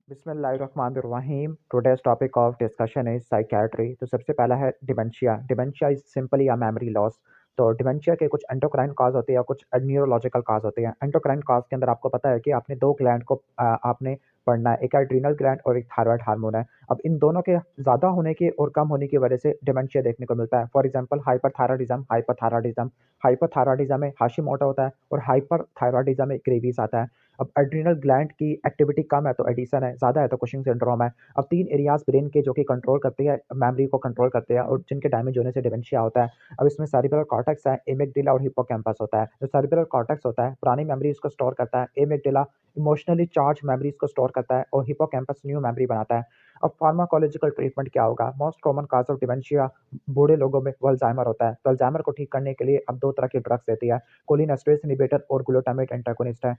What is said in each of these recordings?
बिस्मिल्लाहिर्रहमानिर्रहीम। Today's topic of discussion is psychiatry. तो सबसे पहला है dementia. Dementia is simply a memory loss. तो डिमेंशिया के कुछ एंडोक्राइन कॉज होते हैं, कुछ न्यूरोलॉजिकल कॉज होते हैं। एंडोक्राइन कॉज के अंदर आपको पता है कि आपने दो ग्लैंड को आपने पढ़ना है, एक एड्रीनल ग्लैंड और एक थायराइड हार्मोन है। अब इन दोनों के ज़्यादा होने की और कम होने की वजह से डिमेंशिया देखने को मिलता है। For example hyperthyroidism, hyperthyroidism. Hyperthyroidism में हाशिमोटो होता है और हाइपरथायराइडिज्म में ग्रेव्स आता है। अब एड्रिनल ग्लैंड की एक्टिविटी कम है तो एडिशन है, ज़्यादा है तो कुशिंग सिंड्रोम है। अब 3 एरियाज़ ब्रेन के जो कि कंट्रोल करते हैं, मेमोरी को कंट्रोल करते हैं और जिनके डैमेज होने से डिमेंशिया होता है। अब इसमें सेरिब्रल कॉर्टेक्स है, एमिगडाला और हिप्पोकैम्पस होता है। जो सेरिब्रल कॉर्टेक्स होता है, पुरानी मेमोरीज़ को स्टोर करता है, एमिगडाला इमोशनली चार्ज मेमोरीज़ को स्टोर करता है और हिप्पोकैम्पस न्यू मेमोरी बनाता है। अब फार्माकोलॉजिकल ट्रीटमेंट क्या होगा? Most common cause of dementia बूढ़े लोगों में वो अल्जाइमर होता है। तो अल्जाइमर को ठीक करने के लिए अब 2 तरह की ड्रग्स देती है, कोलिनेस्टरेज इन्हिबिटर और ग्लूटामेट एंटागोनिस्ट है।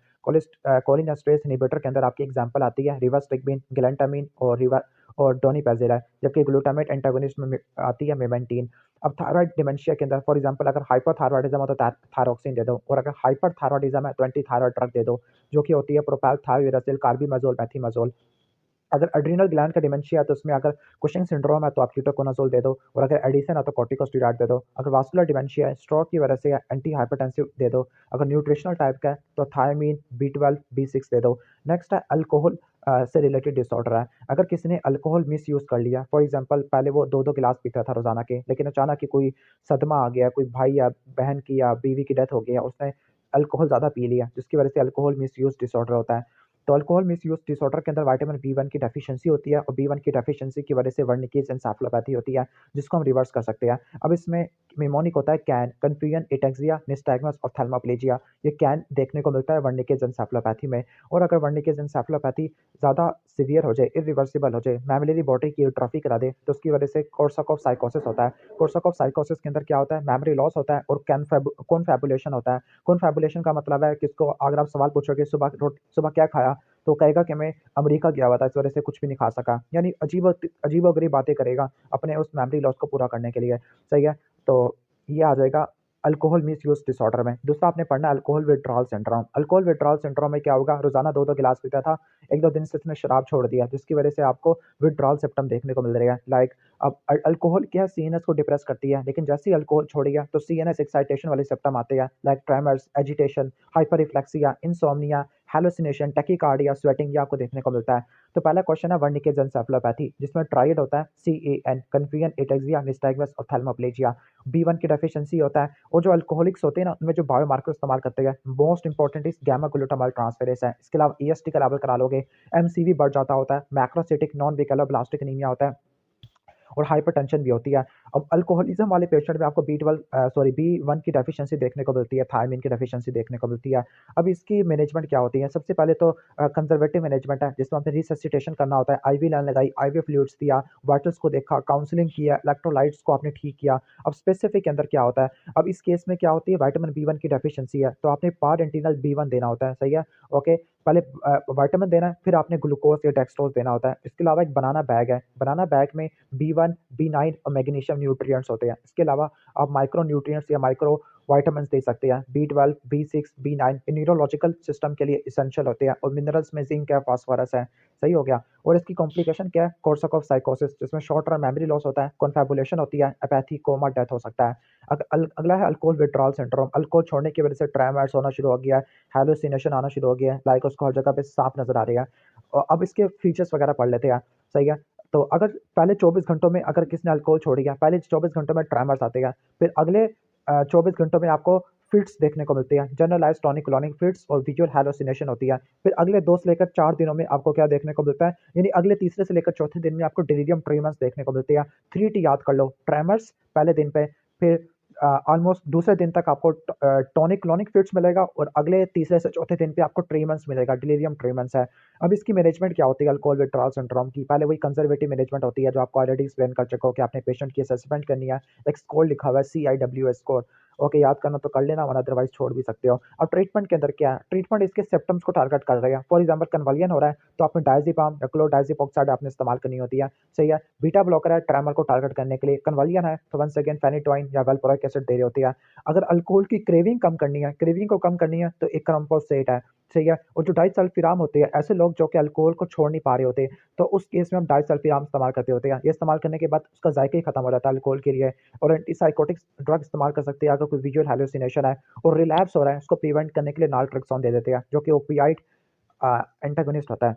कोलिनेस्टरेज इन्हिबिटर के अंदर आपकी एग्जांपल आती है रिवास्टिगमिन, गैलेंटामिन और डोनिपेजिल है, जबकि ग्लूटामेट एंटागोनिस्ट में आती है मेमेंटीन। अब थायराइड डिमेंशिया के अंदर फॉर एग्जांपल अगर हाइपोथायरॉयडिज्म हो तो थायरोक्सिन दे दो, और अगर हाइपरथायरॉयडिज्म है तो एंटी थायराइड ड्रग दे दो, जो कि होती है प्रोपालथायोरेसिल, कार्बिमेजोल, मेथिमाजोल। अगर एड्रिनल ग्लैंड का डिमेंशिया है तो उसमें अगर कुशिंग सिंड्रोम है तो आप कीटोकोनाजोल दे दो, और अगर एडिशन है तो कॉर्टिकोस्टेरॉइड दे दो। अगर वास्कुलर डिमेंशिया है, स्ट्रोक की वजह से एंटी हाइपरटेंसिव दे दो। अगर न्यूट्रिशनल टाइप का है तो थायमीन, B12, B6 दे दो। नेक्स्ट है अल्कोहल से रिलेटेड डिसऑर्डर है। अगर किसी ने अल्कोहल मिस यूज़ कर लिया, फॉर एग्जांपल पहले वो 2-2 गिलास पीता था रोज़ाना के, लेकिन अचानक ही कोई सदमा आ गया, कोई भाई या बहन की या बीवी की डेथ हो गई है, उसने अल्कोहल ज़्यादा पी लिया, जिसकी वजह से अल्कोहल मिस यूज़ डिसऑर्डर होता है। तो अल्कोहल मिसयूज़ डिसऑर्डर के अंदर विटामिन बी1 की डेफिशिएंसी होती है और बी1 की डेफिशिएंसी की वजह से वर्निकेज एन्सेफलोपैथी होती है, जिसको हम रिवर्स कर सकते हैं। अब इसमें निमोनिक होता है कैन, कन्फ्यूजन, एटेक्सिया, निस्टैग्मस और थैलेमोप्लेजिया। ये कैन देखने को मिलता है वर्निकेज एन्सेफलोपैथी में। और अगर वर्निकेज एन्सेफलोपैथी ज़्यादा सीवियर हो जाए, इरिवर्सिबल हो जाए, मैमिलरी बॉडी की एट्रोफी करा दे, तो उसकी वजह से कोर्साकॉफ साइकोसिस होता है। कोर्साकॉफ साइकोसिस के अंदर क्या होता है? मेमोरी लॉस होता है और कॉन्फैबुलेशन होता है। कॉन्फैबुलेशन का मतलब है किसको अगर आप सवाल पूछोगे सुबह क्या खाया? तो कहेगा कि मैं अमेरिका गया हुआ था, इस वजह से कुछ भी नहीं खा सका। यानी अजीबो-गरीब बातें करेगा अपने उस मेमोरी लॉस को पूरा करने के लिए, सही है? तो ये आ जाएगा अल्कोहल मिसयूज़ डिसऑर्डर में। दूसरा आपने पढ़ना है alcohol withdrawal syndrome. Alcohol withdrawal syndrome में क्या होगा? रोज़ाना 2-2 गिलास पीता था, 1-2 दिन से उसने शराब छोड़ दिया, जिसकी वजह से आपको विथड्रॉल सिम्पटम देखने को मिल रहे हैं। लाइक अब अल्कोहल क्या है, सीएनएस को डिप्रेस करती है, लेकिन जैसे ही अल्कोहल छोड़ेगा तो सीएनएस एक्साइटेशन वाले सिम्पटम आते हैं, like tremors, agitation, hyperreflexia, insomnia, hallucination, tachycardia, sweating, ये आपको देखने को मिलता है। तो पहला क्वेश्चन है वर्निकेज एन्सेफलोपैथी, जिसमें ट्रायड होता है CAN, कन्फ्यूजन, एटेक्सिया, निस्टैग्मस और थैलेमोप्लेजिया। B1 की डेफिशिएंसी होता है, और जो अल्कोहलिक्स होते हैं ना, उनमें जो बायोमार्कर इस्तेमाल करते हैं, मोस्ट इंपॉर्टेंट इस गामा ग्लूटामाइल ट्रांसफेरेज है। इसके अलावा EST का लेवल करा लोगे, MCV बढ़ जाता होता है, मैक्रोसिटिक नॉन विकलोब्लास्टिक एनीमिया होता है और हाइपरटेंशन भी होती है। अब अल्कोहलिज़्म वाले पेशेंट में आपको B1 की डेफिशिएंसी देखने को मिलती है, थायमीन की डेफिशिएंसी देखने को मिलती है। अब इसकी मैनेजमेंट क्या होती है? सबसे पहले तो कंज़र्वेटिव मैनेजमेंट है, जिसमें आपने रिससिटेशन करना होता है, IV लाइन लगाई, IV फ्लूइड्स दिया, वाइटल्स को देखा, काउंसलिंग किया, इलेक्ट्रोलाइट्स को आपने ठीक किया। अब स्पेसिफिक के अंदर क्या होता है? अब इस केस में क्या होती है, विटामिन B1 की डेफिशिएंसी है, तो आपने पार इंटीग्रल B1 देना होता है, सही है? ओके, पहले विटामिन देना है, फिर आपने ग्लूकोज़ या डेक्सट्रोज़ देना होता है। इसके अलावा एक बनाना बैग है, बनाना बैग में B1, B9 और मैग्नीशियम न्यूट्रिएंट्स होते हैं। इसके अलावा आप माइक्रो न्यूट्रिएंट्स या माइक्रो विटामिन्स दे सकते हैं। B12, B6, B9 ये न्यूरोलॉजिकल सिस्टम के लिए एसेंशियल होते हैं, और मिनरल्स में जिंक है, फास्फोरस है। सही हो गया? और इसकी कॉम्प्लिकेशन क्या है? कोर्साकॉफ साइकोसिस, जिसमें शॉर्ट टर्म मेमोरी लॉस होता है, कॉन्फैबुलेशन होती है, अपैथी, कोमा, डेथ हो सकता है। अगला है अल्कोहल विथड्रॉल सिंड्रोम। अल्कोहल छोड़ने की वजह से ट्रेमर्स होना शुरू हो गया है, हैलुसिनेशन आना शुरू हो गया है, लाइक उसको हर जगह पे साफ नज़र आ रही है। अब इसके फीचर्स वगैरह पढ़ लेते हैं, सही है? तो अगर पहले 24 घंटों में अगर किसी ने अल्कोहल छोड़ दिया, पहले 24 घंटों में ट्रेमर्स आते हैं, फिर अगले 24 घंटों में आपको फिट्स देखने को मिलती हैं, जनरलाइज्ड टॉनिक क्लॉनिक फिट्स और विजुअल हैलुसिनेशन होती है। फिर अगले 2 से लेकर 4 दिनों में आपको क्या देखने को मिलता है, यानी अगले तीसरे से लेकर चौथे दिन में आपको डिलीरियम ट्रीमर्स देखने को मिलती है। 3T याद कर लो, ट्रेमर्स पहले दिन पे, फिर ऑलमोस्ट दूसरे दिन तक आपको टॉनिक क्लॉनिक फिट्स मिलेगा, और अगले तीसरे से चौथे दिन पे आपको ट्रीमर्स मिलेगा, डिलीरियम ट्रीमर्स है। अब इसकी मैनेजमेंट क्या होती है अल्कोहल विथड्रॉल सिंड्रोम की? पहले वही कंजर्वेटिव मैनेजमेंट होती है, जो आपको ऑलरेडी एक्सप्लेन कर चुका हूँ कि आपने पेशेंट की असेसमेंट करनी है, एक स्कोर लिखा हुआ है CIWS स्कोर। ओके, याद करना तो कर लेना, वरना अदरवाइज छोड़ भी सकते हो। अब ट्रीटमेंट के अंदर क्या है? ट्रीटमेंट इसके सिम्पटम्स को टारगेट कर रहे हैं। फॉर एग्जांपल कन्वलियन हो रहा है तो आपने डायज़ेपाम या क्लोडाइज़ेपोक्साइड आपने इस्तेमाल करनी होती है, सही है? बीटा ब्लॉकर है ट्रेमर को टारगेट करने के लिए, कन्वलियन है तो वंस अगेन फेनिटोइन या वेलपोरिक एसिड दे रही होती है। अगर अल्कोहल की क्रेविंग कम करनी है, क्रेविंग को कम करनी है, तो एक क्रम्पोसेट है, सही है। और जो डाइसल्फिराम होते हैं, ऐसे लोग जो कि अल्कोहल को छोड़ नहीं पा रहे होते, तो उस केस में हम डाइसल्फिराम इस्तेमाल करते होते हैं। ये इस्तेमाल करने के बाद उसका ज़ायका ही खत्म हो जाता है अल्कोहल के लिए। और एंटीसाइकोटिक्स ड्रग इस्तेमाल कर सकते हैं अगर कोई विजुअल हैलुसिनेशन है और रिलैप्स हो रहा है, उसको प्रिवेंट करने के लिए नालट्रेक्सोन दे देते हैं, जो कि ओपियाइड एंटागोनिस्ट होता है।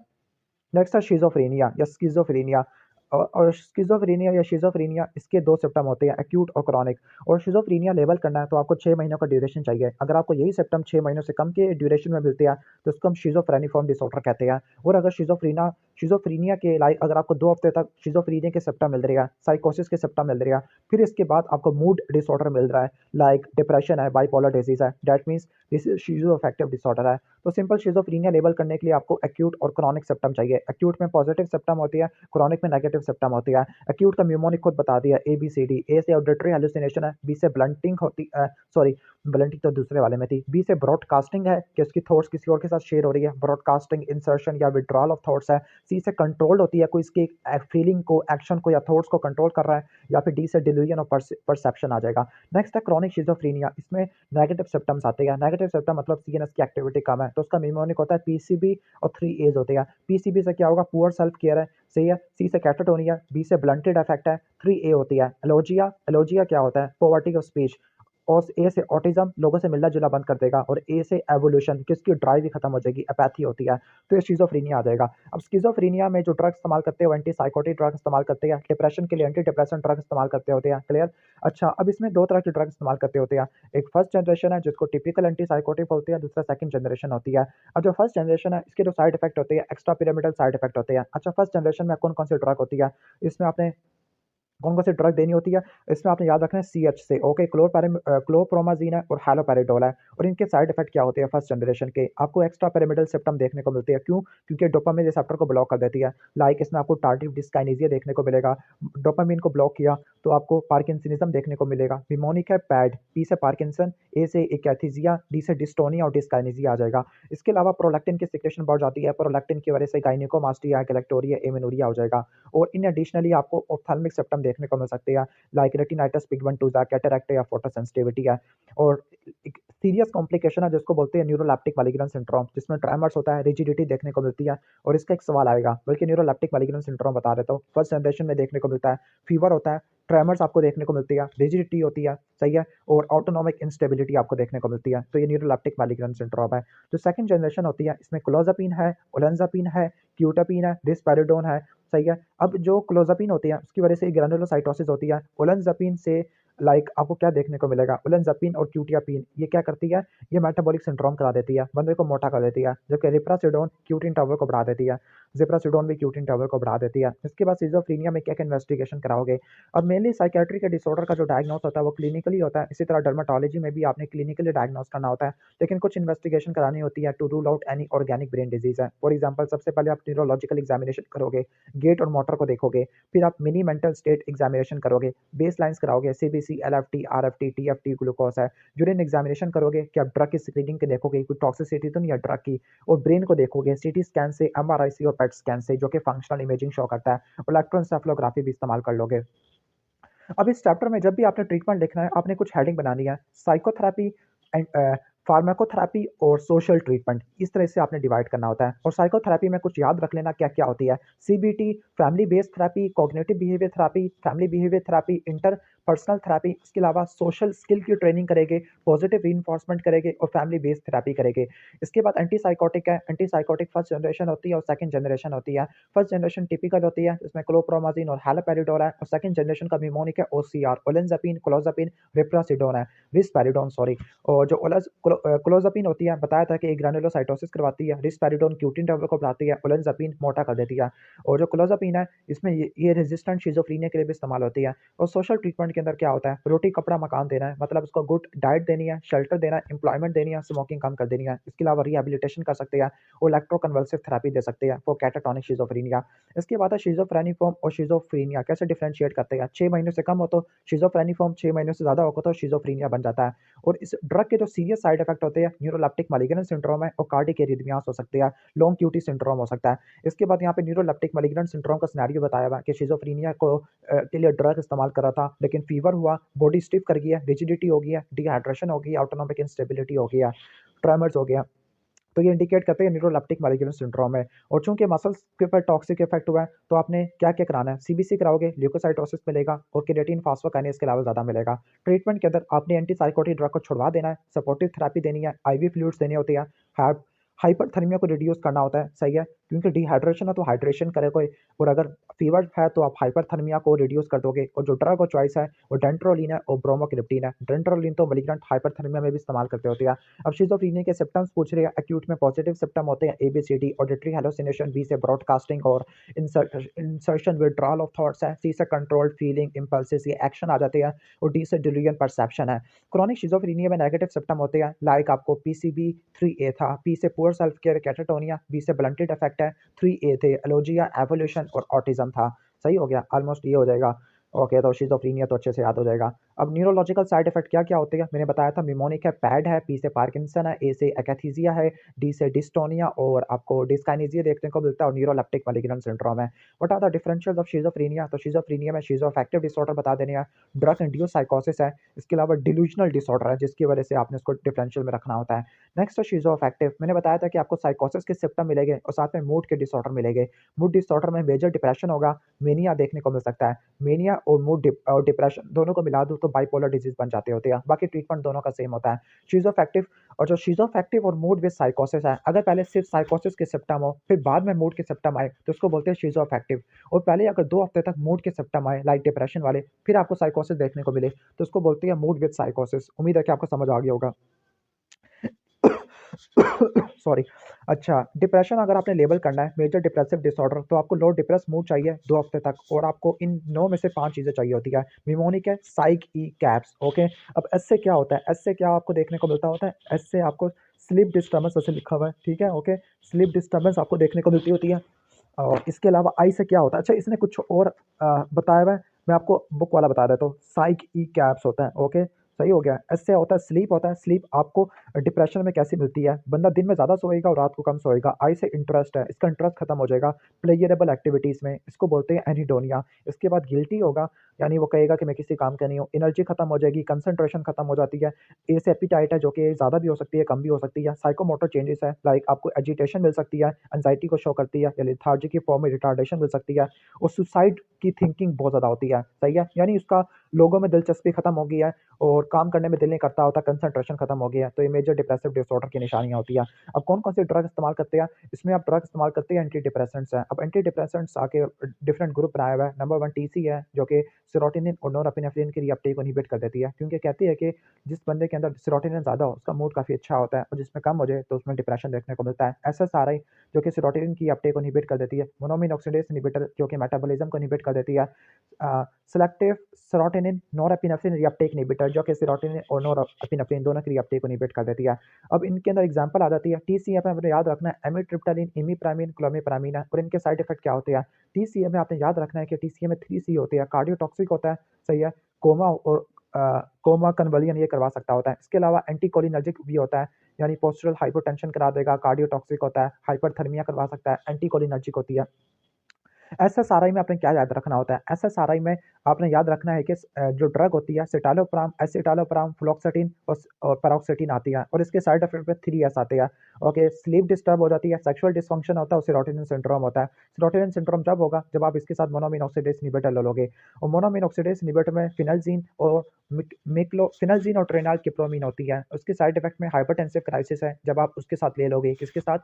नेक्स्ट है शिज़ोफ्रेनिया या स्किज़ोफ्रेनिया। और स्किज़ोफ्रेनिया या शिज़ोफ्रेनिया, इसके 2 सिम्पटम होते हैं, एक्यूट और क्रॉनिक। और शिज़ोफ्रेनिया लेबल करना है तो आपको 6 महीनों का ड्यूरेशन चाहिए। अगर आपको यही सिम्पटम 6 महीनों से कम के ड्यूरेशन में मिलते हैं, तो उसको हम शिज़ोफ्रेनिफॉर्म डिसऑर्डर कहते हैं। और अगर शिज़ोफ्रेनिया के लाइक अगर आपको 2 हफ्ते तक शिज़ोफ्रेनिया के सिम्पटम मिल रहे हैं, साइकोसिस के सिम्पटम मिल रहे हैं, फिर इसके बाद आपको मूड डिसऑर्डर मिल रहा है, लाइक डिप्रेशन है, बाइपोलर डिज़ीज़ है, that means this is schizoaffective disorder है। तो सिंपल शिज़ोफ्रेनिया लेबल करने के लिए आपको एक्यूट और क्रॉनिक सिम्पटम चाहिए। एक्यूट में पॉजिटिव सिम्पटम होती है, क्रॉनिक में नेगेटिव सिम्पटम होती है। एक्यूट का न्यूमोनिक खुद बता दिया, ABCD। ए से ऑडिटरी हैलुसिनेशन है, बी से ब्लंटिंग होती सॉरी ब्लंटिंग तो दूसरे वाले में थी। बी से ब्रॉडकास्टिंग है कि उसकी थॉट्स किसी और के साथ शेयर हो रही है, ब्रॉडकास्टिंग, इंसर्शन या विड्रॉल ऑफ थॉट्स है। सी से कंट्रोल्ड होती है, कोई इसकी फीलिंग को, एक्शन को या थॉट्स को कंट्रोल कर रहा है। या फिर डी से डिल्यूजन ऑफ परसेप्शन आ जाएगा। नेक्स्ट है क्रॉनिक शिज़ोफ्रेनिया। इसमें नेगेटिव सिम्पटम्स आते हैं। नेगेटिव सिम्पटम मतलब सीएनएस की एक्टिविटी कम है, तो उसका निमोनिक होता है पीसीबी और 3 एज होते हैं। पीसीबी से क्या होगा, पुअर सेल्फ केयर है, सही है। सी से कैटाटोनिया, बी से ब्लंटेड अफेक्ट है, 3 ए होती है एलोजिया। एलोजिया क्या होता है, पॉवर्टी ऑफ स्पीच। और ए से ऑटिज्म, लोगों से मिलना जुलना बंद कर देगा। और ए से एवोल्यूशन, किसकी ड्राइव ही खत्म हो जाएगी, एपैथी होती है। तो ये शिज़ोफ्रेनिया आ जाएगा। अब स्किज़ोफ्रेनिया में जो ड्रग इस्तेमाल करते हैं वो एंटीसाइकोटिक ड्रग इस्तेमाल करते हैं, डिप्रेशन के लिए एंटी डिप्रेसेंट ड्रग इस्तेमाल करते होते हैं, क्लियर। अच्छा, अब इसमें 2 तरह की ड्रग इस्तेमाल करते होते हैं। एक फर्स्ट जनरेशन है जिसको टिपिकल एंटीसाइकोटिक बोलते हैं, दूसरा सेकंड जनरेशन होती है। अब जो फर्स्ट जनरेशन है, इसके जो साइड इफेक्ट होते हैं, एक्स्ट्रा पिरामिडल साइड इफेक्ट होते हैं। अच्छा, फर्स्ट जनरेशन में कौन कौन सी ड्रग होती है, इसमें आपने कौन कौन सी ड्रग देनी होती है, इसमें आपने याद रखना है CH से, ओके। क्लोरप्रोमाजीन है और हैलोपेरिडोल है। और इनके साइड इफेक्ट क्या होते हैं फर्स्ट जनरेशन के, आपको एक्स्ट्रा पिरामिडल सिम्पटम देखने को मिलते हैं। क्यों? क्योंकि डोपामिन रिसेप्टर को ब्लॉक कर देती है। लाइक इसमें आपको टार्डिव डिस्काइनेसिया देखने को मिलेगा। डोपामिन को ब्लॉक किया तो आपको पार्किंसनिज्म देखने को मिलेगा। निमोनिक है पैड, पी से पार्किंसन, ए से एकैथीजिया, डी से डिस्टोनिया और डिस्काइनेसिया आ जाएगा। इसके अलावा प्रोलैक्टिन की सिक्रेशन बढ़ जाती है, प्रोलैक्टिन की वजह से गायनेकोमास्टिया, गैलेक्टोरिया, एमेनोरिया हो जाएगा। और इन एडिशनली आपको ऑप्थेल्मिक सिम्पटम देखने को मिल सकते हैं, लाइक रेटिनाइटिस पिगमेंटोसा, कैटरैक्ट या फोटोसेंसिटिविटी है। और एक सीरियस कॉम्प्लिकेशन है जिसको बोलते हैं न्यूरोलेप्टिक मैलिग्नन सिंड्रोम, जिसमें ट्रेमर्स होता है, रिजिडिटी देखने को मिलती है। और इसका एक सवाल आएगा, बल्कि न्यूरोलेप्टिक मैलिग्नन सिंड्रोम बता देता हूँ। फर्स्ट जनरेशन में देखने को मिलता है, फीवर होता है, ट्रेमर्स आपको देखने को मिलती है, रिजिडिटी होती है, सही है। और ऑटोनॉमिक इंस्टेबिलिटी आपको देखने को मिलती है। तो ये न्यूरोलेप्टिक मैलिग्नन सिंड्रोम है। जो सेकंड जनरेशन होती है, इसमें क्लोजापिन है, ओलेंजापिन है, क्यूटापिन है, रिस्पेरिडोन है, सही है। अब जो क्लोजापिन होती है उसकी वजह से ग्रैनुलोसाइटोसिस होती है। ओलेंजापिन से लाइक आपको क्या देखने को मिलेगा, ओलेंजापिन और क्यूटियापिन ये क्या करती है, ये मेटाबॉलिक सिंड्रोम करा देती है, बंदे को मोटा कर देती है। जबकि रिप्रासिडोन क्यूटिन टावर को बढ़ा देती है, जिप्रासिडोन भी क्यूटिन टावर को बढ़ा देती है। इसके बाद सिजोफ्रेनिया में क्या क्या इन्वेस्टिगेशन कराओगे। अब मेनली साइकेट्री के डिसऑर्डर का जो डायग्नोस होता है वो क्लिनिकली होता है। इसी तरह डर्माटोलॉजी में भी आपने क्लिनिकली डायग्नोस करना होता है, लेकिन कुछ इन्वेस्टिगेशन करानी होती है to rule out any organic brain disease है। फॉर एग्जाम्पल, सबसे पहले आप न्यूरोलॉजिकल एग्जामिनेशन करोगे, गेट और मोटर को देखोगे। फिर आप मिनी मेंटल स्टेट एग्जामिनेशन करोगे, बेस लाइन्स कराओगे, CBC, LFT, RFT, TFT, glucose है। यूरिन एग्जामिनेशन करोगे कि आप ड्रग की स्क्रीनिंग के देखोगे, कोई टॉक्सिसिटी तो नहीं है ड्रग की। और ब्रेन को देखोगे CT स्कैन से, MRI और पेट स्कैन से, जो कि फंक्शनल इमेजिंग शो करता है। और इलेक्ट्रोएंसेफलोग्राफी भी इस्तेमाल कर लोगे। अब इस चैप्टर में जब भी आपने ट्रीटमेंट लिखना है, आपने कुछ हेडिंग बनानी है, साइकोथेरेपी एंड फार्माकोथेरेपी और सोशल ट्रीटमेंट, इस तरह से आपने डिवाइड करना होता है। और साइकोथेरेपी में कुछ याद रख लेना क्या क्या होती है, CBT, family based therapy, cognitive behaviour therapy, family behaviour therapy, inter personal therapy. इसके अलावा सोशल स्किल की ट्रेनिंग करेंगे, पॉजिटिव रीइंफोर्समेंट करेंगे और फैमिली बेस्ड थेरेपी करेंगे। इसके बाद एंटीसाइकोटिक है, एंटीसाइकोटिक फर्स्ट जनरेशन होती है और सेकंड जनरेशन होती है। फर्स्ट जनरेशन टिपिकल होती है, इसमें क्लोप्रोमाजीन और हैलोपेरिडोल है। और सेकंड जनरेशन का निमोनिक है OCR, ओलेंजापिन, क्लोजापिन, रिप्रासिडोन है, रिस्पेरिडोन सॉरी। और जो क्लोजापिन होती है, बताया था कि ग्रैनुलोसाइटोसिस करवाती है, रिस्पेरिडोन क्यूटिन टावर को बढ़ाती है, ओलेंजापिन मोटा कर देती है। और जो क्लोजापिन है, इसमें ये रेजिस्टेंट शिजोफ्रेनिया के लिए भी इस्तेमाल होती है। और सोशल ट्रीटमेंट के अंदर क्या होता है, रोटी कपड़ा मकान देना है, मतलब उसको गुड डाइट देनी है, शेल्टर देना है, एम्प्लॉयमेंट देनी है, स्मोकिंग कम कर देनी है। इसके अलावा रिहेबिलिटेशन कर सकते हैं और इलेक्ट्रोकन्वल्सिव थेरेपी दे सकते हैं फॉर कैटाटोनिक शिजोफ्रेनिया। इसके बाद है शिजोफ्रेनिफॉर्म और शिजोफ्रेनिया, कैसे डिफरेंशिएट करते हैं। 6 महीनों से कम हो तो शिजोफ्रेनिफॉर्म, 6 महीनों से ज़्यादा होगा तो शिजोफ्रेनिया बन जाता है। और इस ड्रग के जो सीरियस साइड इफेक्ट होते हैं, न्यूरोलेप्टिक मैलिग्नेंट सिंड्रोम है और कार्डिक एरिथमियास हो सकते हैं, लॉन्ग क्यूटी सिंड्रोम हो सकता है। इसके बाद यहाँ पे न्यूरोलेप्टिक मैलिग्नेंट सिंड्रोम का सिनेरियो बताया हुआ है कि शिजोफ्रेनिया को के लिए ड्रग इस्तेमाल करा था, लेकिन फीवर हुआ, बॉडी स्टिफ कर गई है, रिजिडिटी हो गई है, डिहाइड्रेशन हो गई, ऑटोनॉमिक इंस्टेबिलिटी हो गई है, ट्रेमर्स हो गया। तो ये इंडिकेट करते हैं न्यूरोलेप्टिक मैलिग्नेंस सिंड्रोम है। और चूंकि मसल्स के ऊपर टॉक्सिक इफेक्ट हुआ है, तो आपने क्या क्या कराना है, सीबीसी कराओगे, ल्यूकोसाइटोसिस मिलेगा और क्रिएटिन फॉस्फोकाइनेज के लेवल ज़्यादा मिलेगा। ट्रीटमेंट के अंदर आपने एंटीसाइकोटिक ड्रग को छुड़वा देना है, सपोर्टिव थेरेपी देनी है, आईवी फ्लूइड्स देनी होती है, हाइपरथर्मिया को रिड्यूस करना होता है, सही है, क्योंकि डिहाइड्रेशन है तो हाइड्रेशन करे कोई, और अगर फीवर है तो आप हाइपरथर्मिया को रिड्यूस कर दोगे। और जो ड्रग और चॉइस है वो डेंट्रोलिन है और ब्रोमोक्रिप्टिन है। डेंट्रोलिन तो मलिग्नेंट हाइपरथर्मिया में भी इस्तेमाल करते होते हैं। अब शिज़ोफ्रेनिया के सिम्पटम्स पूछ रहे हैं, एक्यूट में पॉजिटिव सिम्पटम होते हैं एबीसीडी, ऑडिटरी हेलुसिनेशन, बी से ब्रॉडकास्टिंग और इंसर्शन विड्रॉल ऑफ थॉट्स है, सी से कंट्रोल्ड फीलिंग इंपल्सेस ये एक्शन आ जाते हैं, और डी से डिलीरियम परसेप्शन है। क्रोनिक शिज़ोफ्रेनिया में नेगेटिव सिम्पटम होते हैं, लाइक आपको पीसीबी 3A था, पी से poor self care catatonia, B से ब्लंटेड अफेक्ट है, 3A थे एलोजिया, एवोल्यूशन और ऑटिज्म था। सही हो गया, ऑलमोस्ट ये हो जाएगा। ओके, तो शिज़ोफ्रेनिया तो अच्छे से याद हो जाएगा। अब न्यूरोलॉजिकल साइड इफेक्ट क्या क्या होते हैं, मैंने बताया था, निमोनिक है, पैड है, पी से पार्किंसन है, ए से एकैथीसिया है, डी से डिस्टोनिया और आपको डिस्काइनेसिया देखने को मिलता है, और न्यूरोलेप्टिक मलिग्नेंट सिंड्रोम है। What are the differentials of schizophrenia, तो शिज़ोफ्रेनिया में शिज़ोअफेक्टिव डिसऑर्डर बता देने हैं, ड्रग इंड्यूस साइकोसिस है, इसके अलावा डिल्यूजनल डिसऑर्डर है जिसकी वजह से आपने इसको डिफरेंशियल में रखना होता है। नेक्स्ट है शिज़ोअफेक्टिव, मैंने बताया था कि आपको साइकोसिस के सिम्पटम मिलेंगे और साथ में मूड के डिसऑर्डर मिलेंगे। मूड डिसऑर्डर में मेजर डिप्रेशन होगा, मेनिया देखने को मिल सकता है। मेनिया और और डिप्रेशन दोनों को मिला दूँ तो बाइपोलर डिजीज बन जाते होते हैं। बाकी ट्रीटमेंट दोनों का सेम होता है। शिज़ोअफेक्टिव, और जो शिज़ोअफेक्टिव और मूड विद साइकोसिस है, अगर पहले सिर्फ साइकोसिस के सिम्पटम हो फिर बाद में मूड के सिम्पटम आए तो उसको बोलते हैं शिज़ोअफेक्टिव। और पहले अगर 2 हफ्ते तक मूड के सिम्पटम आए लाइक डिप्रेशन वाले, फिर आपको साइकोसिस देखने को मिले तो उसको बोलते हैं मूड विद साइकोसिस। उम्मीद है कि आपको समझ आ गया होगा। सॉरी। अच्छा, डिप्रेशन अगर आपने लेबल करना है मेजर डिप्रेसिव डिसऑर्डर, तो आपको लो डिप्रेस मूड चाहिए 2 हफ्ते तक, और आपको इन 9 में से 5 चीज़ें चाहिए होती है। निमोनिक है, साइक ई कैप्स, ओके। अब एस से क्या होता है, एस से क्या आपको देखने को मिलता होता है, एस से आपको स्लीप डिस्टर्बेंस ऐसे लिखा हुआ है, ठीक है, ओके। स्लीप डिस्टर्बेंस आपको देखने को मिलती होती है। और इसके अलावा आई से क्या होता है, अच्छा इसने कुछ और बताया हुआ है, मैं आपको बुक वाला बता देता हूँ। साइक ई कैप्स होता है, ओके, सही हो गया। इससे होता है स्लीप, होता है स्लीप आपको डिप्रेशन में कैसी मिलती है, बंदा दिन में ज़्यादा सोएगा और रात को कम सोएगा। आई से इंटरेस्ट है, इसका इंटरेस्ट खत्म हो जाएगा प्लेयरेबल एक्टिविटीज़ में, इसको बोलते हैं एनीडोनिया। इसके बाद गिल्टी होगा, यानी वो कहेगा कि मैं किसी काम का नहीं हूँ। एनर्जी खत्म हो जाएगी, कंसंट्रेशन खत्म हो जाती है। ए से एपिटाइट है, जो कि ज़्यादा भी हो सकती है, कम भी हो सकती है। साइकोमोटर चेंजेस है, लाइक आपको एजिटेशन मिल सकती है, एंजाइटी को शो करती है, या लेथार्जी की फॉर्म में रिटार्डेशन मिल सकती है, और सुसाइड की थिंकिंग बहुत ज़्यादा होती है, सही है, यानी उसका लोगों में दिलचस्पी खत्म हो गई है और काम करने में दिल नहीं करता होता, कंसंट्रेशन खत्म हो गया है। तो ये मेजर डिप्रेसिव डिसऑर्डर की निशानियाँ होती हैं। अब कौन-कौन से ड्रग इस्तेमाल करते हैं? इसमें आप ड्रग इस्तेमाल करते हैं, एंटी डिप्रेसेंट्स हैं। अब एंटी डिप्रेसेंट्स आके डिफरेंट ग्रुप बनाया हुआ है। नंबर 1 टीसी है, जो कि सेरोटोनिन और नोरएपिनेफ्रिन की रीअपटेक को इनहिबिट कर देती है, क्योंकि कहती है कि जिस बंदे के अंदर सेरोटोनिन ज़्यादा हो, उसका मूड काफ़ी अच्छा होता है, और जिसमें कम हो जाए तो उसमें डिप्रेशन देखने को मिलता है। एसएसआरआई, जो कि सेरोटोनिन की अपटेक को इनहिबिट कर देती है। मोनोअमीन ऑक्सीडेज इनहिबिटर, जो कि मेटाबॉलिज्म को इनहिबिट कर देती है। सेलेक्टिव सेरोटोनिन नोरएपिनेफ्रिन रीअपटेक इनहिबिटर, जो कि सेरोटोनिन और नोरएपिनेफ्रिन दोनों की रीअपटेक को इनहिबिट कर देती है। अब इनके अंदर एग्जांपल आ जाती है, टीसीए में आपने याद रखना है एमिट्रिप्टालिन, इमिप्रामिन, क्लोमिप्रामिन है, और इनके साइड इफेक्ट क्या होते हैं। टीसीए में आपने याद रखना है कि टीसीए में 3C होते हैं, कार्डियोटॉक्सिक होता है, सही है, कोमा और कोमा कन्वर्जन ये करवा सकता होता है। इसके अलावा एंटीकोलिनर्जिक भी होता है, यानी पोस्चरल हाइपोटेंशन करा देगा, कार्डियोटॉक्सिक होता है, हाइपरथर्मिया करवा सकता है, एंटीकोलिनर्जिक होती है। एसएसआरआई में आपने क्या याद रखना होता है, एसएसआरआई में आपने याद रखना है कि जो ड्रग होती है सिटालोप्राम, एसिटालोप्राम, फ्लोक्सेटिन और पैरोक्सेटिन आती है, और इसके साइड इफेक्ट में 3S आते हैं। ओके, स्लीप डिस्टर्ब हो जाती है, सेक्सुअल डिसफंक्शन होता है, और सेरोटोनिन सिंड्रोम होता है। सेरोटोनिन सिंड्रोम जब होगा जब आप इसके साथ मोनोअमीन ऑक्सीडेज इनहिबिटर ले लोगे, और मोनोअमीन ऑक्सीडेज इनहिबिटर में फिनाल्जीन और फिनाल्जीन और ट्रेनाइलकिप्रोमीन होती है। उसके साइड इफेक्ट में हाइपरटेंसिव क्राइसिस है जब आप उसके साथ ले लोगे, किसके साथ,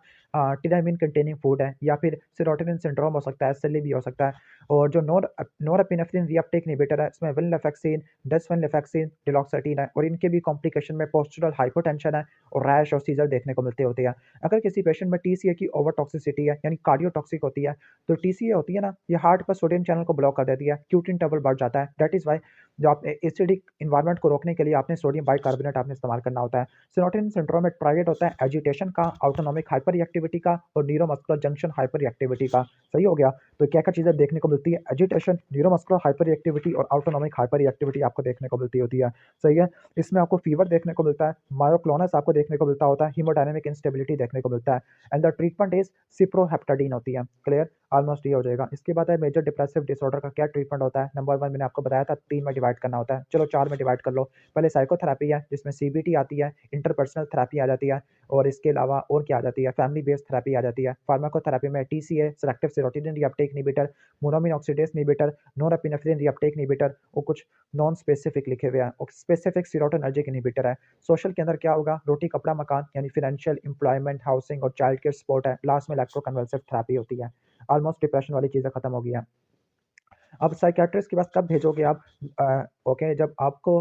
टिरामिन कंटेनिंग फूड है, या फिर सेरोटोनिन सिंड्रोम हो सकता है, एसएलई भी हो सकता है। और जो नोरएपिनेफ्रिन रीअपटेक इनहिबिटर है, इसमें वेनलेफेक्सिन, डेसवेनलेफेक्सिन, डिलॉक्सिटीन है, और इनके भी कॉम्प्लिकेशन में पोस्चरल हाइपोटेंशन है और रैश और सीजर देखने को मिलते होते हैं। अगर किसी पेशेंट में टीसीए की ओवर टॉक्सिसिटी है, यानी कार्डियोटॉक्सिक होती है, तो टीसीए होती है ना, ये हार्ट पर सोडियम चैनल को ब्लॉक कर देती है, क्यूट इंटरवल बढ़ जाता है। दैट इज वाई जो आप एसिडिक इन्वायरमेंट को रोकने के लिए आपने सोडियम बाइकार्बोनेट आपने इस्तेमाल करना होता है। सेरोटोनिन सिंड्रोम में ट्रायड होता है एजिटेशन का, ऑटोनॉमिक हाइपर रिएक्टिविटी का, और न्यूरोमस्कुलर जंक्शन हाइपर रिएक्टिविटी का, सही हो गया। तो क्या-क्या चीज़ें देखने को मिलती है, एजिटेशन, न्यूरोमस्कुलर हाइपर रिएक्टिविटी और ऑटोनॉमिक हाइपर रिएक्टिविटी आपको देखने को मिलती होती है, सही है। इसमें आपको फीवर देखने को मिलता है, मायोक्लोनस आपको देखने को मिलता होता है, हीमोडायनामिक इंस्टेबिलिटी इरिटेबिलिटी देखने को मिलता है एंड द ट्रीटमेंट इज सिप्रोहेप्टाडीन होती है। क्लियर, ऑलमोस्ट ये हो जाएगा। इसके बाद है मेजर डिप्रेसिव डिसऑर्डर का क्या ट्रीटमेंट होता है। नंबर 1 मैंने आपको बताया था 3 में डिवाइड करना होता है, चलो 4 में डिवाइड कर लो। पहले साइकोथेरेपी है जिसमें सीबीटी आती है, इंटरपर्सनल थेरेपी आ जाती है और इसके अलावा और क्या आ जाती है, फैमिली बेस्ड थेरेपी आ जाती है। फार्माकोथेरेपी में TCA selective serotonin reuptake inhibitor, monoamine oxidase inhibitor, norepinephrine reuptake inhibitor और कुछ नॉन स्पेसिफिक लिखे हुए हैं और स्पेसिफिक सीरोटोनर्जिक इनहिबिटर है। सोशल के अंदर क्या होगा, रोटी कपड़ा मकान यानी फाइनेंशियल, एम्प्लॉयमेंट, हाउसिंग और चाइल्ड केयर सपोर्ट है। लास्ट में इलेक्ट्रोकन्वल्सिव थेरेपी होती है। ऑलमोस्ट डिप्रेशन वाली चीज़ें खत्म हो गई हैं। अब साइकियाट्रिस्ट के पास कब भेजोगे आप? ओके, जब आपको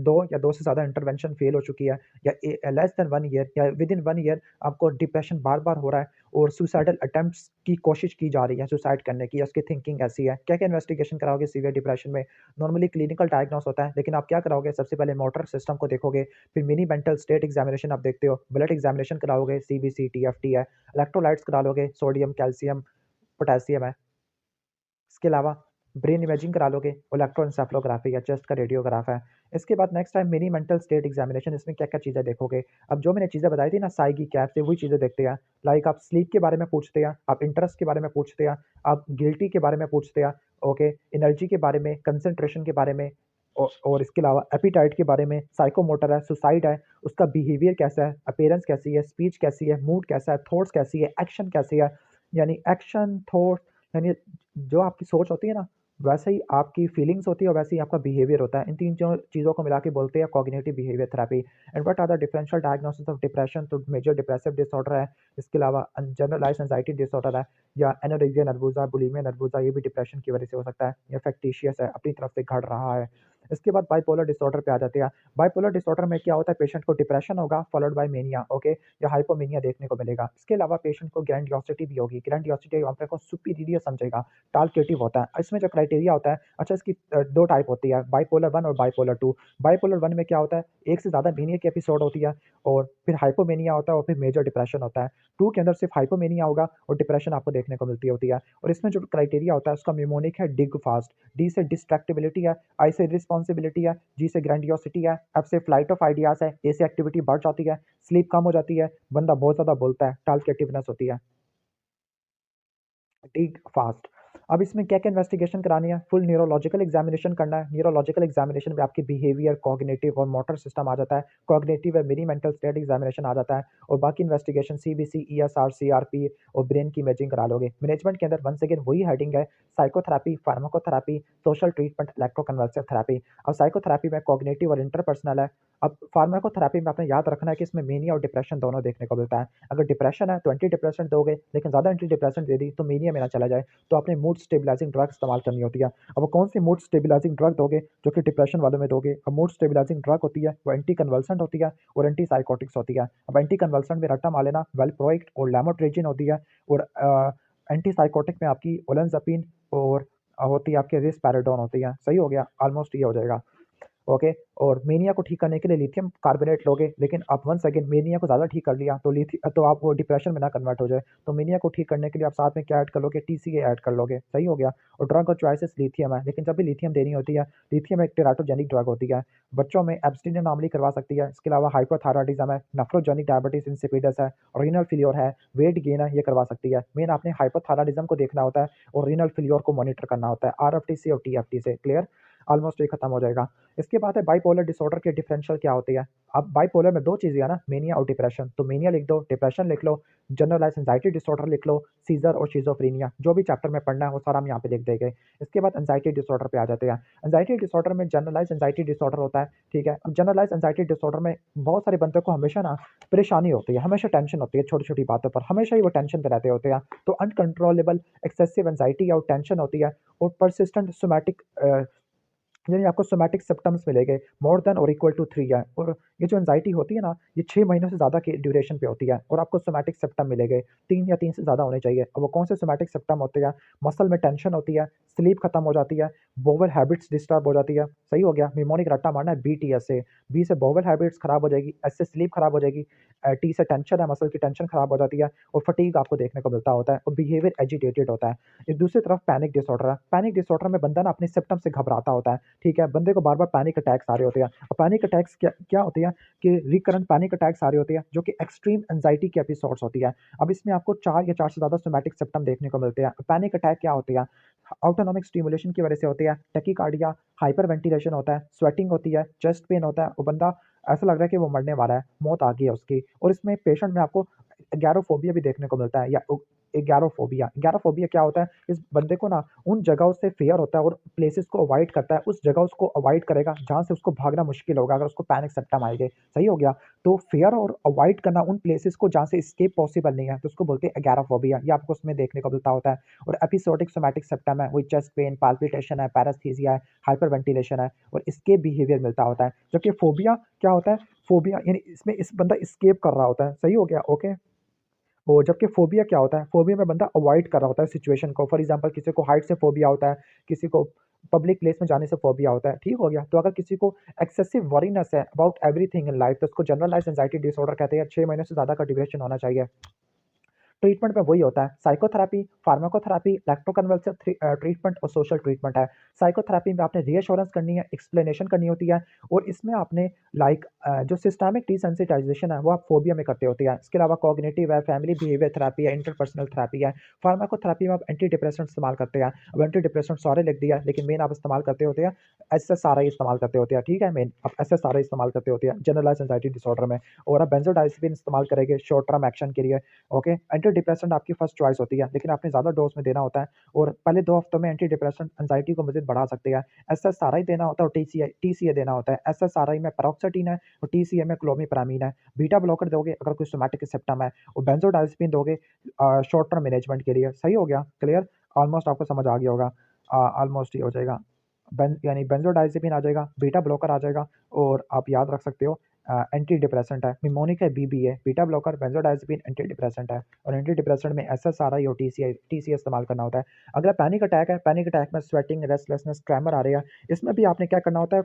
2 या 2 से ज़्यादा इंटरवेंशन फेल हो चुकी है या लेस देन 1 ईयर या विद इन 1 ईयर आपको डिप्रेशन बार-बार हो रहा है और सुसाइडल अटेम्प्ट्स की कोशिश की जा रही है सुसाइड करने की या उसकी थिंकिंग ऐसी है। क्या-क्या इन्वेस्टिगेशन कराओगे सीवियर डिप्रेशन में? नॉर्मली क्लिनिकल डायग्नोस होता है, लेकिन आप क्या कराओगे? सबसे पहले मोटर सिस्टम को देखोगे, फिर मिनी मेंटल स्टेट एग्जामिनेशन आप देखते हो, ब्लड एग्जामिनेशन कराओगे, सीबीसी, टीएफटी है, इलेक्ट्रोलाइट्स करा लोगे, सोडियम, कैल्शियम, पोटेशियम है। इसके अलावा ब्रेन इमेजिंग करा लोगे, इलेक्ट्रोएन्सेफलोग्राफी या चेस्ट का रेडियोग्राफ है। इसके बाद next time mini mental state examination, इसमें क्या-क्या चीज़ें देखोगे? अब जो मैंने चीज़ें बताई थी ना साइकी कैप से, वही चीज़ें देखते हैं। लाइक आप स्लीप के बारे में पूछते हैं, आप इंटरेस्ट के बारे में पूछते हैं, आप गिल्टी के बारे में पूछते हैं, ओके, एनर्जी के बारे में, कंसंट्रेशन के बारे में और इसके अलावा एपेटाइट के बारे में, साइकोमोटर है, सुसाइड है, उसका बिहेवियर कैसा है, अपीयरेंस कैसी है, स्पीच कैसी है, मूड कैसा है, थॉट्स कैसी है, एक्शन कैसी है, यानी एक्शन, थॉट्स यानी जो आपकी सोच होती है ना, वैसे ही आपकी फीलिंग्स होती है और वैसे ही आपका बिहेवियर होता है। इन 3 चीज़ों को मिला के बोलते हैं cognitive behaviour therapy. And what are the differential diagnosis of depression? तो मेजर डिप्रेसिव डिसऑर्डर है, इसके अलावा जनरलाइज्ड एंग्जायटी डिसऑर्डर है या एनोरेक्सिया नर्वोसा, बुलिमिया नर्वोसा, ये भी डिप्रेशन की वजह से हो सकता है या फैक्टिशियस है, अपनी तरफ से घड़ रहा है। इसके बाद बाइपोलर डिसऑर्डर पे आ जाते हैं। बाइपोलर डिसऑर्डर में क्या होता है, पेशेंट को डिप्रेशन होगा फॉलोड बाय मेनिया, ओके, या हाइपोमेनिया देखने को मिलेगा। इसके अलावा पेशेंट को ग्रैंडियोसिटी भी होगी। ग्रैंडियोसिटी अपने को सुपीरियर समझेगा, टालकेटिव होता है। इसमें जो क्राइटेरिया होता है, अच्छा, इसकी 2 टाइप होती है, बाइपोलर 1 और बाइपोलर 2। बाइपोलर 1 में क्या होता है, 1 से ज़्यादा मेनिया की एपिसोड होती है और फिर हाइपोमेनिया होता है और फिर मेजर डिप्रेशन होता है। 2 के अंदर सिर्फ हाइपोमेनिया होगा और डिप्रेशन आपको देखने को मिलती होती है। और इसमें जो क्राइटेरिया होता है उसका निमोनिक है डिग फास्ट, डी से डिस्ट्रैक्टिबिलिटी है, आई से रिस्पॉन्सिबिलिटी है, जी से ग्रैंडियोसिटी है, एफ से फ्लाइट ऑफ आइडियाज़ है, ए से एक्टिविटी बढ़ जाती है, स्लीप कम हो जाती है, बंदा बहुत ज़्यादा बोलता है, टालकेटिवनेस होती है। टीक फास्ट। अब इसमें क्या-क्या इन्वेस्टिगेशन करानी है? फुल न्यूरोलॉजिकल एग्जामिनेशन करना है। न्यूरोलॉजिकल एग्जामिनेशन में आपकी बिहेवियर, कॉग्निटिव और मोटर सिस्टम आ जाता है। कॉग्निटिव है, मिनी मेंटल स्टेट एग्जामिनेशन आ जाता है और बाकी इन्वेस्टिगेशन सीबीसी, ईएसआर, सीआरपी और ब्रेन की इमेजिंग करा लोगे। मैनेजमेंट के अंदर वंस अगेन वही हेडिंग है, psychotherapy, pharmacotherapy, social treatment, electroconvulsive therapy. अब साइकोथेरेपी में कॉग्निटिव और इंटरपर्सनल है। अब फार्माकोथेरेपी में आपने याद रखना है कि इसमें मेनिया और डिप्रेशन दोनों देखने को मिलता है। अगर डिप्रेशन है तो एंटी डिप्रेसेंट दोगे, लेकिन ज़्यादा एंटी डिप्रेसेंट दे दी तो मेनिया में ना चला जाए, तो आपने मूड स्टेबलाइजिंग ड्रग इस्तेमाल करनी होती है। अब वो कौन सी मूड स्टेबलाइजिंग ड्रग दोगे जो कि डिप्रेशन वालों में दोगे? अब मूड स्टेबलाइजिंग ड्रग होती है वो एंटी कन्वल्सेंट होती है और एंटी साइकोटिक्स होती है। अब एंटी कन्वल्सेंट में रट्टा मार लेना, वेलप्रोइक और लैमोट्रेजिन होती है और एंटी साइकोटिक में आपकी ओलेंजापिन और होती है आपकी रिस्पेराडोन होती है। सही हो गया? ऑलमोस्ट ये हो जाएगा। ओके, और मेनिया को ठीक करने के लिए लिथियम कार्बोनेट लोगे, लेकिन आप वंस अगेन मेनिया को ज़्यादा ठीक कर लिया तो आप वो डिप्रेशन में ना कन्वर्ट हो जाए, तो मेनिया को ठीक करने के लिए आप साथ में क्या ऐड कर लोगे, टीसीए ऐड कर लोगे। सही हो गया? और ड्रग ऑफ चॉइसेस लिथियम है, लेकिन जब भी लिथियम देनी होती है, लिथियम एक टेराटोजेनिक ड्रग होती है, बच्चों में एब्स्टिनिया नॉर्मली करवा सकती है। इसके अलावा हाइपोथायराइडिज्म है, नेफ्रोजेनिक डायबिटीज इंसिपिडस है, रीनल फेल्योर है, वेट गेन है, ये करवा सकती है। मेन आपने हाइपोथायराइडिज्म को देखना होता है और रीनल फेल्योर को मॉनिटर करना होता है आरएफटी से और टीएफटी से। क्लियर? ऑलमोस्ट ये खत्म हो जाएगा। इसके बाद है बाइपोलर डिसऑर्डर के डिफरेंशियल क्या होती है। अब बाइपोलर में 2 चीज़ें है ना, मेनिया और डिप्रेशन, तो मेनिया लिख दो, डिप्रेशन लिख लो, जनरलाइज्ड एंग्जायटी डिसऑर्डर लिख लो, सीज़र और शिज़ोफ्रेनिया, जो भी चैप्टर में पढ़ना है वो सारा हम यहाँ पे लिख देंगे। इसके बाद एंग्जायटी डिसऑर्डर पे आ जाते हैं। एंग्जायटी डिसऑर्डर में जनरलाइज्ड एंग्जायटी डिसऑर्डर होता है, ठीक है। अब जनरलाइज्ड एंग्जायटी डिसऑर्डर में बहुत सारे बंदों को हमेशा ना परेशानी होती है, हमेशा टेंशन होती है छोटी-छोटी बातों पर, हमेशा ही वो टेंशन पे रहते होते हैं। तो अनकंट्रोलेबल एक्सेसिव एंग्जायटी और टेंशन होती है और पर्सिस्टेंट सोमैटिक यानी आपको सोमैटिक सिम्पटम्स मिलेंगे, मोर देन और इक्वल टू 3 है। और ये जो एंग्जायटी होती है ना, ये 6 महीनों से ज़्यादा की ड्यूरेशन पे होती है और आपको सोमैटिक सिम्पटम मिलेंगे, 3 या 3 से ज़्यादा होने चाहिए। और वो कौन से सोमैटिक सिम्पटम होते हैं? मसल में टेंशन होती है, स्लीप खत्म हो जाती है, बोवल हैबिट्स डिस्टर्ब हो जाती है। सही हो गया? निमोनिक रट्टा मारना है बीटीएस से। बी से बोवल हैबिट्स खराब हो जाएगी, एस से स्लीप खराब हो जाएगी, टी से टेंशन है, मसल की टेंशन खराब हो जाती है और फटीग आपको देखने को मिलता होता है और बिहेवियर एजिटेटेड होता है। इस दूसरी तरफ पैनिक डिसऑर्डर है। पैनिक डिसऑर्डर में बंदा ना अपने सिम्पटम से घबराता होता है, ठीक है? बंदे को बार-बार पैनिक अटैक्स आ रहे होते हैं और पैनिक अटैक्स क्या क्या होती हैं कि रिकरेंट पैनिक अटैक्स आ रहे होते हैं, जो कि एक्सट्रीम एंग्जायटी की एपिसोड्स होती है। अब इसमें आपको 4 या 4 से ज़्यादा सोमैटिक सिम्पटम देखने को मिलते हैं। पैनिक अटैक क्या होती है? ऑटोनॉमिक स्टिमुलेशन की वजह से होती है, टैकीकार्डिया, हाइपरवेंटिलेशन होता है, स्वेटिंग होती है, चेस्ट पेन होता है और बंदा ऐसा लग रहा है कि वो मरने वाला है, मौत आ गई है उसकी। और इसमें पेशेंट में आपको एगैरोफोबिया भी देखने को मिलता है या एगैरोफोबिया। एगैरोफोबिया क्या होता है? इस बंदे को ना उन जगहों से फ़ियर होता है और प्लेसेस को अवॉइड करता है, उस जगह उसको अवॉइड करेगा जहाँ से उसको भागना मुश्किल होगा अगर उसको पैनिक सिम्पटम आएँगे, सही हो गया? तो फ़ियर और अवॉइड करना उन प्लेसेस को जहाँ से एस्केप पॉसिबल नहीं है, तो उसको बोलते हैं एगैरोफोबिया, ये आपको उसमें देखने को मिलता होता है। और एपिसोडिक सोमैटिक सिम्पटम है, वही चेस्ट पेन, पाल्पिटेशन है, पैरास्थीसिया है, हाइपरवेंटिलेशन है और एस्केप बिहेवियर मिलता होता है। जबकि फ़ोबिया क्या होता है? फ़ोबिया यानी इसमें इस बंदा एस्केप कर रहा होता है, सही हो गया? ओके। और जबकि फ़ोबिया क्या होता है? फ़ोबिया में बंदा अवॉइड कर रहा होता है सिचुएशन को। फॉर एग्ज़ाम्पल किसी को हाइट से फ़ोबिया होता है, किसी को पब्लिक प्लेस में जाने से फ़ोबिया होता है, ठीक हो गया? तो अगर किसी को एक्सेसिव वरीनेस है अबाउट एवरीथिंग इन लाइफ़ तो उसको जनरलाइज़्ड एंग्ज़ायटी डिसऑर्डर कहते हैं। 6 महीने से ज़्यादा का ड्यूरेशन होना चाहिए। ट्रीटमेंट में वही होता है, साइकोथेरेपी, फार्माकोथेरेपी, इलेक्ट्रोकन्वल्सिव ट्रीटमेंट और सोशल ट्रीटमेंट है। साइकोथेरेपी में आपने रीअश्योरेंस करनी है, एक्सप्लेनेशन करनी होती है और इसमें आपने जो सिस्टमिक डिसेंसिटाइजेशन है, वो आप फोबिया में करते होते हैं। इसके अलावा कॉग्निटिव है, फैमिली बिहेवियर थेरेपी है, इंटरपर्सनल थेरेपी है। फार्माकोथेरेपी में आप एंटी डिप्रेसेंट इस्तेमाल करते हैं। अब एंटी डिप्रेसेंट सारे लिख दिया, लेकिन मेन आप इस्तेमाल करते होते हैं एसएसआरआई इस्तेमाल करते होते हैं, ठीक है? मेन आप एसएसआरआई इस्तेमाल करते होते हैं जनरलाइज्ड एंग्जायटी डिसऑर्डर में और आप बेंजोडाइज़ेपिन इस्तेमाल करेंगे शॉर्ट टर्म एक्शन के लिए। ओके, एंटी डिप्रेसेंट आपकी फर्स्ट चॉइस होती है, लेकिन आपने ज़्यादा डोज़ में देना होता है और पहले 2 हफ्तों में एंटी डिप्रेसेंट एंग्जायटी को मज़ीद बढ़ा सकते हैं। एसएसआरआई देना होता है और टीसीए देना होता है। एसएसआरआई में पैरोक्सिटीन है और टीसीए में क्लोमिप्रामीन है। बीटा ब्लॉकर दोगे अगर कोई सोमैटिक सिम्पटम है और बेंजोडाइज़ेपिन दोगे शॉर्ट टर्म मैनेजमेंट के लिए। सही हो गया? क्लियर? ऑलमोस्ट आपको समझ आ गया होगा। ऑलमोस्ट ये हो जाएगा। यानी बेंजोडाइज़ेपिन आ जाएगा, बीटा ब्लॉकर आ जाएगा और आप याद रख सकते हो एंटी डिप्रेसेंट है, निमोनिक है, BBA, beta blocker, बेंजोडाइज़ेपिन anti depressant है और एंटी डिप्रेसेंट में एसएसआरआई और टीसीए इस्तेमाल करना होता है। अगला पैनिक अटैक है, पैनिक अटैक में स्वेटिंग, रेस्टलेसनेस, ट्रेमर आ रहे हैं। इसमें भी आपने क्या करना होता है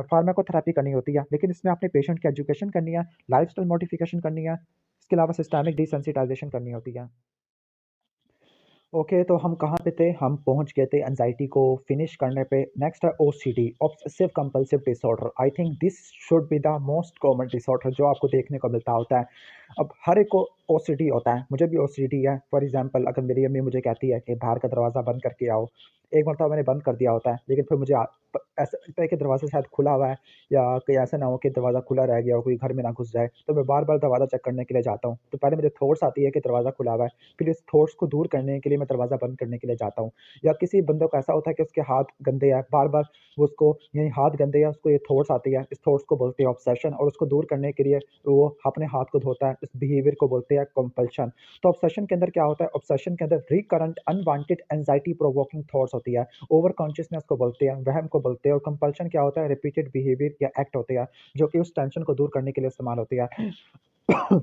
फार्माकोथेरेपी करनी होती है, लेकिन इसमें आपने पेशेंट की एजुकेशन करनी है, लाइफ़स्टाइल मॉडिफ़िकेशन करनी है, इसके अलावा सिस्टमिक डिसेंसिटाइजेशन करनी होती है। ओके, तो हम कहाँ पे थे? हम पहुँच गए थे एंग्ज़ायटी को फिनिश करने पे। नेक्स्ट है OCD, obsessive compulsive disorder. I think this should be the most common disorder जो आपको देखने को मिलता होता है। अब हर एक को ओसीडी होता है, मुझे भी ओसीडी है। फॉर एग्ज़ाम्पल अगर मेरी अम्मी मुझे कहती है कि बाहर का दरवाज़ा बंद करके आओ, एक मरतबा मैंने बंद कर दिया होता है, लेकिन फिर मुझे ऐसा लगता है कि दरवाज़ा शायद खुला हुआ है या कहीं ऐसा ना हो कि दरवाज़ा खुला रह गया हो, कोई घर में ना घुस जाए, तो मैं बार-बार दरवाज़ा चेक करने के लिए जाता हूँ। तो पहले मुझे थॉट्स आती है कि दरवाज़ा खुला हुआ है, फिर इस थॉट्स को दूर करने के लिए मैं दरवाज़ा बंद करने के लिए जाता हूँ। या किसी बंदे को ऐसा होता है कि उसके हाथ गंदे हैं, बार-बार वो उसको यही हाथ गंदे हैं, उसको ये थॉट्स आती है, इस थॉट्स को बोलते हैं ऑब्सेशन और उसको दूर करने के लिए वो अपने हाथ को धोता है, इस बिहेवियर को बोलते हैं कंपल्शन। तो ऑब्सेशन के अंदर क्या होता है? ऑब्सेशन के अंदर recurrent unwanted anxiety provoking thoughts होती है, ओवर कॉन्शियसनेस को बोलते हैं, वहम को बोलते हैं और कंपल्शन क्या होता है? रिपीटेड बिहेवियर या एक्ट होते हैं, जो कि उस टेंशन को दूर करने के लिए इस्तेमाल होती है।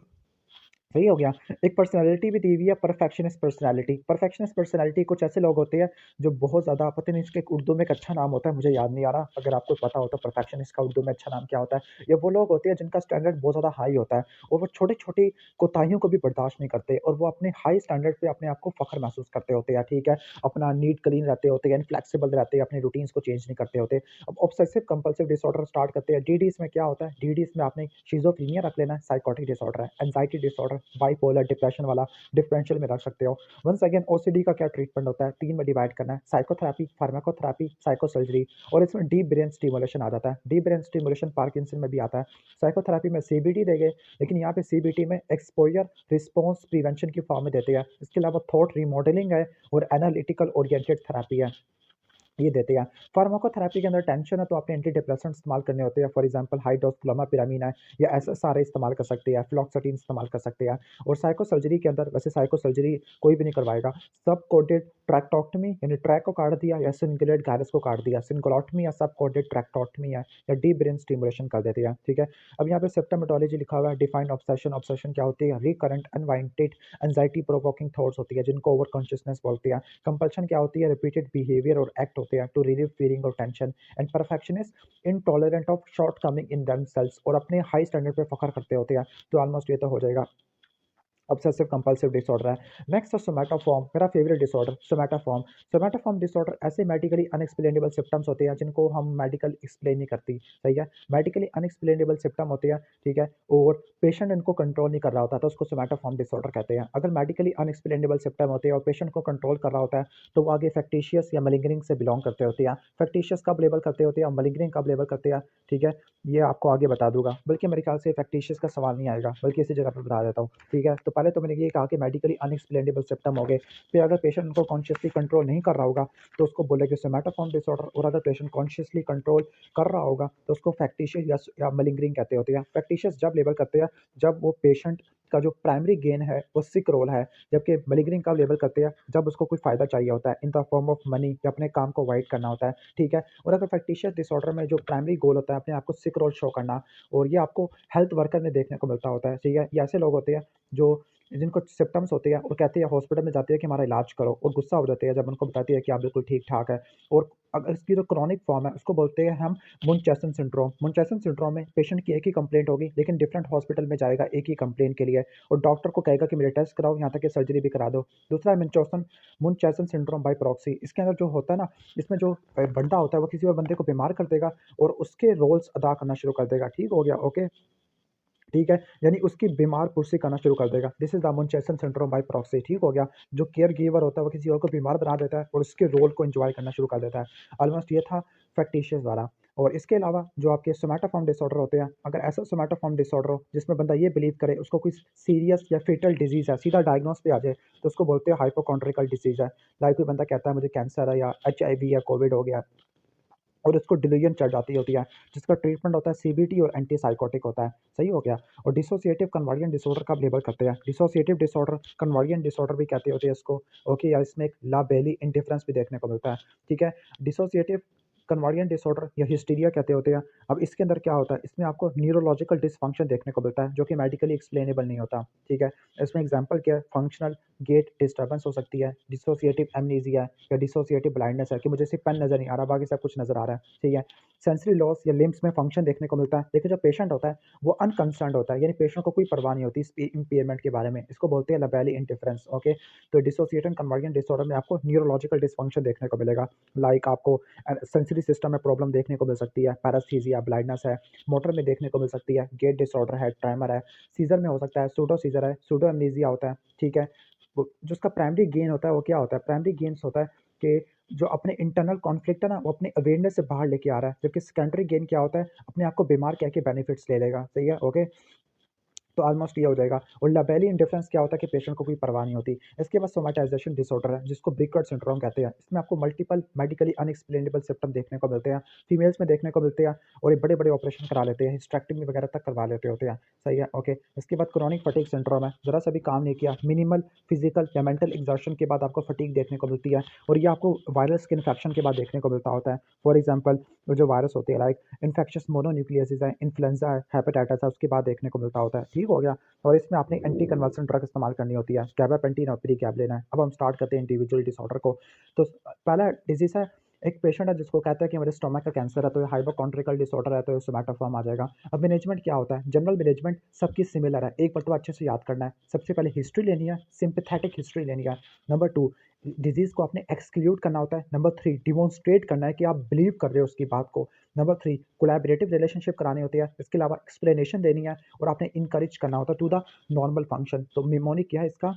सही हो गया। एक पर्सनैलिटी भी दी हुई है परफेक्शनिस्ट पर्सनैलिटी। परफेक्शनिस्ट पर्सनैलिटी कुछ ऐसे लोग होते हैं जो बहुत ज़्यादा पता नहीं इसके उर्दू में एक अच्छा नाम होता है, मुझे याद नहीं आ रहा। अगर आपको पता हो तो परफेक्शनिस्ट का उर्दू में अच्छा नाम क्या होता है? ये वो लोग होते हैं जिनका स्टैंडर्ड बहुत ज़्यादा हाई होता है और वो छोटी-छोटी कोताहियों को भी बर्दाश्त नहीं करते और वो अपने हाई स्टैंडर्ड पे अपने आप को फ़ख्र महसूस करते होते हैं, ठीक है? अपना नीट क्लीन रहते होते हैं, इनफ्लेक्सिबल रहते हैं, अपने रूटीन्स को चेंज नहीं करते होते। अब ऑब्सेसिव कंपल्सिव डिसऑर्डर स्टार्ट करते हैं। डीडीज़ में क्या होता है? डीडीज़ में आपने शिज़ोफ्रेनिया रख लेना है, साइकोटिक डिसऑर्डर है, एंग्जायटी डिसऑर्डर, बाइपोलर, डिप्रेशन वाला डिफरेंशियल में रख सकते हो। वंस अगेन ओसीडी का क्या ट्रीटमेंट होता है? 3 में डिवाइड करना है, साइकोथेरेपी, फार्माकोथेरेपी, साइकोसर्जरी और इसमें डीप ब्रेन स्टिमुलेशन आ जाता है। डीप ब्रेन स्टिमुलेशन पार्किंसन में भी आता है। साइकोथेरेपी में सीबीटी देंगे, लेकिन यहाँ पे सीबीटी में एक्सपोज़र रिस्पॉन्स प्रिवेंशन की फॉर्म में देते हैं। इसके अलावा थॉट रिमॉडलिंग है और एनालिटिकल ओरिएंटेड थेरेपी है। ये देते हैं। फार्माकोथेरेपी के अंदर टेंशन है तो आपने एंटी डिप्रेसेंट इस्तेमाल करने होते हैं। फॉर एग्ज़ाम्पल हाई डोज़ क्लोमिप्रामाइन है या एसएसआरआई इस्तेमाल कर सकते हैं, फ्लॉक्सेटिन इस्तेमाल कर सकते हैं। और साइको सर्जरी के अंदर वैसे साइको सर्जरी कोई भी नहीं करवाएगा। सब कोडेड ट्रैक्टोटमी यानी ट्रैक को काट दिया या सिंगुलेट गैरस को काट दिया। सिंगुलोटमी या सब कोडेड ट्रैक्टोटमी है या डीप ब्रेन स्टिमुलेशन कर देते हैं, ठीक है? अब यहाँ पे सिम्प्टोमेटोलॉजी लिखा हुआ है, डिफाइंड ऑब्सेशन। ऑब्सेशन क्या होती है? Recurrent unwanted anxiety provoking thoughts होती है जिनको ओवर कॉन्शियसनेस बोलते हैं। कंपल्शन क्या होती है? रिपीटेड बिहेवियर और एक्ट होते हैं टू रिलीव फीलिंग और tension. And perfectionist intolerant of short coming in themselves और अपने हाई स्टैंडर्ड पे फ़ख्र करते होते हैं। तो ऑलमोस्ट ये तो हो जाएगा। ऑब्सेसिव कंपल्सिव डिसऑर्डर है। नेक्स्ट है सोमैटोफॉर्म, मेरा favourite disorder somatoform. Somatoform disorder ऐसे मेडिकली अनएक्सप्लेनेबल सिम्पटम्स होते हैं जिनको हम मेडिकल एक्सप्लेन नहीं करती, सही है। मेडिकली अनएक्सप्लेनेबल सिम्पटम होते हैं, ठीक है, और पेशेंट इनको कंट्रोल नहीं कर रहा होता तो उसको सोमैटोफॉर्म डिसऑर्डर कहते हैं। अगर मेडिकली अनएक्सप्लेनेबल सिम्पटम होते हैं और पेशेंट को कंट्रोल कर रहा होता है तो वो आगे फैक्टिशियस या मलिंगरिंग से बिलोंग करते होते हैं। फैक्टिशियस कब लेबल करते होते हैं, मलिंगरिंग कब लेबल करते हैं, ठीक है, ये आपको आगे बता दूंगा। बल्कि मेरे ख्याल से फैक्टिशियस का सवाल नहीं आएगा, बल्कि इसी जगह पर बता देता हूँ, ठीक है। तो पहले तो मैंने ये कहा कि मेडिकली अनएक्सप्लेनेबल सिम्पटम हो गए, फिर अगर पेशेंट उनको कॉन्शियसली कंट्रोल नहीं कर रहा होगा तो उसको बोलेंगे सोमैटोफॉर्म डिसऑर्डर, और अगर पेशेंट कॉन्शियसली कंट्रोल कर रहा होगा तो उसको फैक्टिशियस या मलिंगरिंग कहते होते हैं। फैक्टिशियस जब लेबल करते हैं जब वो पेशेंट का जो प्राइमरी गेन है वो सिक रोल है, जबकि मलिंगरिंग कब लेबल करते हैं जब उसको कोई फायदा चाहिए होता है in the form of money, या अपने काम को वाइड करना होता है, ठीक है। और अगर फैक्टिशियस डिसऑर्डर में जो प्राइमरी गोल होता है अपने आप को सिक रोल शो करना, और ये आपको हेल्थ वर्कर में देखने को मिलता होता है, ठीक है। ये ऐसे लोग होते हैं जो जिनको सिम्पटम्स होते हैं और कहते हैं हॉस्पिटल में जाते हैं कि हमारा इलाज करो, और गुस्सा हो जाते हैं जब उनको बताती है कि आप बिल्कुल ठीक ठाक है। और अगर इसकी जो क्रॉनिक फॉर्म है उसको बोलते हैं हम मुनचेसन सिंड्रोम। मुनचेसन सिंड्रोम में पेशेंट की एक ही कंप्लेंट होगी लेकिन डिफरेंट हॉस्पिटल में जाएगा एक ही कंप्लेंट के लिए, और डॉक्टर को कहेगा कि मेरे टेस्ट कराओ, यहाँ तक कि सर्जरी भी करा दो। दूसरा है मुनचेसन सिंड्रोम बाय प्रॉक्सी। इसके अंदर जो होता है ना, इसमें जो बंदा होता है वो किसी और बंदे को बीमार कर देगा और उसके रोल्स अदा करना शुरू कर देगा, ठीक हो गया, ओके, ठीक है, यानी उसकी बीमार पुर्सी करना शुरू कर देगा। This is the Munchausen syndrome by proxy, ठीक हो गया। जो केयर गिवर होता है वो किसी और को बीमार बना देता है और उसके रोल को एंजॉय करना शुरू कर देता है। ऑलमोस्ट ये था फैक्टिशियस वाला। और इसके अलावा जो आपके सोमैटोफॉर्म डिसऑर्डर होते हैं, अगर ऐसा सोमैटोफॉर्म डिसऑर्डर हो जिसमें बंदा ये बिलीव करे उसको कोई सीरियस या फेटल डिजीज है, सीधा डायग्नोस पे आ जाए, तो उसको बोलते हैं हाइपोकॉन्ड्रिकल डिजीज है। लाइक कोई बंदा कहता है मुझे कैंसर है या HIV या कोविड हो गया, और उसको डिलीजन चढ़ जाती होती है, जिसका ट्रीटमेंट होता है CBT और एंटीसाइकोटिक होता है, सही हो गया। और डिसोसिएटिव कन्वर्जन डिसऑर्डर का लेबल करते हैं। डिसोसिएटिव डिसऑर्डर, कन्वर्जन डिसऑर्डर भी कहते होते हैं इसको, ओके, या इसमें एक ला बेली इंडिफरेंस भी देखने को मिलता है, ठीक है। डिसोसिएटिव कन्वर्जन डिसऑर्डर या हिस्टीरिया कहते होते हैं। अब इसके अंदर क्या होता है, इसमें आपको न्यूरोलॉजिकल डिसफंक्शन देखने को मिलता है जो कि मेडिकली एक्सप्लेनेबल नहीं होता, ठीक है। इसमें एग्जांपल क्या है, फंक्शनल गेट डिस्टर्बेंस हो सकती है, डिसोसिएटिव एमनीजिया है, या डिसोसिएटिव ब्लाइंडनेस है कि मुझे सिर्फ पेन नज़र नहीं आ रहा, बाकी सब कुछ नज़र आ रहा है, ठीक है। सेंसरी लॉस या लिम्स में फंक्शन देखने को मिलता है, लेकिन जो पेशेंट होता है वो अनकंसर्न्ड होता है, यानी पेशेंट को कोई परवाह नहीं होती इस इम्पेयरमेंट के बारे में, इसको बोलते हैं लबैली इंडिफरेंस, ओके। तो डिसोसिएटिव कन्वर्जन डिसऑर्डर में आपको न्यूरोलॉजिकल डिसफंक्शन देखने को मिलेगा, लाइक आपको सेंसरी सिस्टम में प्रॉब्लम देखने को मिल सकती है, पैरास्थीसिया, ब्लाइंडनेस है, मोटर में देखने को मिल सकती है, गेट डिसऑर्डर है, ट्रेमर है, सीजर में हो सकता है, सूडो सीजर है, सूडो एमनीजिया होता है, ठीक है। जो उसका प्राइमरी गेन होता है वो क्या होता है, प्राइमरी गेन्स होता है कि जो अपने इंटरनल कॉन्फ्लिक्ट है ना वो अपने अवेयरनेस से बाहर लेके आ रहा है, जबकि सेकेंडरी गेन क्या होता है, अपने आप को बीमार कह के बेनिफिट्स ले लेगा, सही है, ओके। तो ऑलमोस्ट ये हो जाएगा। और लबैली इंडिफरेंस क्या होता है कि पेशेंट को कोई परवाह नहीं होती। इसके बाद सोमेटाइजेशन डिसऑर्डर है जिसको ब्रिकर्ट सिंड्रोम कहते हैं। इसमें आपको मल्टीपल मेडिकली अनएक्सप्लेनेबल सिम्पटम देखने को मिलते हैं, फीमेल्स में देखने को मिलते हैं, और ये बड़े बड़े ऑपरेशन करा लेते हैं, हिस्टेक्टमी वगैरह तक करवा लेते होते हैं, सही है, ओके। इसके बाद क्रॉनिक फटीग सिंड्रोम है, जरा सा भी काम नहीं किया, मिनिमल फिजिकल या मेंटल एग्जर्शन के बाद आपको फटीग देखने को मिलती है, और ये आपको वायरल स्किन इन्फेक्शन के बाद देखने को मिलता होता है। फॉर एग्जाम्पल जो वायरस होते हैं लाइक इन्फेक्शस मोनोन्यूक्लियोसिस है, इन्फ्लुएंजा है, हेपेटाइटिस है, उसके बाद देखने को मिलता होता है, ठीक हो गया। और इसमें आपने एंटी कन्वल्सन ड्रग इस्तेमाल करनी होती है, कैबापेंटीन और प्रीकैब लेना है। अब हम स्टार्ट करते हैं इंडिविजुअल डिसऑर्डर को। तो पहला डिजीज़ है, एक पेशेंट है जिसको कहता है कि मेरे स्टोमक का कैंसर है, तो ये हाइपोकॉन्ड्रिकल डिसऑर्डर है, तो ये सोमैटोफॉर्म आ जाएगा। अब मैनेजमेंट क्या होता है, जनरल मैनेजमेंट सबकी सिमिलर है, एक बटवा अच्छे से याद करना है। सबसे पहले हिस्ट्री लेनी है, सिंपैथेटिक हिस्ट्री लेनी है। नंबर 2, डिजीज़ को आपने एक्सक्लूड करना होता है। नंबर 3, डिमॉन्स्ट्रेट करना है कि आप बिलीव कर रहे हो उसकी बात को। नंबर 3, कोलैबोरेटिव रिलेशनशिप करानी होती है। इसके अलावा एक्सप्लेनेशन देनी है और आपने इनकरेज करना होता है टू द नॉर्मल फंक्शन। तो निमोनिक क्या है इसका,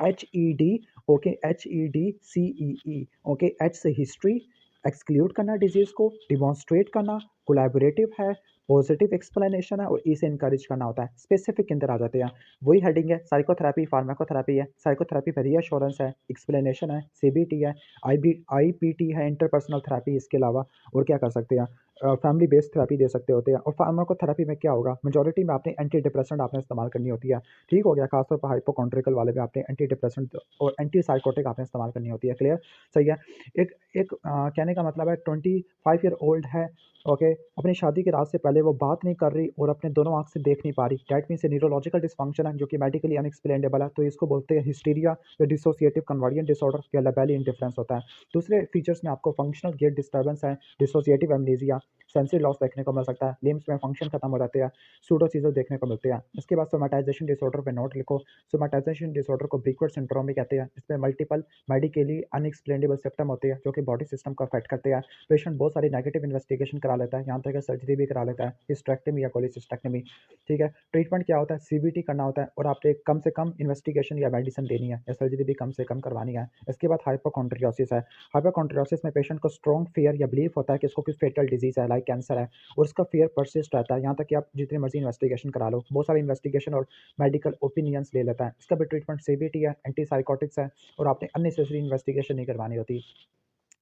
HED, okay, HEDCEE, okay. H से हिस्ट्री, एक्सक्लूड करना डिजीज़ को, डिमॉन्स्ट्रेट करना, कोलैबोरेटिव है, पॉजिटिव एक्सप्लेनेशन है, और ई से इनकरेज करना होता है। स्पेसिफिक के अंदर आ जाते हैं, वही हेडिंग है, साइकोथेरेपी, फार्माकोथेरेपी है। साइकोथेरेपी में रीअश्योरेंस है, एक्सप्लेनेशन है, CBT है, IPT है, इंटरपर्सनल थेरेपी। इसके अलावा और क्या कर सकते हैं, फैमिली बेस्ड थेरेपी दे सकते होते हैं। और फार्माकोथेरेपी में क्या होगा, मेजॉरिटी में आपने एंटी डिप्रेसेंट आपने इस्तेमाल करनी होती है, ठीक हो गया। खासतौर पर हाइपोकॉन्ड्रिकल वाले में आपने एंटी डिप्रेसेंट और एंटी साइकोटिक आपने इस्तेमाल करनी होती है, क्लियर, सही है। एक एक कहने का मतलब है 25 ईयर ओल्ड है, ओके, अपनी शादी की रात से पहले वो बात नहीं कर रही और अपने दोनों आँख से देख नहीं पा रही, डैट मीन्स न्यूरोलॉजिकल डिसफंक्शन है जो कि मेडिकली अनएक्सप्लेनेबल है, तो इसको बोलते हैं हिस्टीरिया या डिसोसिएटिव कन्वर्जन डिसऑर्डर या लबैली इंडिफरेंस होता है। दूसरे फीचर्स में आपको फंक्शनल गेट डिस्टर्बेंस है, डिसोसिएटिव एमनेसिया, सेंसरी लॉस देखने को मिल सकता है, लिम्स में फंक्शन खत्म हो जाते हैं, सूडो सीजर देखने को मिलते हैं। इसके बाद सोमेटाइजेशन डिसऑर्डर पे नोट लिखो। सोमेटाइजेशन डिसऑर्डर को ब्रिकवर्ड सिंड्रोम भी कहते हैं। इसमें मल्टीपल मेडिकली अनएक्सप्लेनेबल सिम्टम होते हैं जो कि बॉडी सिस्टम को अफेक्ट करते हैं। पेशेंट बहुत सारी नेगेटिव इन्वेस्टिगेशन करा लेता है, यहाँ तक कि सर्जरी भी करा लेता है, हिस्टेरेक्टमी या कोलिसिस्टेक्टमी। ठीक है, ट्रीटमेंट क्या होता है, सीबीटी करना होता है और आपने कम से कम इन्वेस्टिगेशन या मेडिसिन देनी है या सर्जरी भी कम से कम करवानी है। इसके बाद हाइपोकॉन्ड्रियोसिस है। हाइपोकॉन्ड्रियोसिस में पेशेंट को स्ट्रॉन्ग फियर या बिलीफ होता है कि इसको कोई फेटल डिजीज है लाइक कैंसर है, और उसका फियर परसिस्ट रहता है यहाँ तक कि आप जितनी मर्जी इन्वेस्टिगेशन करा लो, बहुत सारी इन्वेस्टिगेशन और मेडिकल ओपिनियंस ले लेता है। इसका भी ट्रीटमेंट सीबीटी है, एंटीसाइकोटिक्स है, और आपने अननेसेसरी इन्वेस्टिगेशन नहीं करवानी होती।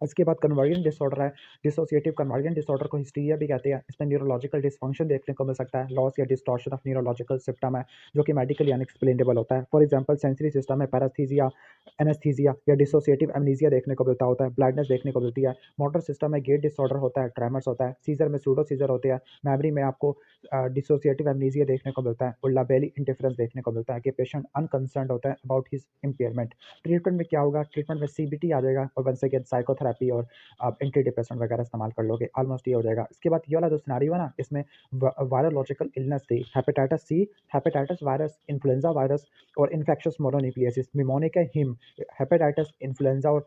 इसके बाद कन्वर्जन डिसऑर्डर है। डिसोसिएटिव कन्वर्जन डिसऑर्डर को हिस्टीरिया भी कहते हैं। इसमें न्यूरोलॉजिकल डिसफंक्शन देखने को मिल सकता है, लॉस या डिस्टॉर्शन ऑफ न्यूरोलॉजिकल सिस्टम है जो कि मेडिकली अनएक्सप्लेनेबल होता है। फॉर एग्जांपल सेंसरी सिस्टम में पैरास्थीसिया, एनेस्थीसिया या डिसोसिएटिव एमनीसिया देखने को मिलता होता है, ब्लाइंडनेस देखने को मिलती है। मोटर सिस्टम में गेट डिसऑर्डर होता है, ट्रेमर्स होता है। सीजर में सूडो सीजर होते हैं। मेमोरी में आपको डिसोसिएटिव एमनीसिया देखने को मिलता है और लाबेली इंडिफरेंस देखने को मिलता है कि पेशेंट अनकंसर्न्ड होता है अबाउट हिज इम्पेयरमेंट। ट्रीटमेंट में क्या होगा, ट्रीटमेंट में सीबीटी आ जाएगा और वंस अगेन साइकोथेरेपी और आप एंटी डिप्रेसेंट वगैरह इस्तेमाल कर लोगे, ऑलमोस्ट ये हो जाएगा। इसके बाद ये वाला जो सिनेरियो है ना, इसमें वायरोलॉजिकल इलनेस थी, hepatitis C, hepatitis virus, influenza virus और infectious mononucleosis, mnemonic HIM, hepatitis, influenza और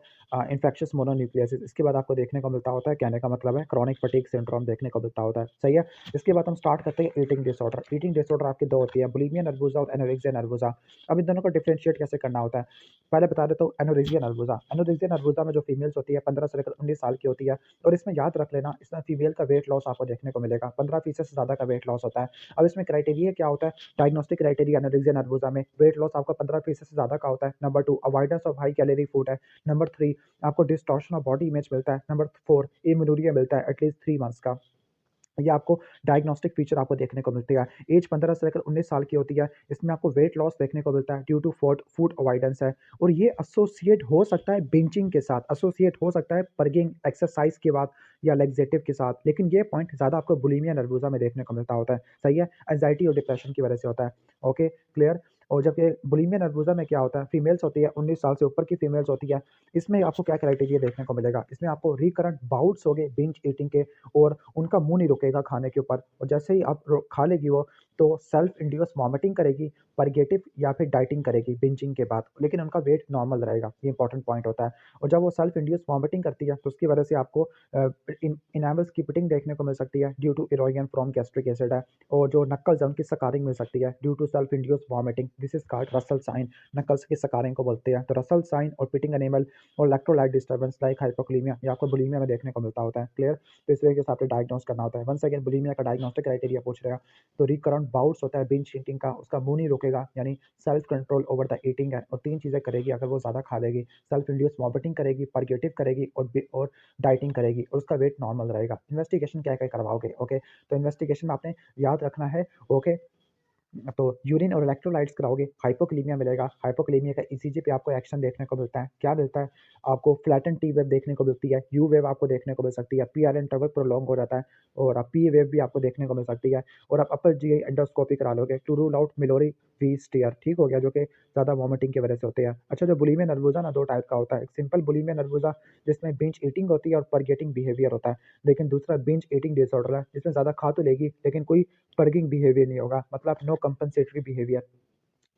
इन्फेक्शियस मोनोन्यूक्लियोसिस। इसके बाद आपको देखने को मिलता होता है, कहने का मतलब है क्रॉनिक फटीग सिंड्रोम देखने को मिलता होता है। सही है। इसके बाद हम स्टार्ट करते हैं ईटिंग डिसऑर्डर। ईटिंग डिसऑर्डर आपकी दो होती है, बुलिमिया नर्वोसा और एनोरेक्सिया नर्वोसा। अब इन दोनों को डिफरेंशिएट कैसे करना होता है, पहले बता देता हूँ। एनोरेक्सिया नर्वोसा, एनोरेक्सिया नर्वोसा में जो फीमेल्स होती है 15 से लेकर 19 साल की होती है, और इसमें याद रख लेना, इसमें फीमेल का वेट लॉस आपको देखने को मिलेगा, 15% से ज़्यादा का वेट लॉस होता है। अब इसमें क्राइटेरिया क्या होता है, डायग्नोस्टिक क्राइटेरिया एनोरेक्सिया नर्वोसा में वेट लॉस आपका 15% से ज़्यादा का होता है। Number 2 avoidance of high calorie food है। नंबर 3 आपको डिस्टॉर्शन ऑफ बॉडी इमेज मिलता है। नंबर 4 इम्यूनूरिया मिलता है एटलीस्ट 3 मंथ्स का। ये आपको डायग्नोस्टिक फीचर आपको देखने को मिलती है। एज 15 से लेकर 19 साल की होती है। इसमें आपको वेट लॉस देखने को मिलता है ड्यू टू फूड अवॉइडेंस है, और ये एसोसिएट हो सकता है बिंचिंग के साथ, एसोसिएट हो सकता है पर्गिंग एक्सरसाइज के बाद या लेग्जेटिव के साथ, लेकिन ये पॉइंट ज़्यादा आपको बुलिमिया नर्वोसा में देखने को मिलता होता है। सही है। एंजाइटी और डिप्रेशन की वजह से होता है। Okay, clear. और जब ये बुलिमिया नर्वोसा में क्या होता है, फीमेल्स होती है, 19 साल से ऊपर की फीमेल्स होती है, इसमें आपको क्या क्राइटेरिया देखने को मिलेगा, इसमें आपको रिकरेंट बाउट्स होंगे बिंज ईटिंग के, और उनका मुँह नहीं रुकेगा खाने के ऊपर, और जैसे ही आप खा लेगी वो, तो सेल्फ इंड्यूस वॉमिटिंग करेगी, परगेटिव या फिर डाइटिंग करेगी बिंजिंग के बाद, लेकिन उनका वेट नॉर्मल रहेगा। ये इंपॉर्टेंट पॉइंट होता है। और जब वो सेल्फ इंड्यूस वॉमिटिंग करती है तो उसकी वजह से आपको इनामल स्किपिटिंग देखने को मिल सकती है due to erosion from gastric acid है, और जो नक्कल्स है उनकी सकारिंग मिल सकती है due to self induced vomiting. This is called Russell sign. Knuckles की सकारिंग को बोलते हैं। तो रसल साइन और पिटिंग एनिमल और इलेक्ट्रोलाइट डिस्टर्बेंस लाइक हाइपोक्लीमिया, ये आपको बुलिमिया में देखने को मिलता होता है। क्लियर। तो इस तरीके से आपको डायग्नोस करना होता है। वंस अगेन बुलिमिया का डायग्नोस्टिक क्राइटेरिया पूछ रहे हैं, तो रिकरेंट बाउट्स होता है बिंज ईटिंग का, उसका मुंह नहीं रुकेगा, यानी self control over the eating है, और 3 चीज़ें करेगी अगर वो ज़्यादा खा लेगी, सेल्फ इंड्यूस वॉमिटिंग करेगी, परगेटिव करेगी और डाइटिंग करेगी, और उसका वेट नॉर्मल रहेगा। इन्वेस्टिगेशन क्या क्या करवाओगे। ओके, तो इन्वेस्टिगेशन में आपने याद रखना है। ओके, तो यूरिन और इलेक्ट्रोलाइट्स कराओगे, हाइपोक्लीमिया मिलेगा। हाइपोक्लीमिया का ईसीजी पे आपको एक्शन देखने को मिलता है। क्या मिलता है आपको, फ्लैटन टी वेव देखने को मिलती है, यू वेव आपको देखने को मिल सकती है, पीआर इंटरवल प्रोलॉन्ग हो जाता है, और आप पी वेव भी आपको देखने को मिल सकती है, और आप अपर जीआई एंडोस्कोपी करा लोगे to rule out Mallory Weiss tear. ठीक हो गया, जो कि ज़्यादा वॉमिटिंग की वजह से होते हैं। अच्छा, जो बुलिमिया नर्वोसा ना 2 टाइप का होता है। एक सिंपल बुलिमिया नर्वोसा जिसमें बिंज ईटिंग होती है और परगेटिंग बिहेवियर होता है, लेकिन दूसरा बिंज ईटिंग डिसऑर्डर है जिसमें ज़्यादा खा तो लेगी लेकिन कोई पर्गिंग बिहेवियर नहीं होगा, मतलब नो कंपनसेटरी बिहेवियर।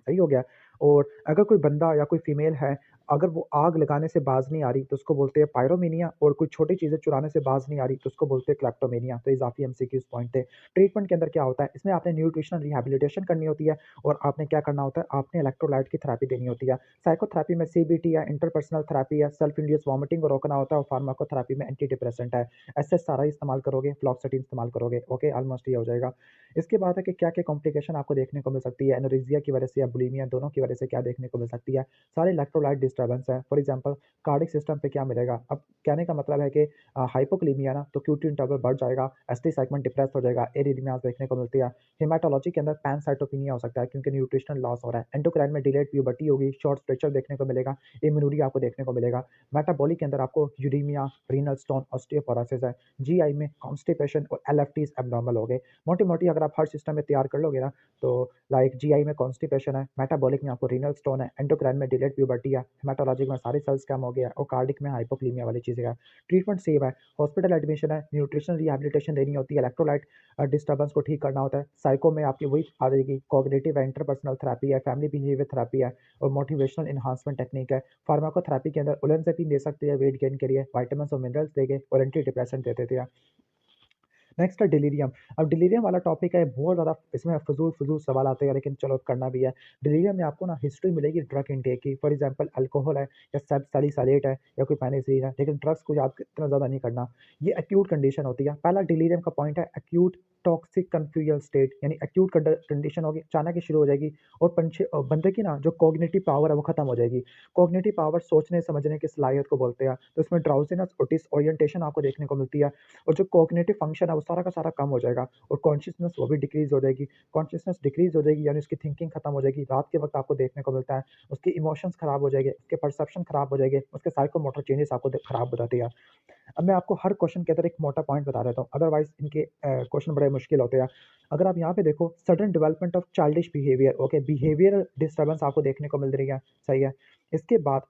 सही हो गया। और अगर कोई बंदा या कोई फीमेल है, अगर वो आग लगाने से बाज नहीं आ रही तो उसको बोलते हैं पायरोमीनिया, और कोई छोटी चीज़ें चुराने से बाज नहीं आ रही तो उसको बोलते हैं क्लेप्टोमेनिया। तो इजाफी एमसीक्यूज पॉइंट थे। ट्रीटमेंट के अंदर क्या होता है, इसमें आपने न्यूट्रिशनल रिहैबिलिटेशन करनी होती है, और आपने क्या करना होता है, आपने इलेक्ट्रोलाइट की थेरेपी देनी होती है। साइकोथेरेपी में सीबीटी है, इंटरपर्सनल थेरेपी है, सेल्फ इंड्यूस वॉमिटिंग को रोकना होता है, और फार्माकोथेरेपी में एंटी डिप्रेसेंट है। एसएसआरआई इस्तेमाल करोगे, फ्लॉक्सेटिन इस्तेमाल करोगे। ओके, ऑलमोस्ट ये हो जाएगा। इसके बाद है कि क्या क्या कॉम्प्लिकेशन आपको देखने को मिल सकती है एनोरेक्सिया की वजह से या बुलिमिया, दोनों की वजह से क्या देखने को मिल सकती है। सारे इलेक्ट्रोलाइट डिस्टर्बेंस है। फॉर एग्जांपल कार्डिक सिस्टम पे क्या मिलेगा। अब कहने का मतलब है कि हाइपोक्लीमिया ना तो क्यूटी इंटरवल बढ़ जाएगा, एसटी सेगमेंट डिप्रेस हो जाएगा, एरिथमियास देखने को मिलती है। हेमाटोलॉजी के अंदर पैनसाइटोपिनिया हो सकता है क्योंकि न्यूट्रिशनल लॉस हो रहा है। एंडोक्राइन में डिलेड प्यूबर्टी होगी, शॉर्ट स्ट्रेचर देखने को मिलेगा, इम्यूनूरिया आपको देखने को मिलेगा। मेटाबॉलिक के अंदर आपको यूरीमिया, रीनल स्टोन, ऑस्टियोपोरोसिस है। जीआई में कॉन्स्टिपेशन और एलएफटीज एब्नॉर्मल हो गए। मोटी-मोटी अगर आप हर सिस्टम में तैयार कर लोगे ना, तो लाइक जीआई में कॉन्स्टिपेशन है, मेटाबॉलिक में आपको रीनल स्टोन है, एंडोक्राइन में डिलेड प्यूबर्टी है, हेमाटोलॉजी में सारे सेल्स कम हो गया और कार्डिक में हाइपोक्लीमिया वाली चीज़ें है। ट्रीटमेंट सेम है, हॉस्पिटल एडमिशन है, न्यूट्रिशनल रिहैबिलिटेशन देनी होती है, इलेक्ट्रोलाइट डिस्टर्बेंस को ठीक करना होता है। साइको में आपकी वही आ जाएगी, कॉग्निटिव इंटरपर्सनल थेरेपी है, फैमिली बिहेवियर थेरेपी है और मोटिवेशनल एनहांसमेंट टेक्निक है। फार्माकोथेरेपी के अंदर ओलेंजापिन दे सकते हैं वेट गेन के लिए, विटामिन्स और मिनरल्स देंगे और एंटी डिप्रेसेंट दे देते हैं। नेक्स्ट है डिलीरियम। अब डिलीरियम वाला टॉपिक है, बहुत ज़्यादा इसमें फ़ुज़ूल सवाल आते हैं, लेकिन चलो करना भी है। डिलीरियम में आपको ना हिस्ट्री मिलेगी ड्रग इनटेक की, फॉर एग्जांपल अल्कोहल है या सब सैलिसाइलेट है या कोई पेनिसिलिन है, लेकिन ड्रग्स को याद इतना ज़्यादा नहीं करना। ये एक्यूट कंडीशन होती है। पहला डिलीरियम का पॉइंट है एक्यूट टॉक्सिक कन्फ्यूजल स्टेट, यानी एक्यूट कंडीशन होगी, अचानक ही शुरू हो जाएगी और बंदे की ना जो कॉग्निटिव पावर है वो खत्म हो जाएगी। कॉग्निटिव पावर सोचने समझने की सलाहियत को बोलते हैं। तो इसमें ड्राउजीनेस और डिसओरिएंटेशन आपको देखने को मिलती है और जो कॉग्निटिव फंक्शन है वो सारा का सारा कम हो जाएगा और कॉन्शियसनेस वो भी डिक्रीज़ हो जाएगी। कॉन्शियसनेस डिक्रीज़ हो जाएगी यानी उसकी थिंकिंग खत्म हो जाएगी। रात के वक़्त आपको देखने को मिलता है, उसके इमोशंस खराब हो जाएँगे, उसके परसेप्शन खराब हो जाएँगे, उसके साइकोमोटर चेंजेस आपको खराब हो जाती है। अब मैं आपको हर क्वेश्चन के अंदर एक मोटा पॉइंट बता देता हूँ, अदरवाइज़ इनके क्वेश्चन बड़े मुश्किल होते हैं। अगर आप यहाँ पे देखो sudden development of childish behaviour, okay, behavioural disturbance आपको देखने को मिल रही है, सही है। इसके बाद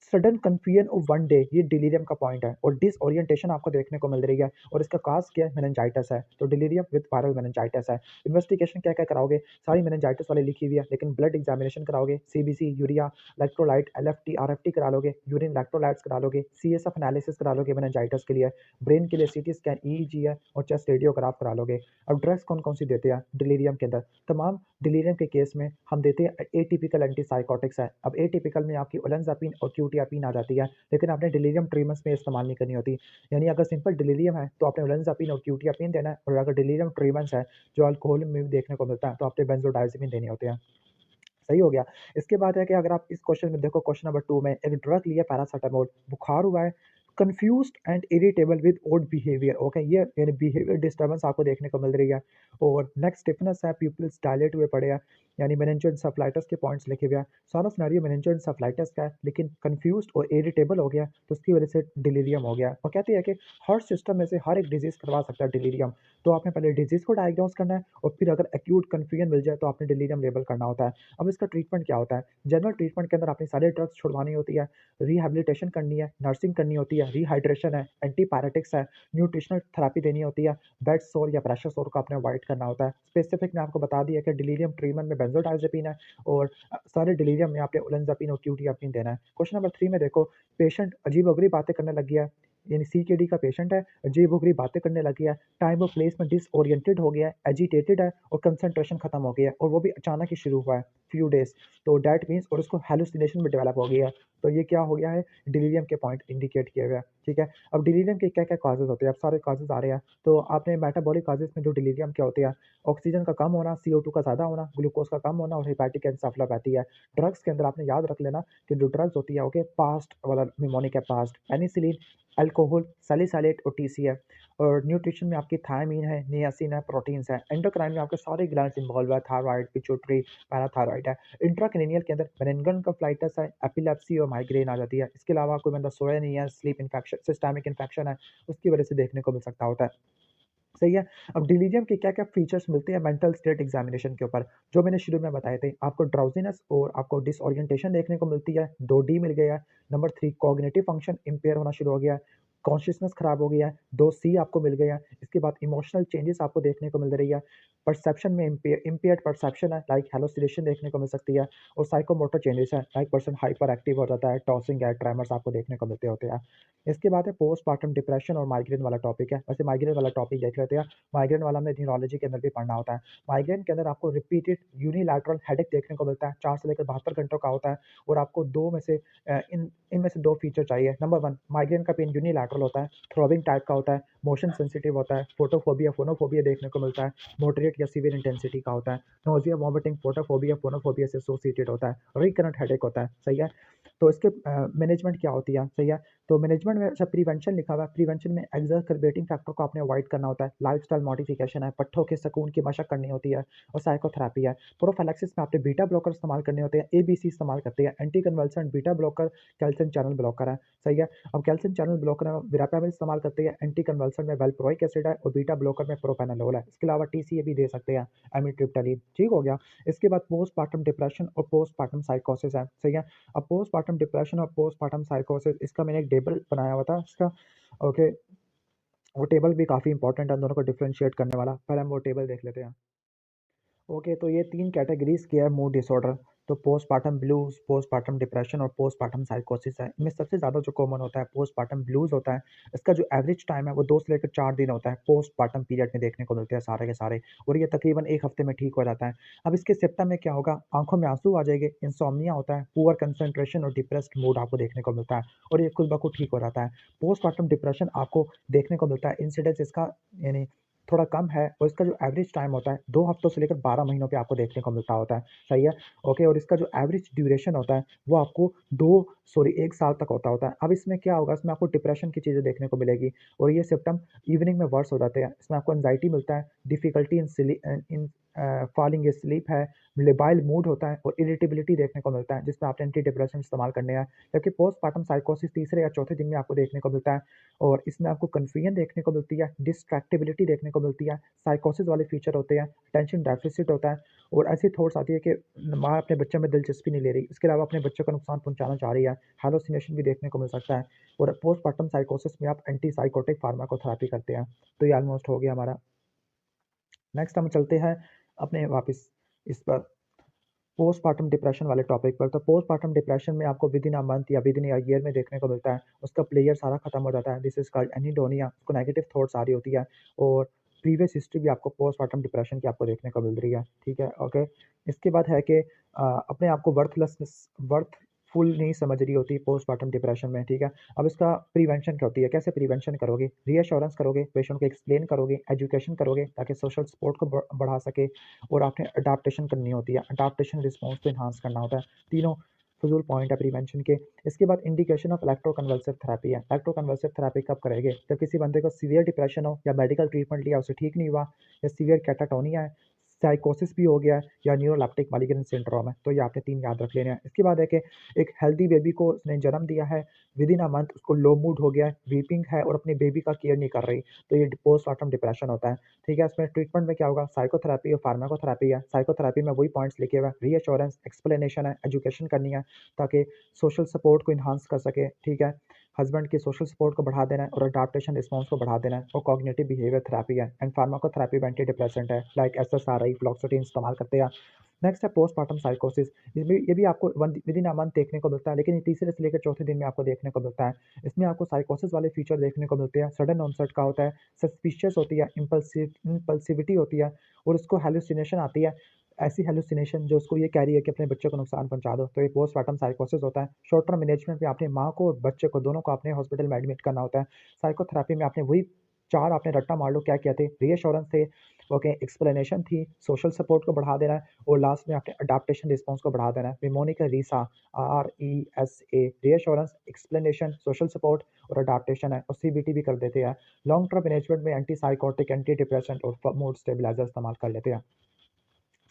sudden confusion of one day, ये डिलीरियम का पॉइंट है और डिसओरिएंटेशन आपको देखने को मिल रही है और इसका काज़ क्या है? मेनिंजाइटिस है। तो डिलीरियम विद वायरल मेनिंजाइटिस है। इन्वेस्टिगेशन क्या-क्या कराओगे? सारी मेनिंजाइटिस वाली लिखी हुई है, लेकिन ब्लड एग्जामिनेशन कराओगे, CBC, urea, electrolyte, LFT, RFT करा लोगे, यूरिन इलेक्ट्रोलाइट्स करा लोगे, सीएसएफ एनालिसिस करा लोगे मेनिंजाइटिस के लिए, ब्रेन के लिए सीटी स्कैन, ईईजी है और चेस्ट रेडियोग्राफ करा लोगे। अब ड्रग्स कौन-कौन सी देते हैं डिलीरियम के अंदर? तमाम डिलीरियम के केस में हम देते हैं एटिपिकल एंटीसाइकोटिक्स है। अब एटिपिकल में आपकी ओलेंजापिन और क्यूटियापिन आ जाती है, लेकिन आपने डिलीरियम ट्रीटमेंट्स में इस्तेमाल नहीं करनी होती। यानी अगर सिंपल डिलीरियम है तो आपने ओलेंजापिन और क्यूटियापिन देना है और अगर डिलीरियम ट्रीटमेंट्स है, जो अल्कोहल में भी देखने को मिलता है, तो आपने बेंजोडाइज़ेपिन देने होते हैं। सही हो गया। इसके बाद है कि अगर आप इस क्वेश्चन में देखो, क्वेश्चन नंबर 2 में एक ड्रग लिया पैरासिटामोल, बुखार हुआ है, confused and irritable with odd behaviour, okay, ये यानी बिहेवियर डिस्टर्बेंस आपको देखने को मिल रही है। और नेक्स्ट स्टिफनेस है, प्यूपिल्स डायलेट हुए पड़े हैं, यानी मेनिंजोएन्सेफलाइटिस के पॉइंट्स लिखे हुए हैं। सारा सिनेरियो मेनिंजोएन्सेफलाइटिस का है, लेकिन कन्फ्यूज़्ड और इरिटेबल हो गया, तो उसकी वजह से डिलीरियम हो गया। और कहते हैं कि हर सिस्टम में से हर एक डिज़ीज़ करवा सकता है डिलीरियम। तो आपने पहले डिज़ीज़ को डायग्नोज़ करना है और फिर अगर एक्यूट कन्फ्यूजन मिल जाए तो आपने डिलीरियम लेबल करना होता है। अब इसका ट्रीटमेंट क्या होता है? जनरल ट्रीटमेंट के अंदर आपने सारे ड्रग्स छुड़वानी होती है, रिहैबिलिटेशन करनी है, नर्सिंग करनी होती है, रिहाइड्रेशन है, एंटीपायरेटिक्स है, न्यूट्रिशनल थेरेपी देनी होती है, बेड सोर या प्रेशर सोर को आपने अवॉइड करना होता है। स्पेसिफिक मैं आपको बता दिया कि डिलीरियम ट्रीटमेंट में बेंजोडाइज़ेपिन है और सारे डिलीरियम में आपने ओलेंजापिन और क्यूटियापिन देना है। क्वेश्चन नंबर 3 में देखो, पेशेंट अजीब-ओ-गरीब बातें करने लग गया है, यानी सीकेडी का पेशेंट है, अजीब-ओ-गरीब बातें करने लग गया है, टाइम और प्लेस में डिसओरिएंटेड हो गया है, एजिटेटेड है और कंसंट्रेशन खत्म हो गया है और वो भी अचानक ही शुरू हुआ है, फ्यू डेज़। तो दैट मीन्स और उसको हैलुसिनेशन भी डेवलप हो गया है। तो ये क्या हो गया है? डिलीरियम के पॉइंट इंडिकेट किए हुए हैं, ठीक है? अब डिलीरियम के क्या-क्या कॉजेज़ होते हैं? अब सारे कॉजेज़ आ रहे हैं। तो आपने मेटाबॉलिक कॉजेज़ में जो डिलीरियम के होते हैं, ऑक्सीजन का कम होना, CO2 का ज़्यादा होना, ग्लूकोज़ का कम होना और हेपेटिक एन्सेफलोपैथी है। ड्रग्स के अंदर आपने याद रख लेना कि जो ड्रग्स होती है, ओके, पास्ट वाला निमोनिक है, पास्ट, पेनिसिलिन, अल्कोहल, सैलिसाइलेट और TC है। और न्यूट्रिशन में आपकी थायमीन है, नियासिन है, प्रोटीन्स है। एंडोक्राइन में आपके सारे ग्लैंड्स इन्वॉल्व है, थायरॉइड, पिट्यूटरी, पैराथायरॉइड है। इंट्राक्रैनियल के अंदर मेनिनगोएन्सेफलाइटिस है, एपिलेप्सी और माइग्रेन आ जाती है। इसके अलावा कोई बंदा सोया नहीं है, स्लीप इन्फेक्शन, सिस्टमिक इन्फेक्शन है, उसकी वजह से देखने को मिल सकता होता है। सही है। अब डिलीरियम के क्या-क्या फीचर्स मिलते हैं मेंटल स्टेट एग्जामिनेशन के ऊपर, जो मैंने शुरू में बताए थे। आपको ड्राउज़ीनेस और आपको डिसओरिएंटेशन देखने को मिलती है, 2 डी मिल गया है। नंबर 3 कॉग्निटिव फंक्शन इम्पेयर होना शुरू हो गया है, कॉन्शसनेस खराब हो गया है, 2 सी आपको मिल गया है। इसके बाद इमोशनल चेंजेस आपको देखने को मिल रही है, परसेप्शन में इम्पेयर्ड परसेप्शन है, लाइक हैलुसिनेशन देखने को मिल सकती है और साइकोमोटर चेंजेस है, लाइक पर्सन हाइपर एक्टिव हो जाता है, टॉसिंग है, ट्रेमर्स आपको देखने को मिलते होते हैं। इसके बाद है पोस्टपार्टम डिप्रेशन और माइग्रेन वाला टॉपिक है। वैसे माइग्रेन वाला टॉपिक देख लेते हैं। माइग्रेन वाला हमें न्यूरोलॉजी के अंदर भी पढ़ना होता है। माइग्रेन के अंदर आपको रिपीटेड यूनिलैटरल हेडेक देखने को मिलता है, 4 से लेकर 72 घंटों का होता है और आपको 2 में से इनमें से 2 फीचर चाहिए। नंबर 1, माइग्रेन का पेन यूनिलैटरल होता है, थ्रॉबिंग टाइप का होता है, मोशन सेंसिटिव होता है, फोटोफोबिया, फोनोफोबिया देखने को मिलता है, मॉडरेट या सीवियर इंटेंसिटी का होता है, नोज़िया, वॉमिटिंग, फोटोफोबिया, फोनोफोबिया से एसोसिएटेड होता है, रिकरेंट हेडेक होता है, सही है। तो इसके मैनेजमेंट क्या होती है, सही है। तो मैनेजमेंट में जब प्रिवेंशन लिखा हुआ है, प्रिवेंशन में एग्जर्बेटिंग फैक्टर को आपने अवॉइड करना होता है, लाइफस्टाइल मॉडिफिकेशन है, पट्टों के सुकून की मशक करनी होती है और साइकोथेरेपी है। प्रोफिलैक्सिस में आपने बीटा ब्लॉकर इस्तेमाल करने होते हैं, एबीसी इस्तेमाल करते हैं, anti convulsant, beta blocker, calcium channel blocker है, सही है। अब कैल्शियम चैनल ब्लॉकर में विरापेमिल इस्तेमाल करते हैं, एंटी कन्वल्सेंट में वेलप्रोइक एसिड है और बीटा ब्लॉकर में प्रोपेनोल है। इसके अलावा टीसीए भी दे सकते हैं, एमिट्रिप्टालिन, ठीक हो गया। इसके बाद पोस्टपार्टम डिप्रेशन और पोस्टपार्टम साइकोसिस है, सही है। अब पोस्टपार्टम डिप्रेशन और पोस्टपार्टम साइकोसिस, इसका मैंने एक टेबल बनाया हुआ था इसका, ओके। वो टेबल भी काफ़ी इंपॉर्टेंट है दोनों को डिफरेंशिएट करने वाला। पहले हम वो टेबल देख लेते हैं। ओके, तो ये 3 कैटेगरीज़ की है मूड डिसऑर्डर। तो पोस्टपार्टम ब्लूज़, पोस्टपार्टम डिप्रेशन और पोस्टपार्टम साइकोसिस है। इनमें सबसे ज़्यादा जो कॉमन होता है पोस्टपार्टम ब्लूज़ होता है। इसका जो एवरेज टाइम है वो 2 से लेकर 4 दिन होता है, पोस्टपार्टम पीरियड में देखने को मिलते हैं सारे के सारे, और ये तकरीबन 1 हफ्ते में ठीक हो जाता है। अब इसके सिम्पटम में क्या होगा, आँखों में आँसू आ जाएँगे, इंसोम्निया होता है, पुअर कंसंट्रेशन और डिप्रेस्ड मूड आपको देखने को मिलता है, और ये खुद ब खुद ठीक हो जाता है। पोस्टपार्टम डिप्रेशन आपको देखने को मिलता है, इंसिडेंस इसका यानी थोड़ा कम है, और इसका जो एवरेज टाइम होता है 2 हफ्तों से लेकर 12 महीनों पे आपको देखने को मिलता होता है, सही है। ओके, और इसका जो एवरेज ड्यूरेशन होता है वो आपको 1 साल तक होता है। अब इसमें क्या होगा, इसमें आपको डिप्रेशन की चीज़ें देखने को मिलेगी, और ये सिम्पटम इवनिंग में वर्स हो जाते हैं। इसमें आपको एंग्जायटी मिलता है, डिफ़िकल्टी इन फॉलिंग asleep है, लेबाइल मूड होता है और इरिटेबिलिटी देखने को मिलता है, जिसमें आपने एंटी डिप्रेसेंट इस्तेमाल करने हैं। जबकि पोस्टपार्टम साइकोसिस तीसरे या चौथे दिन में आपको देखने को मिलता है, और इसमें आपको कन्फ्यूजन देखने को मिलती है, डिस्ट्रैक्टिबिलिटी देखने को मिलती है, साइकोसिस वाले फीचर होते हैं, अटेंशन डेफिसिट होता है, और ऐसी थॉट्स आती है कि माँ अपने बच्चे में दिलचस्पी नहीं ले रही, इसके अलावा अपने बच्चे को नुकसान पहुंचाना चाह रही है, हैलुसिनेशन भी देखने को मिल सकता है। और पोस्टपार्टम साइकोसिस में आप एंटी साइकोटिक फार्माकोथेरेपी करते हैं। तो ये ऑलमोस्ट हो गया हमारा। नेक्स्ट हम चलते हैं अपने वापस इस पर पोस्टपार्टम डिप्रेशन वाले टॉपिक पर। तो पोस्टपार्टम डिप्रेशन में आपको विद इन अ मंथ या विद इन अ ईयर में देखने को मिलता है, उसका प्लेयर सारा खत्म हो जाता है, दिस इज कॉल्ड एनीडोनिया, उसको नेगेटिव थॉट्स आ रही होती है, और प्रीवियस हिस्ट्री भी आपको पोस्टपार्टम डिप्रेशन की आपको देखने को मिल रही है, ठीक है, ओके। इसके बाद है कि अपने आप को वर्थफुल नहीं समझ रही होती पोस्टपार्टम डिप्रेशन में, ठीक है। अब इसका प्रिवेंशन क्या होती है, कैसे प्रिवेंशन करोगे, रीअश्योरेंस करोगे, पेशेंट को एक्सप्लेन करोगे, एजुकेशन करोगे ताकि सोशल सपोर्ट को बढ़ा सके, और आपने अडाप्टेशन करनी होती है, अडाप्टेशन रिस्पॉन्स को इन्हांस करना होता है। तीनों फजूल पॉइंट है प्रिवेंशन के। इसके बाद इंडिकेशन ऑफ इलेक्ट्रोकन्वल्सिव थेरेपी है। इलेक्ट्रोकन्वल्सिव थेरेपी कब करेंगे, जब किसी बंदे को सीवियर डिप्रेशन हो या मेडिकल ट्रीटमेंट लिया उसे ठीक नहीं हुआ, या सीवियर कैटाटोनिया है, साइकोसिस भी हो गया है, या न्यूरोलेप्टिक माइग्रेन सिंड्रोम है। तो ये आपने 3 याद रख लेने हैं। इसके बाद है कि एक हेल्दी बेबी को उसने जन्म दिया है, विद इन अ मंथ उसको लो मूड हो गया है, वीपिंग है और अपने बेबी का केयर नहीं कर रही, तो ये पोस्टपार्टम डिप्रेशन होता है, ठीक है। इसमें ट्रीटमेंट में क्या होगा, साइकोथेरेपी और फार्माकोथेरेपी है। साइकोथेरेपी में वही पॉइंट्स लिखे हुए हैं, रीअश्योरेंस, एक्सप्लेनेशन है, एजुकेशन करनी है ताकि सोशल सपोर्ट को इन्हांस कर सके, ठीक है। हस्बैंड की सोशल सपोर्ट को बढ़ा देना है और अडाप्टेशन रिस्पॉन्स को बढ़ा देना है, और कॉग्निटिव बिहेवियर थेरेपी है। एंड फार्माकोथेरेपी में एंटी डिप्रेसेंट है, लाइक एसएसआरआई, फ्लॉक्सेटिन इस्तेमाल करते हैं। नेक्स्ट है पोस्टपार्टम साइकोसिस। ये भी आपको विद इन अ मंथ देखने को मिलता है, लेकिन ये तीसरे से लेकर चौथे दिन में आपको देखने को मिलता है। इसमें आपको साइकोसिस वाले फीचर देखने को मिलते हैं, सडन ऑनसेट का होता है, सस्पिशियस होती है, इम्पल्सिविटी होती है, और उसको हेलुसिनेशन आती है, ऐसी हेलुसिनेशन जो उसको ये कह रही है कि अपने बच्चे को नुकसान पहुंचा दो, तो ये पोस्टपार्टम साइकोसिस होता है। शॉर्ट टर्म मैनेजमेंट में आपने माँ को और बच्चे को दोनों को आपने हॉस्पिटल में एडमिट करना होता है। साइकोथेरेपी में आपने वही 4 आपने रट्टा मार लो, क्या थे, रीअश्योरेंस थे, ओके, एक्सप्लेनेशन थी, सोशल सपोर्ट को बढ़ा देना है, और लास्ट में आपने अडाप्टेशन रिस्पॉन्स को बढ़ा देना है। निमोनिका रीसा, RESA, reassurance, explanation, social support और अडाप्टेशन है, और CBT भी कर देते हैं। लॉन्ग टर्म मैनेजमेंट में एंटी साइकोटिक, एंटी डिप्रेसेंट और मूड स्टेबलाइजर इस्तेमाल कर लेते हैं,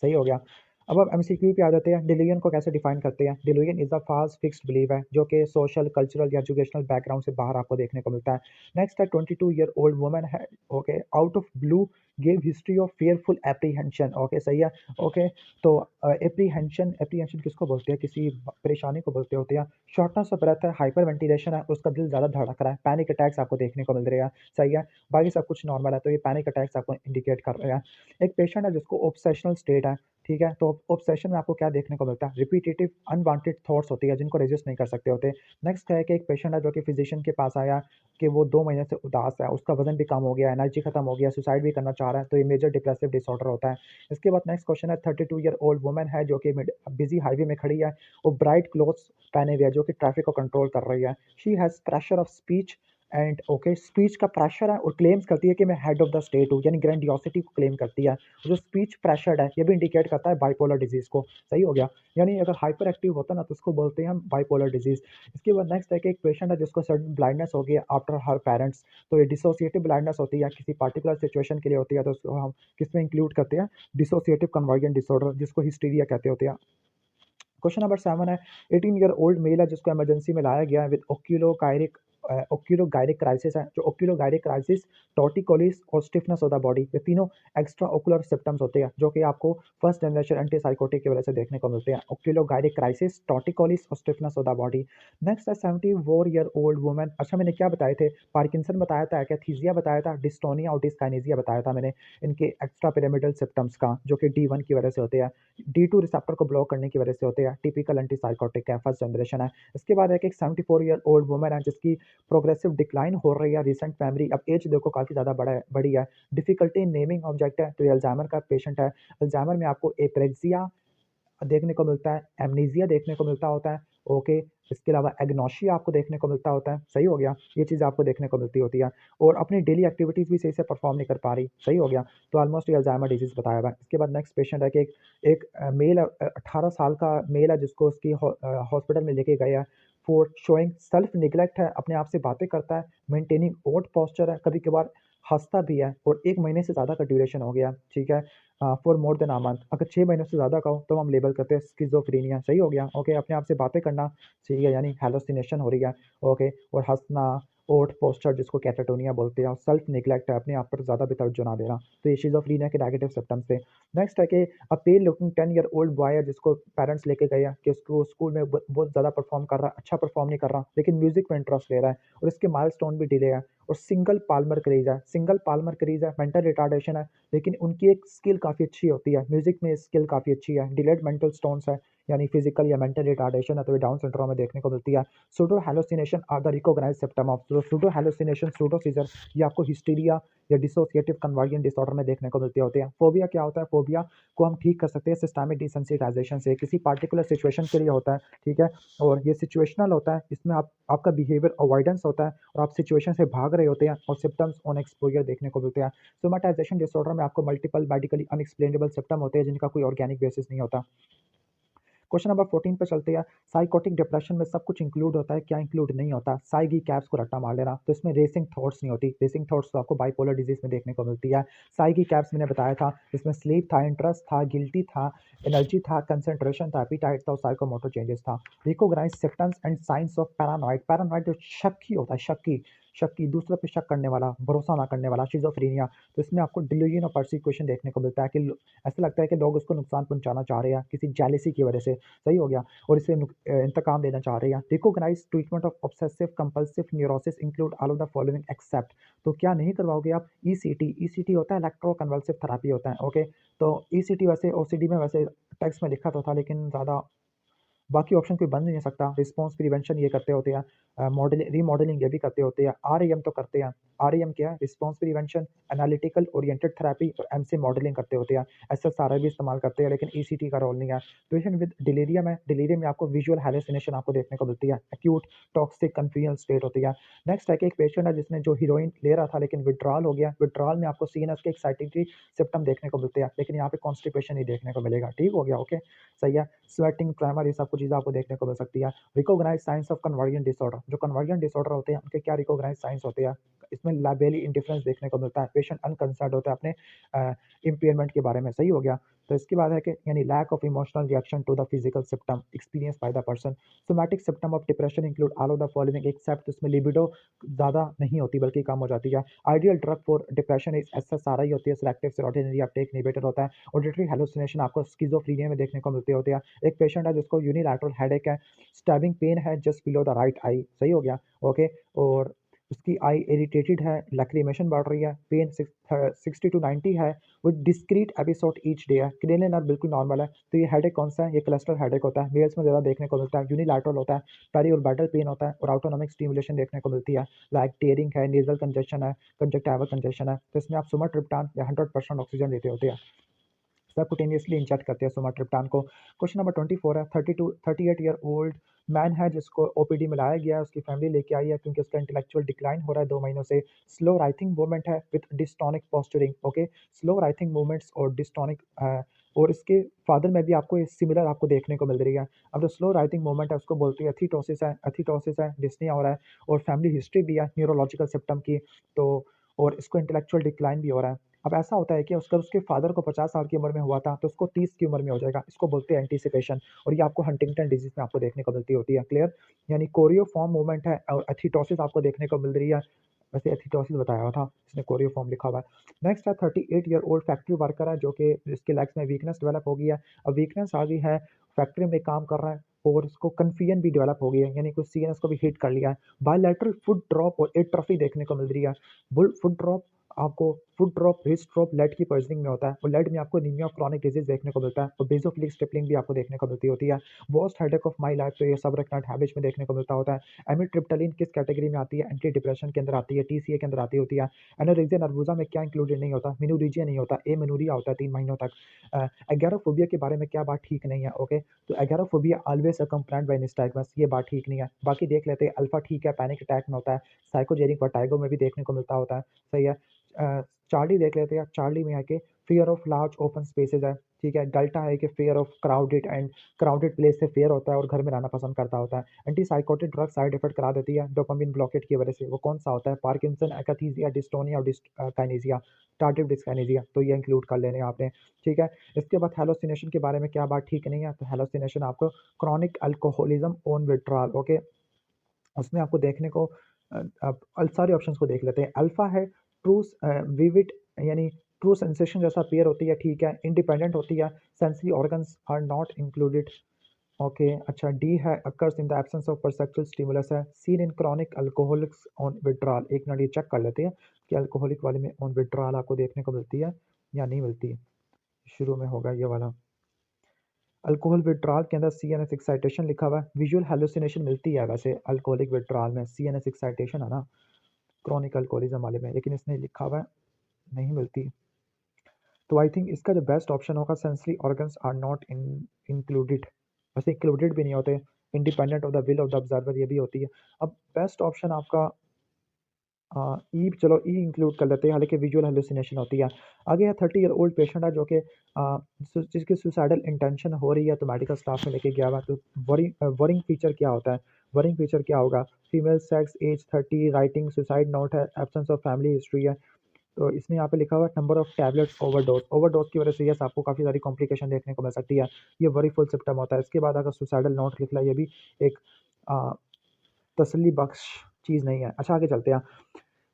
सही हो गया। अब एमसीक्यू पे आ जाते हैं। डिलीजन को कैसे डिफाइन करते हैं, delusion is a false fixed believe है जो कि सोशल, कल्चरल या एजुकेशनल बैकग्राउंड से बाहर आपको देखने को मिलता है। नेक्स्ट है 22-year-old वुमन है, okay, out of blue give history of fearful apprehension, okay, सही है, ओके। तो एप्रीहेंशन, एप्रीहेंशन किसको बोलते हैं, किसी परेशानी को बोलते होते हैं। शॉर्टनेस ऑफ ब्रेथ है, हाइपर वेंटिलेशन है, उसका दिल ज़्यादा धड़क रहा है, पैनिक अटैक्स आपको देखने को मिल रहे हैं, सही है। बाकी सब कुछ नॉर्मल है, तो ये पैनिक अटैक्स आपको इंडिकेट कर रहे हैं। एक पेशेंट है जिसको ऑब्सेशनल स्टेट है, ठीक है। तो ऑब्सेशन में आपको क्या देखने को मिलता है, रिपीटेटिव अनवांटेड थॉट्स होती है जिनको रेजिस्ट नहीं कर सकते होते। नेक्स्ट है कि एक पेशेंट है जो कि फिजिशियन के पास आया कि वो 2 महीने से उदास है, उसका वजन भी कम हो गया, एनर्जी खत्म हो गया, सुसाइड भी करना चाह रहा है, तो ये मेजर डिप्रेसिव डिसऑर्डर होता है। इसके बाद नेक्स्ट क्वेश्चन है 32-year-old वुमन है जो कि बिजी हाईवे में खड़ी है, वो ब्राइट क्लोथ्स पहने हुए है जो कि ट्रैफिक को कंट्रोल कर रही है। She has pressure of speech and okay speech का प्रेशर है और क्लेम्स करती है कि मैं हेड ऑफ द स्टेट हूँ, यानी ग्रैंडियोसिटी को क्लेम करती है। जो स्पीच प्रेशर्ड है ये भी इंडिकेट करता है बाइपोलर डिजीज को। सही हो गया। यानी अगर हाइपर एक्टिव होता है ना तो उसको बोलते हैं हम बाइपोलर डिजीज। इसके बाद नेक्स्ट है कि एक पेशेंट है जिसको सडन ब्लाइंडनेस हो गई आफ्टर हर पेरेंट्स। तो ये डिसोसिएटिव ब्लाइंडनेस होती है, किसी पर्टिकुलर सिचुएशन के लिए होती है, तो उसको हम किस में इंक्लूड करते हैं, डिसोसिएटिव कन्वर्जेंट डिसऑर्डर, जिसको हिस्टीरिया कहते होते हैं। क्वेश्चन नंबर 7 है 18 ईयर ओल्ड मेल है जिसको इमरजेंसी में लाया गया है विद ओक्यूलोगायरिक क्राइसिस है। जो ओक्यूलोगायरिक क्राइसिस, टॉर्टिकोलिस और स्टिफनेस ऑफ द बॉडी, ये तीनों एक्स्ट्रा ओकुलर सिम्टम्स होते हैं जो कि आपको फर्स्ट जनरेशन एंटीसाइकोटिक की वजह से देखने को मिलते हैं। ओक्यूलोगायरिक क्राइसिस, टॉर्टिकोलिस और stiffness of the body. Next है 74 ईयर ओल्ड वुमेन। अच्छा मैंने क्या बताए थे, पार्किंसन बताया था, कैथीजिया बताया था, डिस्टोनिया और डिस्काइनेजिया बताया था मैंने इनके एक्स्ट्रा पिरामिडल सिम्टम्स का, जो कि D1 की वजह से होते हैं, D2 रिसेप्टर को ब्लॉक करने की वजह से होते हैं। टिपिकल एंटीसाइकोटिक है, फर्स्ट जनरेशन है। इसके बाद है कि एक 74 ईयर ओल्ड वुमन है जिसकी प्रोग्रेसिव डिक्लाइन हो रही है, रिसेंट मेमोरी, अब एज देखो काफ़ी ज़्यादा बड़ी है, डिफिकल्टी इन नेमिंग ऑब्जेक्ट है, तो ये अल्जाइमर का पेशेंट है। अल्जाइमर में आपको एप्रेक्सिया देखने को मिलता है, एमनीजिया देखने को मिलता होता है, ओके। इसके अलावा एग्नोशिया आपको देखने को मिलता होता है। सही हो गया। ये चीज़ आपको देखने को मिलती होती है और अपनी डेली एक्टिविटीज़ भी सही से परफॉर्म नहीं कर पा रही। सही हो गया। तो ऑलमोस्ट ये अल्जाइमर डिजीज़ बताया हुआ है। इसके बाद नेक्स्ट पेशेंट है कि एक मेल 18 साल का मेल है जिसको उसकी हॉस्पिटल में लेके गए हैं फॉर शोइंग सेल्फ निगलेक्ट है, अपने आप से बातें करता है, मेंटेनिंग ओड पोस्चर है, कभी कभार हंसता भी है और 1 महीने से ज़्यादा का ड्यूरेशन हो गया। ठीक है। For more than a month, अगर 6 महीनों से ज़्यादा का हो तो हम लेबल करते हैं स्किज़ोफ्रेनिया। सही हो गया। ओके। अपने आप से बातें करना, ठीक है, यानी हैलुसिनेशन हो रही है। ओके। और हंसना, ओठ पोस्चर जिसको कैटाटोनिया बोलते हैं, और सेल्फ निगलेक्ट है, अपने आप पर ज़्यादा भी तवज्जो ना देना। तो ये शिज़ोफ्रेनिया के नेगेटिव सिम्पटम्स थे। नेक्स्ट है कि अ पेल लुकिंग 10 ईयर ओल्ड बॉय है जिसको पेरेंट्स लेके गए हैं कि उसको स्कूल में बहुत ज़्यादा परफॉर्म कर रहा है, अच्छा परफॉर्म नहीं कर रहा, लेकिन म्यूजिक में इंटरेस्ट ले रहा है और इसके माइलस्टोन भी डिले है और सिंगल पाल्मर क्रेज है। सिंगल पाल्मर क्रेज है, मेंटल रिटार्डेशन है, लेकिन उनकी एक स्किल काफ़ी अच्छी होती है, म्यूजिक में स्किल काफ़ी अच्छी है। डिलेड मेंटल स्टोन्स है, यानी फिजिकल या मेंटल रिटार्डेशन है, तो ये डाउन सिंड्रोम में देखने को मिलती है। Pseudo hallucination are the recognised symptom of pseudo hallucination, pseudo seizure, ये आपको हिस्टीरिया या डिसोसिएटिव कन्वर्जन डिसऑर्डर में देखने को मिलते होते हैं। फोबिया क्या होता है, फोबिया को हम ठीक कर सकते हैं सिस्टमिक डिसेंसिटाइजेशन से, किसी पार्टिकुलर सिचुएशन के लिए होता है। ठीक है। और ये सिचुएशनल होता है, इसमें आपका बिहेवियर अवॉइडेंस होता है और आप सिचुएशन से भाग रहे होते हैं और सिम्टम्स ऑन एक्सपोजर देखने को मिलते हैं। सोमेटाइजेशन डिसऑर्डर में आपको मल्टीपल मेडिकली अनएक्सप्लेनेबल सिम्टम होते हैं जिनका कोई ऑर्गेनिक बेसिस नहीं होता। क्वेश्चन नंबर 14 पे चलते हैं। साइकोटिक डिप्रेशन में सब कुछ इंक्लूड होता है, क्या इंक्लूड नहीं होता? साइगी कैप्स को रट्टा मार लेना, तो इसमें रेसिंग थॉट्स नहीं होती। रेसिंग थॉट्स तो आपको बाइपोलर डिजीज में देखने को मिलती है। साइगी कैप्स मैंने बताया था, इसमें स्लीप था, इंटरेस्ट था, गिल्टी था, एनर्जी था, कंसंट्रेशन था, एपीटाइट था और साइकोमोटर चेंजेस था। Recognise symptoms and signs of paranoid. Paranoid जो शक्की होता है, शक्की, शक्की दूसरों पे शक करने वाला, भरोसा ना करने वाला, शिज़ोफ्रेनिया। तो इसमें आपको डिल्यूजन और परसिक्यूशन देखने को मिलता है कि ऐसा लगता है कि लोग उसको नुकसान पहुंचाना चाह रहे हैं किसी जेलसी की वजह से। सही हो गया। और इसे इंतकाम लेना चाह रहे हैं। Recognise treatment of obsessive compulsive neurosis include all of the following except. तो क्या नहीं करवाओगे आप? ईसीटी। ईसीटी होता है इलेक्ट्रोकन्वल्सिव थेरेपी होता है। ओके। तो ईसीटी वैसे ओसीडी में वैसे टेक्स्ट में लिखा तो था, लेकिन ज़्यादा बाकी ऑप्शन कोई बन नहीं सकता। रिस्पॉन्स प्रिवेंशन ये करते होते हैं, मॉडलिंग रीमॉडलिंग ये भी करते होते हैं, आरईएम तो करते हैं। आरईएम क्या है? Response prevention, analytical oriented therapy और एमसी मॉडलिंग करते होते हैं। एसएसआरआई भी इस्तेमाल करते हैं, लेकिन ईसीटी का रोल नहीं है। पेशेंट विद डिलीरियम है, डिलीरियम में आपको विजुअल हैलुसिनेशन आपको देखने को मिलती है, एक्यूट टॉक्सिक कन्फ्यूजन स्टेट होती है। नेक्स्ट है कि एक पेशेंट है जिसने जो हीरोइन ले रहा था लेकिन विड्रॉल हो गया। विड्रॉल में आपको सीएनएस के एक्साइटिंग सिम्टम देखने को मिलते हैं, लेकिन यहाँ पे कॉन्स्टिपेशन नहीं देखने को मिलेगा। ठीक हो गया। ओके। सही है। स्वेटिंग, ट्रेमर, ये सब कुछ चीज़ें आपको देखने को मिल सकती है। Recognise signs of conversion disorder. जो कन्वर्जन डिसऑर्डर होते हैं उनके क्या रिकॉग्नाइज साइंस होते हैं? इसमें लाबेली इंडिफरेंस देखने को मिलता है, पेशेंट अनकंसर्न्ड होता है अपने इम्पेयरमेंट के बारे में। सही हो गया। तो इसके बाद है कि यानी lack of emotional reaction to the physical symptom experience by the person. Somatic symptom of depression include all of the following except, इसमें लिबिडो ज़्यादा नहीं होती बल्कि कम हो जाती है। Ideal drug for depression is SSRI होती है, सिलेक्टिव सेरोटोनिन अपटेक इनहिबिटर होता है। ऑडिटरी हेलुसिनेशन आपको स्किज़ोफ्रेनिया में देखने को मिलते होते हैं। एक पेशेंट है जिसको यूनिलैटरल हेडेक है, स्टैबिंग पेन है just below the right I. सही हो गया। ओके। और उसकी आई इरिटेटेड है, लैक्रिमेशन बढ़ रही है, पेन 60 टू 90 है, with discrete episode each day है, क्रेनियल नर्व बिल्कुल नॉर्मल है। तो ये हेडेक कौन सा है? ये क्लस्टर हेडेक होता है, मेल्स में ज़्यादा देखने को मिलता है, यूनिलैटरल होता है, पेरी और बैटल पेन होता है और ऑटोनॉमिक स्टिमुलेशन देखने को मिलती है, लाइक टेयरिंग है, नेजल कंजेशन है, कंजक्टिवल कंजेशन है। तो इसमें आप सुमाट्रिप्टान या 100% ऑक्सीजन लेते होते हैं, सबकुटेनियसली इंजेक्ट करते हैं सुमाट्रिप्टान को। क्वेश्चन नंबर 24 है 32 38 ईयर ओल्ड मैन है जिसको ओपीडी में लाया गया है, उसकी फैमिली लेके आई है क्योंकि उसका इंटेलेक्चुअल डिक्लाइन हो रहा है 2 महीनों से। स्लो राइटिंग मूवमेंट है with dystonic posturing, okay? Slow writing movements और डिस्टोनिक और इसके फादर में भी आपको ये सिमिलर आपको देखने को मिल रही है। अब जो स्लो राइटिंग मूवमेंट है उसको बोलते हैं एथिटोसिस है, डिस्निया हो रहा है और फैमिली हिस्ट्री भी है न्यूरोलॉजिकल सिम्पटम की, तो और इसको इंटेलेक्चुअल डिक्लाइन भी हो रहा है। अब ऐसा होता है कि उसका उसके फादर को 50 साल की उम्र में हुआ था, तो उसको 30 की उम्र में हो जाएगा। इसको बोलते हैं एंटीसिपेशन और ये आपको हंटिंगटन डिजीज़ में आपको देखने को मिलती होती है, क्लियर? यानी कोरियोफॉर्म मूवमेंट है और एथिटोसिस आपको देखने को मिल रही है। वैसे एथिटोसिस बताया हुआ था, इसने कोरियोफॉर्म लिखा हुआ है। नेक्स्ट है 38 ईयर ओल्ड फैक्ट्री वर्कर है जो कि जिसके लेग्स में वीकनेस डेवलप हो गई है। अब वीकनेस आ गई है, फैक्ट्री में काम कर रहा है और उसको कन्फ्यूजन भी डेवलप हो गई है, यानी कुछ सीएनएस को भी हिट कर लिया है। बायलैटरल फुट ड्रॉप और एट्रोफी देखने को मिल रही है। बुल फुट ड्रॉप आपको foot drop, wrist drop lead की पॉइजनिंग में होता है और लेड में आपको एनीमिया ऑफ क्रॉनिक डिजीज देखने को मिलता है और बेसोफिलिक स्टिपलिंग भी आपको देखने को मिलती होती है। Worst headache of my life तो ये सबरेक्टनाट हैबिट्स में देखने को मिलता होता है। एमिट्रिप्टालिन किस कैटेगरी में आती है? एंटी डिप्रेशन के अंदर आती है, टीसीए के अंदर आती होती है। एनोरेक्सिया नर्वोसा में क्या इंक्लूडेड नहीं होता? मेनोरेजिया नहीं होता, एमेनोरिया होता है 3 महीनों तक। एगोराफोबिया के बारे में क्या बात ठीक नहीं है? ओके, तो एगोराफोबिया ऑलवेज अकम्पैनिड बाय निस्टैग्मस, ये बात ठीक नहीं है। बाकी देख लेते हैं, अल्फा ठीक है, पैनिक अटैक में होता है, साइकोजेनिक वर्टाइगो में भी देखने को मिलता होता है, सही है। चार्ली देख लेते हैं, चार्ली में है कि fear of large open spaces है, ठीक है। डेल्टा है कि फियर ऑफ क्राउडेड प्लेस से फेयर होता है और घर में रहना पसंद करता होता है। Anti psychotic drug side effect करा देती है डोपामिन ब्लॉकेट की वजह से। वो कौन सा होता है? पार्किंसन, एकाथीसिया, डिस्टोनिया और काइनेसिया, टार्डिव डिस्काइनेसिया, तो ये इंक्लूड कर लेने आपने, ठीक है। इसके बाद हेलोसिनेशन के बारे में क्या बात ठीक नहीं है? तो हेलोसिनेशन आपको chronic alcoholism on withdrawal, okay, उसमें आपको देखने को आप सारे ऑप्शंस को देख लेते हैं। अल्फा है ट्रू विविड, यानी ट्रू सेंसेशन जैसा अपीयर होती है, ठीक है। इंडिपेंडेंट होती है, sensory organs are not included, okay. अच्छा, डी है occurs in the absence of perceptual stimulus है, seen in chronic alcoholics on withdrawal. एक मिनट ये चेक कर लेते हैं कि अल्कोहलिक वाले में ऑन विड्रॉल आपको देखने को मिलती है या नहीं मिलती। शुरू में होगा ये वाला अल्कोहल विड्रॉल के अंदर सीएनएस एक्साइटेशन लिखा हुआ है, विजुअल हेलुसिनेशन मिलती है वैसे अल्कोहलिक विड्रॉल में, सीएनएस एक्साइटेशन है ना क्रॉनिक अल्कोहलिज्म वाले में, लेकिन इसने लिखा हुआ है नहीं मिलती। तो आई थिंक इसका जो बेस्ट ऑप्शन होगा sensory organs are not included, वैसे इंक्लूडेड भी नहीं होते, independent of the will of the observer ये भी होती है। अब बेस्ट ऑप्शन आपका ई, चलो ई इंक्लूड कर लेते हैं, हालांकि विजुअल हेलुसिनेशन होती है। आगे है 30 ईयर ओल्ड पेशेंट है जो कि जिसकी सुसाइडल इंटेंशन हो रही है, तो मेडिकल स्टाफ में लेके गया हुआ। तो वरिंग फीचर क्या होता है? वरिंग फीचर क्या होगा? Female sex, age 30, writing suicide note है, एब्सेंस ऑफ फैमिली हिस्ट्री है। तो इसमें यहाँ पे लिखा हुआ है number of tablets overdose, overdose की वजह से यस आपको काफ़ी सारी कॉम्प्लिकेशन देखने को मिल सकती है, ये वरी फुल सिम्टम होता है। इसके बाद अगर सुसाइडल नोट लिख लिया, ये भी एक आ, तसल्ली बख्श चीज़ नहीं है। अच्छा, आगे चलते हैं।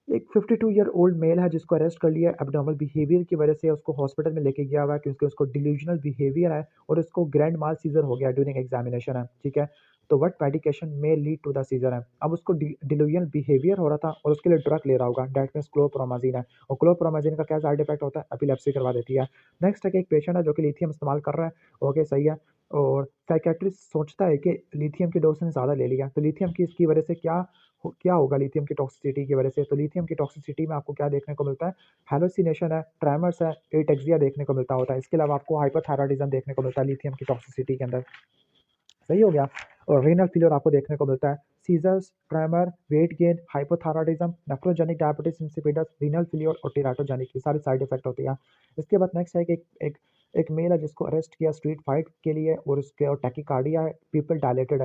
एक 52 ईयर ओल्ड मेल है जिसको अरेस्ट कर लिया एब्नॉर्मल बिहेवियर की वजह से, उसको हॉस्पिटल में लेके गया हुआ है क्योंकि उसको डिल्यूजनल बिहेवियर है और उसको ग्रैंड माल सीजर हो गया ड्यूरिंग एग्जामिनेशन है, ठीक है। तो व्हाट मेडिकेशन में लीड टू द सीजर है? अब उसको डिल्यूजनल बिहेवियर हो रहा था और उसके लिए ड्रग ले रहा होगा, डेट मीन्स क्लोप्रोमाजीन है, और क्लोप्रोमाजीन का क्या साइड इफेक्ट होता है? एपिलेप्सी करवा देती है। नेक्स्ट है कि एक पेशेंट है जो कि लिथियम इस्तेमाल कर रहा है, ओके, सही है, और साइकेट्रिस्ट सोचता है कि लिथियम की डोज ने ज़्यादा ले लिया, तो लिथियम की इसकी वजह से क्या होगा लिथियम की टॉक्सिसिटी की वजह से? तो लिथियम की टॉक्सिसिटी में आपको क्या देखने को मिलता है? हैलुसिनेशन है, ट्रेमर्स है, एटेक्सिया देखने को मिलता होता है। इसके अलावा आपको हाइपरथायरॉयडिज्म देखने को मिलता है लिथियम की टॉक्सिसिटी के अंदर, सही हो गया। और रीनल फेलियर आपको देखने को मिलता है, seizures, tremor, weight gain, hypothyroidism, nephrogenic diabetes insipidus, renal failure और टेराटोजेनिक, ये सारे साइड इफेक्ट होते हैं। इसके बाद नेक्स्ट है कि एक मेल है जिसको अरेस्ट किया स्ट्रीट फाइट के लिए और उसके और टैकीकार्डिया है, प्यूपिल डायलेटेड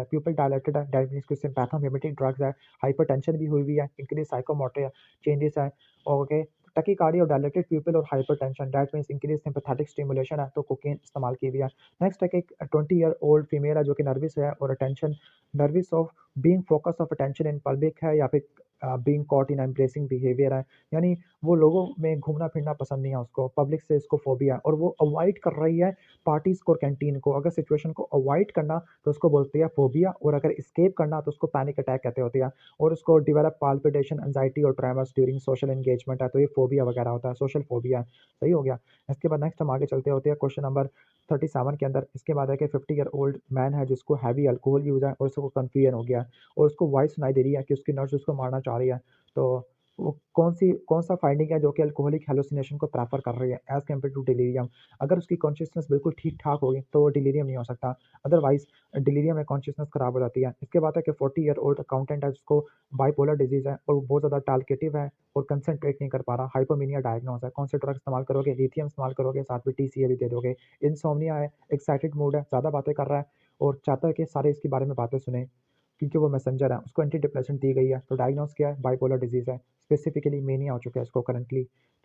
है, डेट मींस कि सिम्पैथोमिमेटिक ड्रग्स है, हाइपरटेंशन भी हुई हुई है, इंक्रीज साइकोमोटर चेंजेस है, ओके। टैकीकार्डिया और डायलेटेड प्यूपिल और hypertension, that means increase sympathetic stimulation है, तो कोकेन इस्तेमाल की हुई है। नेक्स्ट है कि एक 20 ईयर ओल्ड फीमेल है जो कि नर्वस है और attention nervous of being focus of attention in public है, या फिर being caught in embarrassing behaviour है, यानी वो लोगों में घूमना फिरना पसंद नहीं है उसको, पब्लिक से इसको फोबिया है और वो अवॉइड कर रही है पार्टीज को और कैंटीन को। अगर सिचुएशन को अवॉइड करना तो उसको बोलते हैं फोबिया, और अगर स्केप करना तो उसको पैनिक अटैक कहते होते हैं, और उसको डेवलप पाल्पिटेशन, एंजाइटी और ट्रेमर्स ड्यूरिंग सोशल एंगेजमेंट है, तो ये फोबिया वगैरह होता है, सोशल फोबिया है, सही हो गया। इसके बाद नेक्स्ट हम आगे चलते होते हैं क्वेश्चन नंबर 37 के अंदर। इसके बाद है कि 50 ईयर ओल्ड मैन है जिसको हैवी अल्कोहल यूज़ है और उसको कन्फ्यूजन हो गया है और उसको वॉइस सुनाई दे रही है कि उसकी नर्स उसको मारना चाह रही है। तो वो कौन-सा फाइंडिंग है जो कि अल्कोहलिक हैलुसिनेशन को प्रेफ़र कर रही है एज़ कम्पेयर टू डिलीरियम। अगर उसकी कॉन्शसनेस बिल्कुल ठीक-ठाक होगी तो वो डिलीरियम नहीं हो सकता। अदरवाइज़ डिलीरियम में कॉन्शसनेस खराब हो जाती है। इसके बाद है कि 40 ईयर ओल्ड अकाउंटेंट है जिसको बाइपोलर डिज़ीज़ है और वो बहुत ज़्यादा टालकेटिव है और कंसंट्रेट नहीं कर पा रहा। हाइपोमेनिया डायग्नोज़ है। कौन से ड्रग इस्तेमाल करोगे? लिथियम इस्तेमाल करोगे, साथ में टीसीए भी दे दोगे। इनसोम्निया है, एक्साइटेड मूड है, ज़्यादा बातें कर रहा है और चाहता है कि सारे इसके बारे में बातें सुने। क्योंकि वो मैसेंजर है, उसको एंटी डिप्रेसेंट दी गई है, तो डायग्नोज़ किया है बाइपोलर डिज़ीज़ है, स्पेसिफिकली मेनिया हो चुका है इसको करंटली।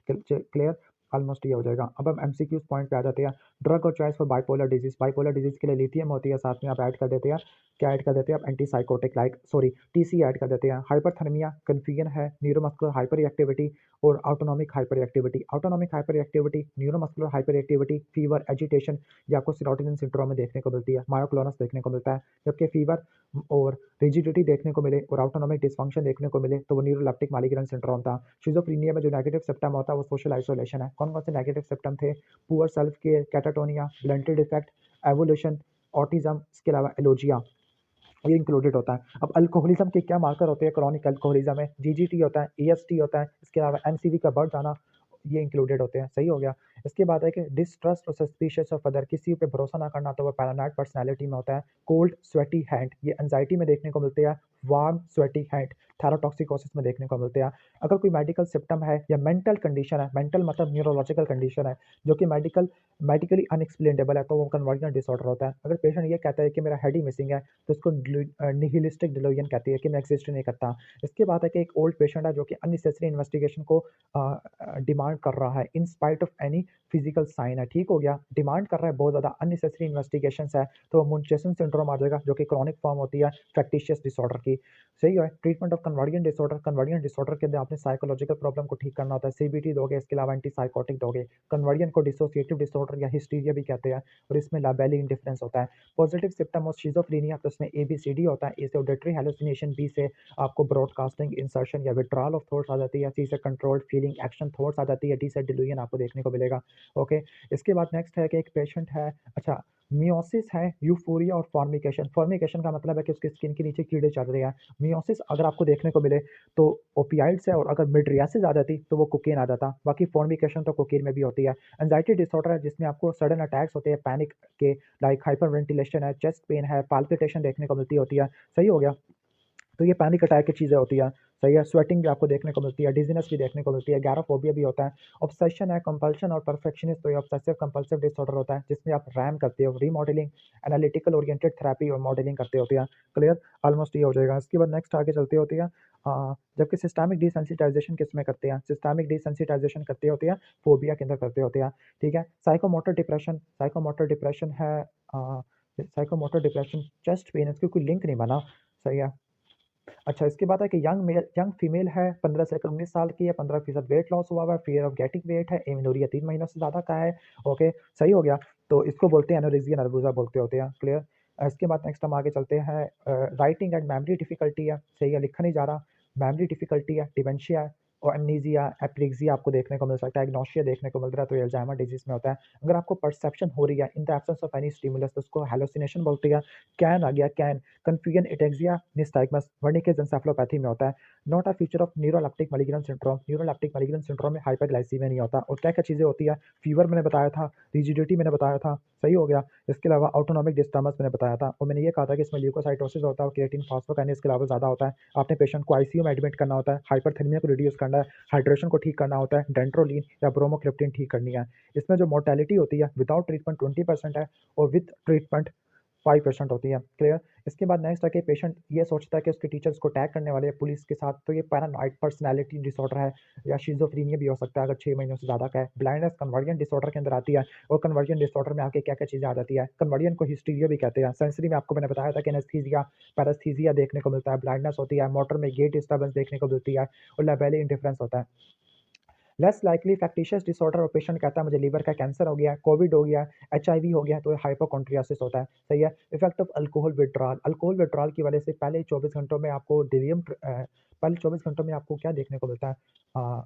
क्लियर? ऑलमोस्ट ये हो जाएगा। अब हम एमसीक्यूज़ पॉइंट पे आ जाते हैं। ड्रग और चॉइस फॉर बाइपोलर डिज़ीज़ के लिए लिथियम होती है, साथ में आप ऐड कर देते हैं, क्या ऐड कर देते हैं आप antipsychotic like sorry TC add कर देते हैं। हाइपरथर्मिया, कन्फ्यूजन है, न्यूरोमस्कुलर हाइपर रिएक्टिविटी और autonomic hyper reactivity. Autonomic hyper reactivity, neuromuscular hyper reactivity, fever, agitation ये आपको सेरोटोनिन सिंड्रोम में देखने को मिलती है, मायोक्लोनस देखने को मिलता है। जबकि फीवर और रिजिडिटी देखने को मिले और ऑटोनॉमिक डिसफंक्शन देखने को मिले तो वो न्यूरोलेप्टिक माइग्रेन सिंड्रोम था। शिज़ोफ्रेनिया में जो नेगेटिव सिम्पटम होता है वो सोशल आइसोलेशन है। कौन-कौन से नेगेटिव सिम्पटम थे? Poor self care, catatonia, blunted effect, evolution, autism, इसके अलावा एलोजिया ये इंक्लूडेड होता है। अब अल्कोहलिज़्म के क्या मार्कर होते हैं क्रोनिक अल्कोहलिज़्म में? जीजीटी होता है, ईएसटी होता है, इसके अलावा एमसीवी का बढ़ जाना, ये इंक्लूडेड होते हैं, सही हो गया। इसके बाद है कि डिसट्रस्ट और सस्पिशियस ऑफ अदर, किसी पे भरोसा ना करना तो वो पैरानॉइड पर्सनैलिटी में होता है। कोल्ड स्वेटी हैंड, ये एंग्जायटी में देखने को मिलते हैं। वार्म स्वेटी हैंड, थैलाटॉक्सिकोसिस में देखने को मिलते हैं। अगर कोई मेडिकल सिम्पटम है या मेंटल कंडीशन है, मेंटल मतलब न्यूरोलॉजिकल कंडीशन है, जो कि मेडिकली अनएक्सप्लेनेबल है, तो वो कन्वर्जन डिसऑर्डर होता है। अगर पेशेंट ये कहता है कि मेरा हेड ही मिसिंग है, तो उसको निहिलिस्टिक डिल्यूजन कहती है कि मैं एग्जिस्ट नहीं करता। इसके बाद है कि एक ओल्ड पेशेंट है जो कि अननेसेसरी इन्वेस्टिगेशन को डिमांड कर रहा है in spite of any physical sign है, ठीक हो गया। डिमांड कर रहा है बहुत ज़्यादा अननेसेसरी इन्वेस्टिगेशंस है, तो मुंचेसन सिंड्रोम आ जाएगा जो कि क्रॉनिक फॉर्म होती है फैक्टिशियस डिसऑर्डर की। सही है। ट्रीटमेंट ऑफ कन्वर्जन डिसऑर्डर के अंदर आपने साइकोलॉजिकल प्रॉब्लम को ठीक करना होता है, सीबीटी दोगे, इसके अलावा एंटीसाइकोटिक दोगे। कन्वर्जन को डिसोसिएटिव डिसऑर्डर या हिस्टीरिया भी कहते हैं और इसमें लाबेली इंडिफरेंस होता है। पॉजिटिव सिम्पटम ऑफ शिज़ोफ्रेनिया तो इसमें एबीसीडी होता है, ए से ऑडिटरी हैलुसिनेशन, बी से आपको ब्रॉडकास्टिंग, इंसर्शन या विथड्रॉल ऑफ थॉट्स आ जाती है, सी से कंट्रोल्ड फीलिंग एक्शन थॉट्स आ जाती है, डी से डिल्यूजन आपको देखने को मिलेगा। ओके, इसके बाद नेक्स्ट है कि एक पेशेंट है, अच्छा मियोसिस है, यूफोरिया और फॉर्मिकेशन। फॉर्मिकेशन का मतलब है कि उसकी स्किन के नीचे कीड़े चल रहे हैं। मियोसिस अगर आपको देखने को मिले तो ओपियाइड्स है और अगर मिड्रियासिस आ जाती तो वो कोकीन आ जाता। बाकी फॉर्मिकेशन तो कोकीन में भी होती है। एंजाइटी डिसऑर्डर है जिसमें आपको सडन अटैक्स होते हैं पैनिक के, लाइक हाइपर वेंटिलेशन है, चेस्ट पेन है, पाल्पिटेशन देखने को मिलती होती है, सही हो गया। तो ये पैनिक अटैक की चीज़ें होती है, सही है। स्वेटिंग भी आपको देखने को मिलती है, डिज़ीनेस भी देखने को मिलती है, गैरोफोबिया भी होता है। ऑब्सेशन है, कंपल्शन और परफेक्शनिस्ट, तो ये ऑब्सेसिव कंपल्सिव डिसऑर्डर होता है जिसमें आप रैम करते हो, रीमॉडलिंग, एनालिटिकल ओरिएंटेड थेरेपी और मॉडलिंग करते होते हैं। क्लियर? ऑलमोस्ट ये हो जाएगा। इसके बाद नेक्स्ट आगे चलते होती है जबकि सिस्टमिक डिसेंसिटाइजेशन किसमें करते हैं? सिस्टमिक डिसेंसिटाइजेशन करते होते हैं, फोबिया के अंदर करते होते हैं, ठीक है। साइकोमोटर डिप्रेशन है, साइकोमोटर डिप्रेशन, चेस्ट पेन, इसकी कोई लिंक नहीं बना, सही है। अच्छा, इसके बाद है कि यंग फीमेल है, 15 से लेकर 19 साल की है, 15% वेट लॉस हुआ हुआ है, फियर ऑफ गेटिंग वेट है, एमेनोरिया 3 महीनों से ज़्यादा का है, ओके, सही हो गया। तो इसको बोलते हैं एनोरेक्सिया नर्वोसा बोलते होते हैं, क्लियर? इसके बाद नेक्स्ट हम आगे चलते हैं, राइटिंग एंड मेमोरी डिफ़िकल्टी है, सही है, लिखा नहीं जा रहा, मेमोरी डिफ़िकल्टी है, डिमेंशिया है और एमनीसिया, एप्लेक्सिया आपको देखने को मिल सकता है, एग्नोसिया देखने को मिल रहा है, तो ये अल्जाइमर डिज़ीज़ में होता है। अगर आपको परसेप्शन हो रही है in the absence of any stimulus तो उसको हैलुसिनेशन बोलते हैं। कैन आ गया, CAN confusion, ataxia, nystagmus Wernicke's encephalopathy में होता है। Not a feature of neuroleptic malignant syndrome, neuroleptic malignant syndrome में हाइपरग्लाइसीमिया नहीं होता। और क्या-क्या चीज़ें होती है? फीवर मैंने बताया था, रिजिडिटी मैंने बताया था, सही हो गया। इसके अलावा ऑटोनॉमिक डिस्टर्बेंस मैंने बताया था और मैंने ये कहा था कि इसमें ल्यूकोसाइटोसिस होता है और क्रिएटिन फॉस्फोकाइनेज के अलावा ज़्यादा होता है। आपने पेशेंट को आईसीयू में एडमिट करना होता है, हाइपरथर्मिया को रिड्यूस करना है, हाइड्रेशन को ठीक करना होता है, डेंड्रोलिन या ब्रोमोक्रिप्टिन ठीक करनी है। इसमें जो मोर्टेलिटी होती है विदाउट ट्रीटमेंट 20% है और विद ट्रीटमेंट 5% होती है, क्लियर? इसके बाद नेक्स्ट है कि पेशेंट ये सोचता है कि उसके टीचर उसको टैग करने वाले हैं पुलिस के साथ, तो ये पैरानॉइड पर्सनैलिटी डिसऑर्डर है या शिज़ोफ्रेनिया भी हो सकता है अगर 6 महीनों से ज़्यादा का है। ब्लाइंडनेस कन्वर्जन डिसऑर्डर के अंदर आती है और कन्वर्जन डिसऑर्डर में आके क्या-क्या चीज़ें आ जाती है। कन्वर्जन को हिस्टीरिया भी कहते हैं। सेंसरी में आपको मैंने बताया था कि एनेस्थीसिया, पैरास्थीसिया देखने को मिलता है, ब्लाइंडनेस होती है, मोटर में गेट डिस्टर्बेंस देखने को मिलती है और लाबेली इंडिफरेंस होता है। लेस लाइकली फैक्टिशियस डिसऑर्डर और पेशेंट कहता है मुझे लीवर का कैंसर हो गया है, कोविड हो गया है, एचआईवी हो गया है, तो हाइपोकॉन्ड्रियासिस होता है, सही है। इफेक्ट ऑफ अल्कोहल विथड्रॉल की वजह से पहले 24 घंटों में आपको पहले 24 घंटों में आपको क्या देखने को मिलता है? अ,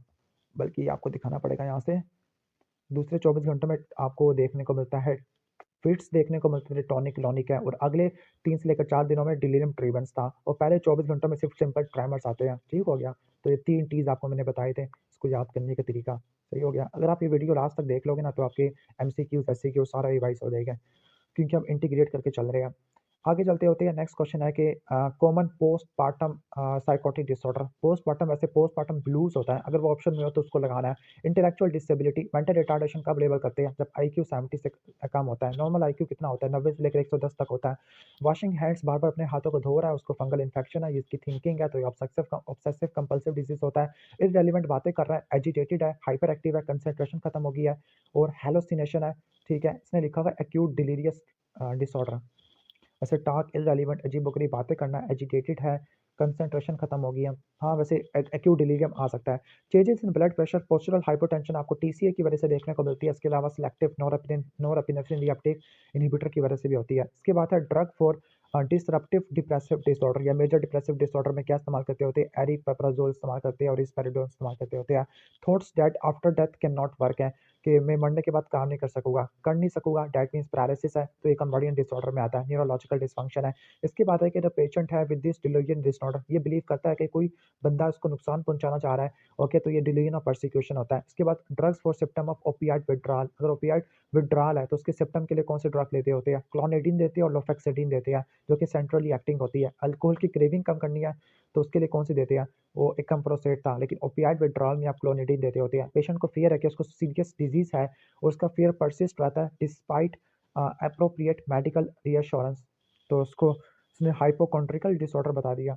बल्कि आपको दिखाना पड़ेगा यहाँ से, दूसरे 24 घंटों में आपको देखने को मिलता है फिट्स देखने को मिलते थे, टॉनिक क्लॉनिक है और अगले 3 से लेकर 4 दिनों में डिलीरियम ट्रेमेंस था और पहले 24 घंटों में सिर्फ सिंपल ट्रेमर्स आते हैं, ठीक हो गया। तो ये 3 T's आपको मैंने बताए थे, इसको याद करने का तरीका। सही हो गया? अगर आप ये वीडियो लास्ट तक देख लोगे ना तो आपके एमसीक्यूज़, एससीक्यूज़ सारा रिवाइज़ हो जाएगा, क्योंकि हम इंटीग्रेट करके चल रहे हैं। आगे चलते होते हैं, नेक्स्ट क्वेश्चन है कि common postpartum psychotic disorder. Postpartum वैसे पोस्टपार्टम ब्लूज़ होता है, अगर वो ऑप्शन में हो तो उसको लगाना है। इंटेलेक्चुअल डिसेबिलिटी, मेंटल रिटार्डेशन कब लेबल करते हैं? जब आईक्यू 70 से कम होता है। नॉर्मल आईक्यू कितना होता है? 90 से लेकर 110 तक होता है। वॉशिंग हैंड्स, बार-बार अपने हाथों को धो रहा है, उसको फंगल इन्फेक्शन है, इसकी थिंकिंग है तो ये ऑब्सेसिव कंपल्सिव डिजीज़ होता है। इर्रेलेवेंट बातें कर रहा है, एजिटेटेड है, हाइपर एक्टिव है, कंसंट्रेशन खत्म हो गई है और हैलुसिनेशन है, ठीक है? इसने लिखा हुआ है एक्यूट डिलीरियस डिसऑर्डर। वैसे टॉक इर्रेलेवेंट, अजीब-बकरीब बातें करना, एजिटेटेड है, कंसंट्रेशन खत्म हो गई है। हाँ, वैसे एक्यूट डिलीरियम आ सकता है। Changes in blood pressure, postural hypotension आपको टीसीए की वजह से देखने को मिलती है। इसके अलावा सिलेक्टिव नोरएपिनेफ्रिन रीअपटेक इन्हिबिटर की वजह से भी होती है। इसके बाद है drug for disruptive depressive disorder या मेजर डिप्रेसिव डिसऑर्डर में क्या इस्तेमाल करते होते हैं? एरिपेप्राज़ोल इस्तेमाल करते हैं और रिस्पेराडोन इस्तेमाल करते होते हैं। Thoughts that after death can not work है कि मैं मरने के बाद काम नहीं कर नहीं सकूँगा, दैट मीन्स पैरालिसिस है, तो ये कन्वर्जन डिसऑर्डर में आता है, न्यूरोलॉजिकल डिसफंक्शन है। इसके बाद है कि द पेशेंट है विद दिस डिल्यूजन डिसऑर्डर, ये बिलीव करता है कि कोई बंदा उसको नुकसान पहुँचाना चाह रहा है, ओके, तो ये डिल्यूजन ऑफ परसिक्यूशन होता है। इसके बाद drugs for symptom of opioid withdrawal, अगर ओपियाइड विथड्रॉल है तो उसके सिम्पटम के लिए कौन से ड्रग लेते होते हैं? क्लोनिडीन देते हैं और लोफेक्सिडिन देते हैं, जो कि सेंट्रली एक्टिंग होती है। अल्कोहल की क्रेविंग कम करनी है तो उसके लिए कौन सी देते हैं? वो एकम्प्रोसेट था, लेकिन ओपियाइड विथड्रॉल में आप क्लोनिडीन देते होते हैं। पेशेंट को फियर है कि उसको सीरियस डिजीज़ है और उसका फियर परसिस्ट रहता है डिस्पाइट एप्रोप्रिएट मेडिकल रिएश्योरेंस, तो उसने हाइपोकॉन्ड्रियल डिसऑर्डर बता दिया।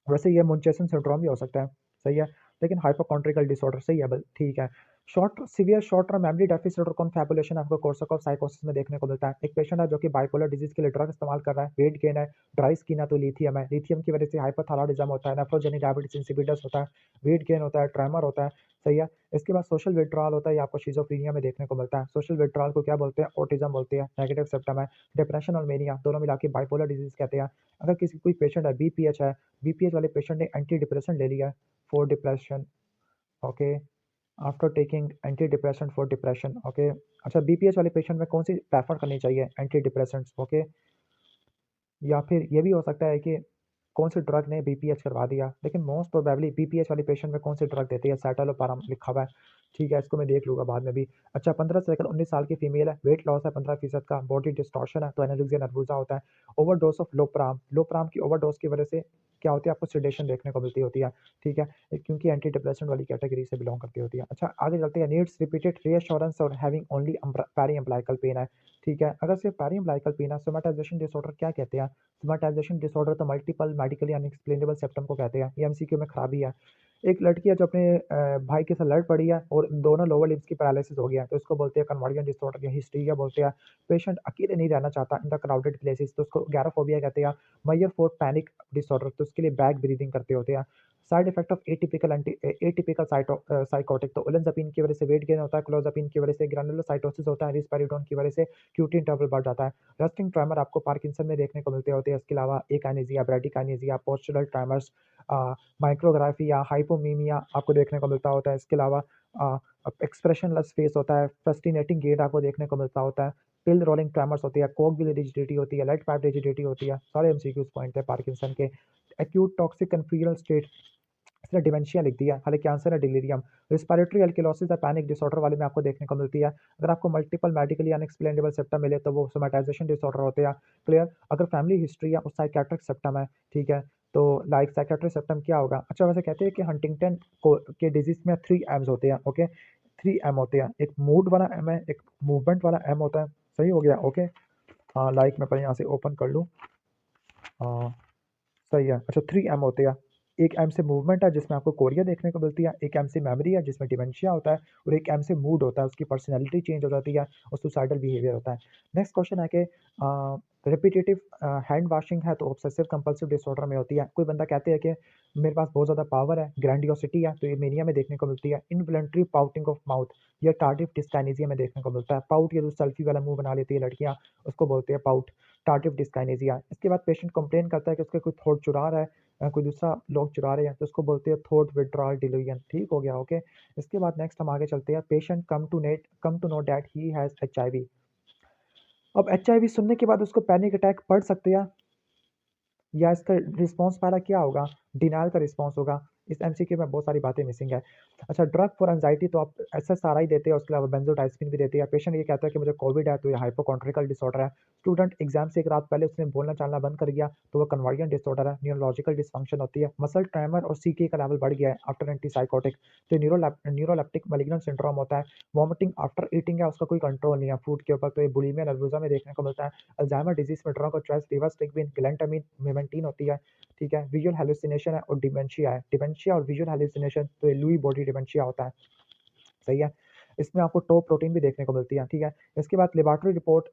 वैसे ये मुंचेसन सिंड्रोम भी हो सकता है, सही है, लेकिन हाइपोकॉन्ड्रियल डिसऑर्डर सही है, बल ठीक है। शॉर्ट टर्म मेमोरी डेफिसिट और कॉन्फैबुलेशन आपको कोर्सोकॉफ साइकोसिस में देखने को मिलता है। एक पेशेंट है जो कि बाइपोलर डिजीज के लिए ड्रग इस्तेमाल कर रहा है, वेट गेन है, ड्राई स्किन है तो लिथियम है, लिथियम की वजह से हाइपोथायरॉयडिज्म होता है, नेफ्रोजेनिक डायबिटीज इंसिपिडस होता है, वेट गेन होता है, ट्रेमर होता है, सही है। इसके बाद सोशल विथड्रॉल होता है, ये आपको शिज़ोफ्रेनिया में देखने को मिलता है। सोशल विथड्रॉल को क्या बोलते हैं? ऑटिज्म बोलते हैं, नेगेटिव सिम्पटम है। डिप्रेशन और मेनिया दोनों मिला के बाइपोलर डिजीज कहते हैं। अगर किसी कोई पेशेंट है बीपीएच है, बीपीएच वाले पेशेंट ने एंटी डिप्रेसेंट ले लिया है for depression, okay, after taking anti depressant for depression, okay. अच्छा, बीपीएच वाले पेशेंट में कौन सी प्रेफर करनी चाहिए? Anti depressants, okay. या फिर ये भी हो सकता है कि कौन से ड्रग ने बीपीएच करवा दिया, लेकिन मोस्ट प्रोबेबली बीपीएच वाले पेशेंट में कौन से ड्रग देते हैं? सेटलोपाराम लिखा हुआ है, ठीक है, इसको मैं देख लूँगा बाद में भी। अच्छा, 15 से लेकर 19 साल की फीमेल है, वेट लॉस है 15% का, बॉडी डिस्टॉर्शन है तो एनोरेक्सिया नर्वोसा होता है। ओवरडोज ऑफ लोपराम, लोपराम की ओवरडोज की वजह से क्या होती है? आपको सेडेशन देखने को मिलती होती है, ठीक है, क्योंकि एंटी डिप्रेसेंट वाली कैटेगरी से बिलोंग करती होती है। अच्छा, आगे चलते हैं, नीड्स रिपीटेड रीअश्योरेंस और having only peri umbilical pain है, ठीक है। अगर सिर्फ पेरी अम्बिलिकल पेन है, सोमैटाइजेशन डिसऑर्डर क्या कहते हैं? सोमैटाइजेशन डिसऑर्डर तो मल्टीपल मेडिकली अनएक्सप्लेनेबल सिम्पटम को कहते हैं, ये एमसीक्यू में खराबी है। एक लड़की है जो अपने भाई के साथ लड़ पड़ी है और दोनों लोअर लिम्स की पैरालिसिस हो गया है, तो इसको बोलते हैं कन्वर्जन डिसऑर्डर या हिस्टीरिया बोलते हैं। पेशेंट अकेले नहीं रहना चाहता इन द क्राउडेड प्लेसेस, तो उसको एगोराफोबिया कहते हैं। मेयर फॉर पैनिक डिसऑर्डर, तो उसके लिए बैक ब्रीदिंग करते होते हैं। Side effect of atypical psychotic, तो ओलेंजापिन की वजह से वेट गेन होता है, क्लोजापिन की वजह से ग्रैनुलोसाइटोसिस होता है, रिस्पेरिडोन की वजह से क्यूटी इंटरवल बढ़ जाता है। रेस्टिंग ट्रेमर आपको पार्किंसन में देखने को मिलते होते हैं। इसके अलावा एकाइनेसिया, ब्रैडिकाइनेसिया, पोस्चरल ट्रेमर्स, माइक्रोग्राफी या हाइपोमीमिया आपको देखने को मिलता होता है। इसके अलावा एक्सप्रेशनलेस फेस होता है, फ्रस्टिनेटिंग गेट आपको देखने को मिलता होता है, पिल रोलिंग ट्रेमर्स होती है, कोगविल रिजिडिटी होती है, लेट पाइप रिजिडिटी होती है, सारे एमसीक्यूज पॉइंट है पार्किंसन के। एक्यूट टॉक्सिक कन्फ्यूजनल स्टेट, इसने डिमेंशिया लिख दिया, हालांकि आंसर है डिलीरियम। रिस्पिरेटरी अल्किलोसिस या पैनिक डिसऑर्डर वाले में आपको देखने को मिलती है। अगर आपको मल्टीपल मेडिकली अनएक्सप्लेनेबल सिम्पटम मिले तो वो सोमैटाइजेशन डिसऑर्डर होते हैं, क्लियर। अगर फैमिली हिस्ट्री है और साइकियाट्रिक सिम्पटम है, ठीक है, तो लाइक साइकियाट्रिक सिम्पटम क्या होगा? अच्छा, वैसे कहते हैं कि हंटिंगटन को के डिजीज में 3 एम्स होते हैं, ओके, 3 एम होते हैं, एक मूड वाला एम है, एक मूवमेंट वाला एम होता है, सही हो गया, ओके। हाँ, लाइक मैं पहले यहाँ से ओपन कर लूँ, हाँ, सही है। अच्छा, 3 एम होते हैं, एक एम से मूवमेंट है जिसमें आपको कोरिया देखने को मिलती है, एक एम से मेमोरी है जिसमें डिमेंशिया होता है और एक एम से मूड होता है, उसकी पर्सनैलिटी चेंज हो जाती है और सुसाइडल बिहेवियर होता है। नेक्स्ट क्वेश्चन है कि रिपीटेटिव हैंड वॉशिंग है तो ऑब्सेसिव कंपल्सिव डिसऑर्डर में होती है। कोई बंदा कहते हैं कि मेरे पास बहुत ज़्यादा पावर है, ग्रैंडियोसिटी है, तो ये मेनिया में देखने को मिलती है। इनवॉलंटरी पाउटिंग ऑफ माउथ, ये टार्डिव डिस्काइनेसिया में देखने को मिलता है। पाउट, ये जो सेल्फी वाला मुंह बना लेती है लड़कियां, उसको बोलते हैं पाउट, टार्डिव डिस्काइनेसिया। इसके बाद पेशेंट कंप्लेन करता है कि उसके कोई थॉट चुरा रहा है, कोई दूसरा लोग चुरा रहे हैं, तो उसको बोलते हैं थॉट विड्रॉल डिल्यूजन, ठीक हो गया, ओके। इसके बाद नेक्स्ट हम आगे चलते हैं, patient come to know that he has HIV. अब एचआईवी सुनने के बाद उसको पैनिक अटैक पड़ सकते हैं या इसका रिस्पॉन्स पहला क्या होगा? डिनायल का रिस्पॉन्स होगा। इस एमसीक्यू में बहुत सारी बातें मिसिंग है। अच्छा, ड्रग फॉर एंग्जायटी तो आप एसएसआरआई देते हैं, उसके अलावा बेंजोडाइज़ेपिन भी देते हैं। पेशेंट ये कहता है कि मुझे कोविड है, तो ये हाइपोकॉन्ड्रियल डिसऑर्डर है। स्टूडेंट एग्ज़ाम से 1 रात पहले उसने बोलना-चालना बंद कर दिया, तो वो कन्वर्जेंट डिसऑर्डर है। न्यूरोलॉजिकल डिसफंक्शन होती है। मसल ट्रेमर और सीके का लेवल बढ़ गया है आफ्टर एंटीसाइकोटिक, तो न्यूरोलेप्टिक मैलिग्नेंट सिंड्रोम होता है। वॉमिटिंग आफ्टर ईटिंग है, उसका कोई कंट्रोल नहीं है फूड के ऊपर, तो ये बुलिमिया नर्वोसा में देखने को मिलता है। अल्जाइमर डिजीज़ में ड्रग और चॉइस रिवास्टिगविन, ग्लेंटामाइन, मेमेंटीन होती है, ठीक है। विजुअल हैलुसिनेशन है और डिमेंशिया है। डिमेंशिया और विजुअल हैलुसिनेशन तो ये लुई बॉडी डिमेंशिया होता है, सही है। इसमें आपको टौ प्रोटीन भी देखने को मिलती है, ठीक है। इसके बाद laboratory report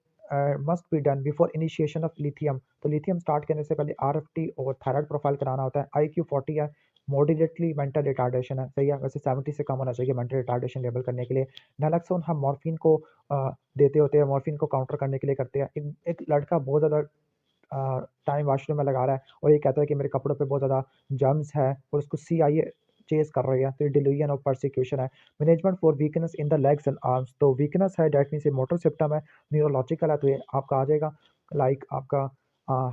must be done before initiation of lithium, तो लिथियम स्टार्ट करने से पहले आरएफटी और थायराइड प्रोफाइल कराना होता है। आईक्यू 40 है, मॉडरेटली मेंटल रिटार्डेशन है, सही है। वैसे 70 से कम होना चाहिए मेंटल रिटार्डेशन लेवल करने के लिए। नैलोक्सोन हम मॉर्फिन को देते होते हैं, मॉर्फिन को काउंटर करने के लिए करते हैं। एक लड़का बहुत ज़्यादा टाइम वॉशरूम में लगा रहा है और ये कहता है कि मेरे कपड़ों पे बहुत ज़्यादा जर्म्स है और उसको सीआईए चेज़ कर रही है, तो ये डिल्यूजन ऑफ परसिक्यूशन है। Management for weakness in the legs and arms, तो वीकनेस है दैट मीन्स ये मोटर सिम्पटम है, न्यूरोलॉजिकल है तो ये आपका आ जाएगा, लाइक आपका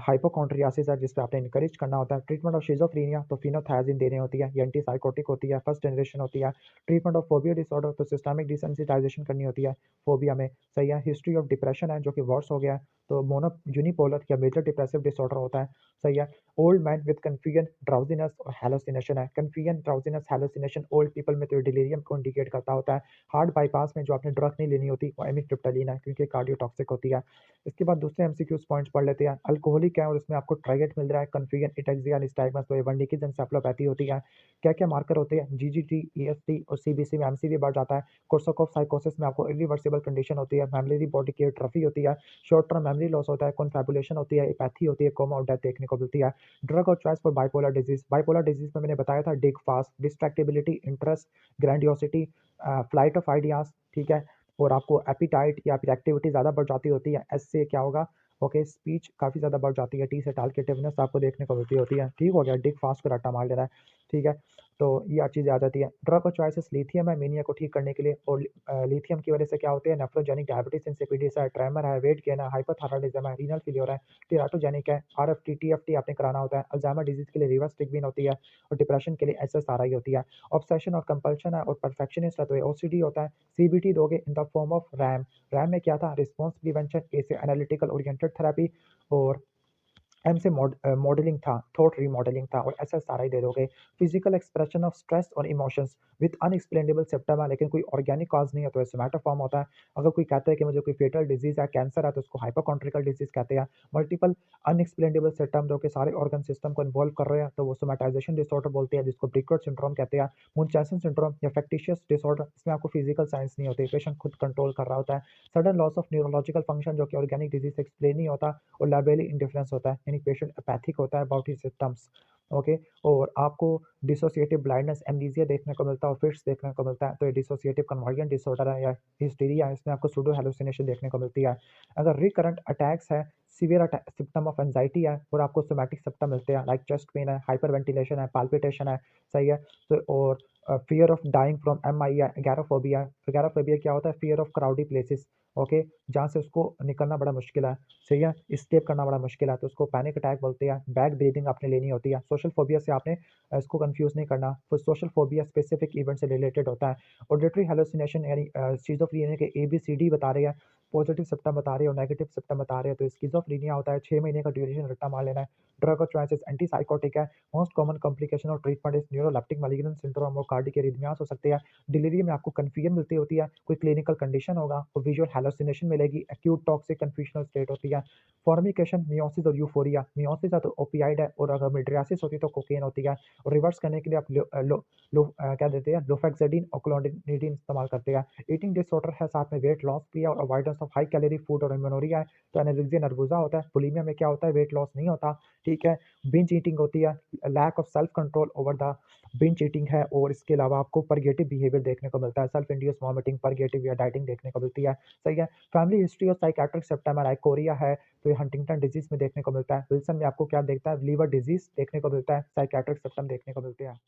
हाइपोकॉन्ड्रियासिस है जिस पे आपने इनकरेज करना होता है। ट्रीटमेंट ऑफ शिज़ोफ्रेनिया तो फिनोथायाज़िन देनी होती है, ये एंटीसाइकोटिक होती है, फर्स्ट जनरेशन होती है। ट्रीटमेंट ऑफ फोबिया डिसऑर्डर तो सिस्टमिक डिसेंसिटाइजेशन करनी होती है फोबिया में, सही है। हिस्ट्री ऑफ डिप्रेशन है जो कि वर्स हो गया है, तो मोनो यूनिपोलर या मेजर डिप्रेसिव डिसऑर्डर होता है, सही है। Old man with confusion, drowsiness और हैलुसिनेशन है। Confusion, drowsiness, hallucination old people में तो डिलीरियम को इंडिकेट करता होता है। हार्ट बाईपास में जो आपने ड्रग नहीं लेनी होती वो एमिट्रिप्टालिन है क्योंकि कार्डियोटॉक्सिक होती है। इसके बाद दूसरे एमसीक्यूज पॉइंट्स पढ़ लेते हैं। अल्कोहलिक है और इसमें आपको ट्राइगेट मिल रहा है। कन्फ्यूजन, एटेक्सिया, निस्टैग्मस, तो ये वर्निकिस एन्सेफलोपैथी होती है। क्या-क्या मार्कर होते हैं? जीजीटी, ईएसटी और सीबीसी में एमसीवी बढ़ जाता है। कोर्साकॉफ साइकोसिस में आपको इरिवर्सिबल कंडीशन होती है। मेमोरी बॉडी की एट्रोफी होती है। शॉर्ट टर्म मेमोरी लॉस होता है। कॉन्फैबुलेशन होती है, एपैथी होती है, कोमा और डेथ देखने को मिलती है। ड्रग और choice for bipolar disease, bipolar disease में मैंने बताया था DIG FAST, distractibility, interest, grandiosity, flight of ideas, ठीक है। और आपको एपिटाइट या फिर एक्टिविटी ज़्यादा बढ़ जाती होती है। एस से क्या होगा, ओके, स्पीच काफ़ी ज़्यादा बढ़ जाती है। टी से टालकेटिवनेस आपको देखने को मिलती होती है, ठीक हो गया। डिग फास्ट को रट्टा मार लेना है, ठीक है। तो ये चीज़ें आ जाती है। ड्रग और चॉइसेस लिथियम है मेनिया को ठीक करने के लिए, और लिथियम की वजह से क्या होते हैं, नेफ्रोजेनिक डायबिटीज इंसिपिडिस है, ट्रेमर है, वेट गेन है, हाइपोथायराइडिज्म है, रीनल फेलियर है, टेराटोजेनिक है, आरएफटी टीएफटी आपने कराना होता है। अल्जाइमर डिजीज के लिए रिवर्सिटिगविन होती है और डिप्रेशन के लिए एसएसआरआई होती है। ऑब्सेशन और कंपल्शन है और परफेक्शनिस्ट है तो ये ओसीडी होता है। सीबीटी दोगे in the form of RAM, RAM में क्या था, रिस्पॉन्स प्रिवेंशन, ए से एनालिटिकल ओरिएंटेड थेरेपी, और एम से मॉडलिंग था, थॉट रीमॉडलिंग था, और एसएसआरआई दे दोगे। फिजिकल एक्सप्रेशन ऑफ स्ट्रेस और इमोशंस विद अनएक्सप्लेनेबल सिम्पटम है लेकिन कोई ऑर्गेनिक कॉज नहीं है तो सोमैटोफॉर्म होता है। अगर कोई कहता है कि मुझे कोई फेटल डिजीज है, कैंसर है, तो उसको हाइपोकॉन्ड्रियल डिजीज कहते हैं। मल्टीपल अनएक्सप्लेनेबल सिम्पटम जो कि सारे ऑर्गन सिस्टम को इन्वॉल्व कर रहे हैं तो वो सोमैटाइजेशन डिसऑर्डर बोलते हैं, जिसको ब्रिक्वर्ट सिंड्रोम कहते हैं। मुनचैसन सिंड्रोम या फैक्टिशियस डिसऑर्डर, इसमें आपको फिजिकल साइंस नहीं होती, पेशेंट खुद कंट्रोल कर रहा होता है। Sudden loss of neurological function जो कि ऑर्गेनिक डिजीज से एक्सप्लेन नहीं होता, और लाइबेली इंडिफरेंस होता है, यानी पेशेंट अपैथिक होता है अबाउट हिज सिम्पटम्स, ओके। और आपको डिसोसिएटिव ब्लाइंडनेस, एमनीसिया देखने को मिलता है और फिट्स देखने को मिलता है, तो ये डिसोसिएटिव कन्वर्जेंट डिसऑर्डर है या हिस्टीरिया है, इसमें आपको सूडो हेलुसिनेशन देखने को मिलती है। अगर रिकरेंट अटैक्स है, सीवियर सिम्पटम ऑफ एंजाइटी है और आपको सोमैटिक सिम्पटम मिलते हैं लाइक चेस्ट पेन है, हाइपर वेंटिलेशन है, पाल्पिटेशन है, सही है। तो और fear of dying from MI है, एगैरोफोबिया है। एगैरोफोबिया क्या होता है, fear of crowdy places, okay, जहाँ से उसको निकलना बड़ा मुश्किल है, सही है, एस्केप करना बड़ा मुश्किल है, तो उसको पैनिक अटैक बोलते हैं। बैक ब्रीदिंग आपने लेनी होती है। सोशल फोबिया से आपने इसको कंफ्यूज नहीं करना, तो सोशल फोबिया स्पेसिफिक इवेंट से रिलेटेड होता है। ऑडिटरी हेलुसिनेशन यानी स्किज़ोफ्रेनिया के एबीसीडी बता रहे हैं, पॉजिटिव सिम्पटम बता रहे हैं और नेगेटिव सिम्पटम बता रहे हैं, तो स्किज़ोफ्रेनिया होता है। 6 महीने का ड्यूरेशन, रट्टा मार लेना है। ड्रग और चॉइसेस एंटीसाइकोटिक है। मोस्ट कॉमन कॉम्प्लिकेशन और treatment is neuroleptic malignant syndrome और कार्डियक एरिथमियास हो सकते हैं। डिलीवरी में आपको कन्फ्यूजन मिलती होती है, कोई क्लिनिकल कंडीशन होगा और विजुअल हैलुसिनेशन मिलेगी, एक्यूट टॉक्सिक कन्फ्यूजनल स्टेट होती है। फॉर्मिकेशन, मियोसिस और यूफोरिया, मियोसिस है तो ओपियाइड है और अगर मिड्रियासिस होती है तो कोकेन होती है। और रिवर्स करने के लिए आप क्या देते हैं, लोफेक्साडिन और क्लोनिडीन इस्तेमाल करते हैं। ईटिंग डिसऑर्डर है, साथ में वेट लॉस भी है और avoidance of high calorie food और एमेनोरिया है, तो एनोरेक्सिया नर्वोसा होता है। बुलिमिया में क्या होता है, वेट लॉस नहीं होता, ठीक है। बिंज ईटिंग होती है, lack of self control over the binge eating है, और इसके अलावा आपको परगेटिव बिहेवियर देखने को मिलता है, सेल्फ इंड्यूस वॉमिटिंग, परगेटिव या डाइटिंग देखने को मिलती है, सही है। फैमिली हिस्ट्री और साइकियाट्रिक सिम्पटम है, लाइकोरिया है तो ये हंटिंगटन डिजीज में देखने को मिलता है। विल्सन में आपको क्या देखता है, लीवर डिजीज देखने को मिलता है, साइकियाट्रिक सिम्पटम देखने को मिलते हैं।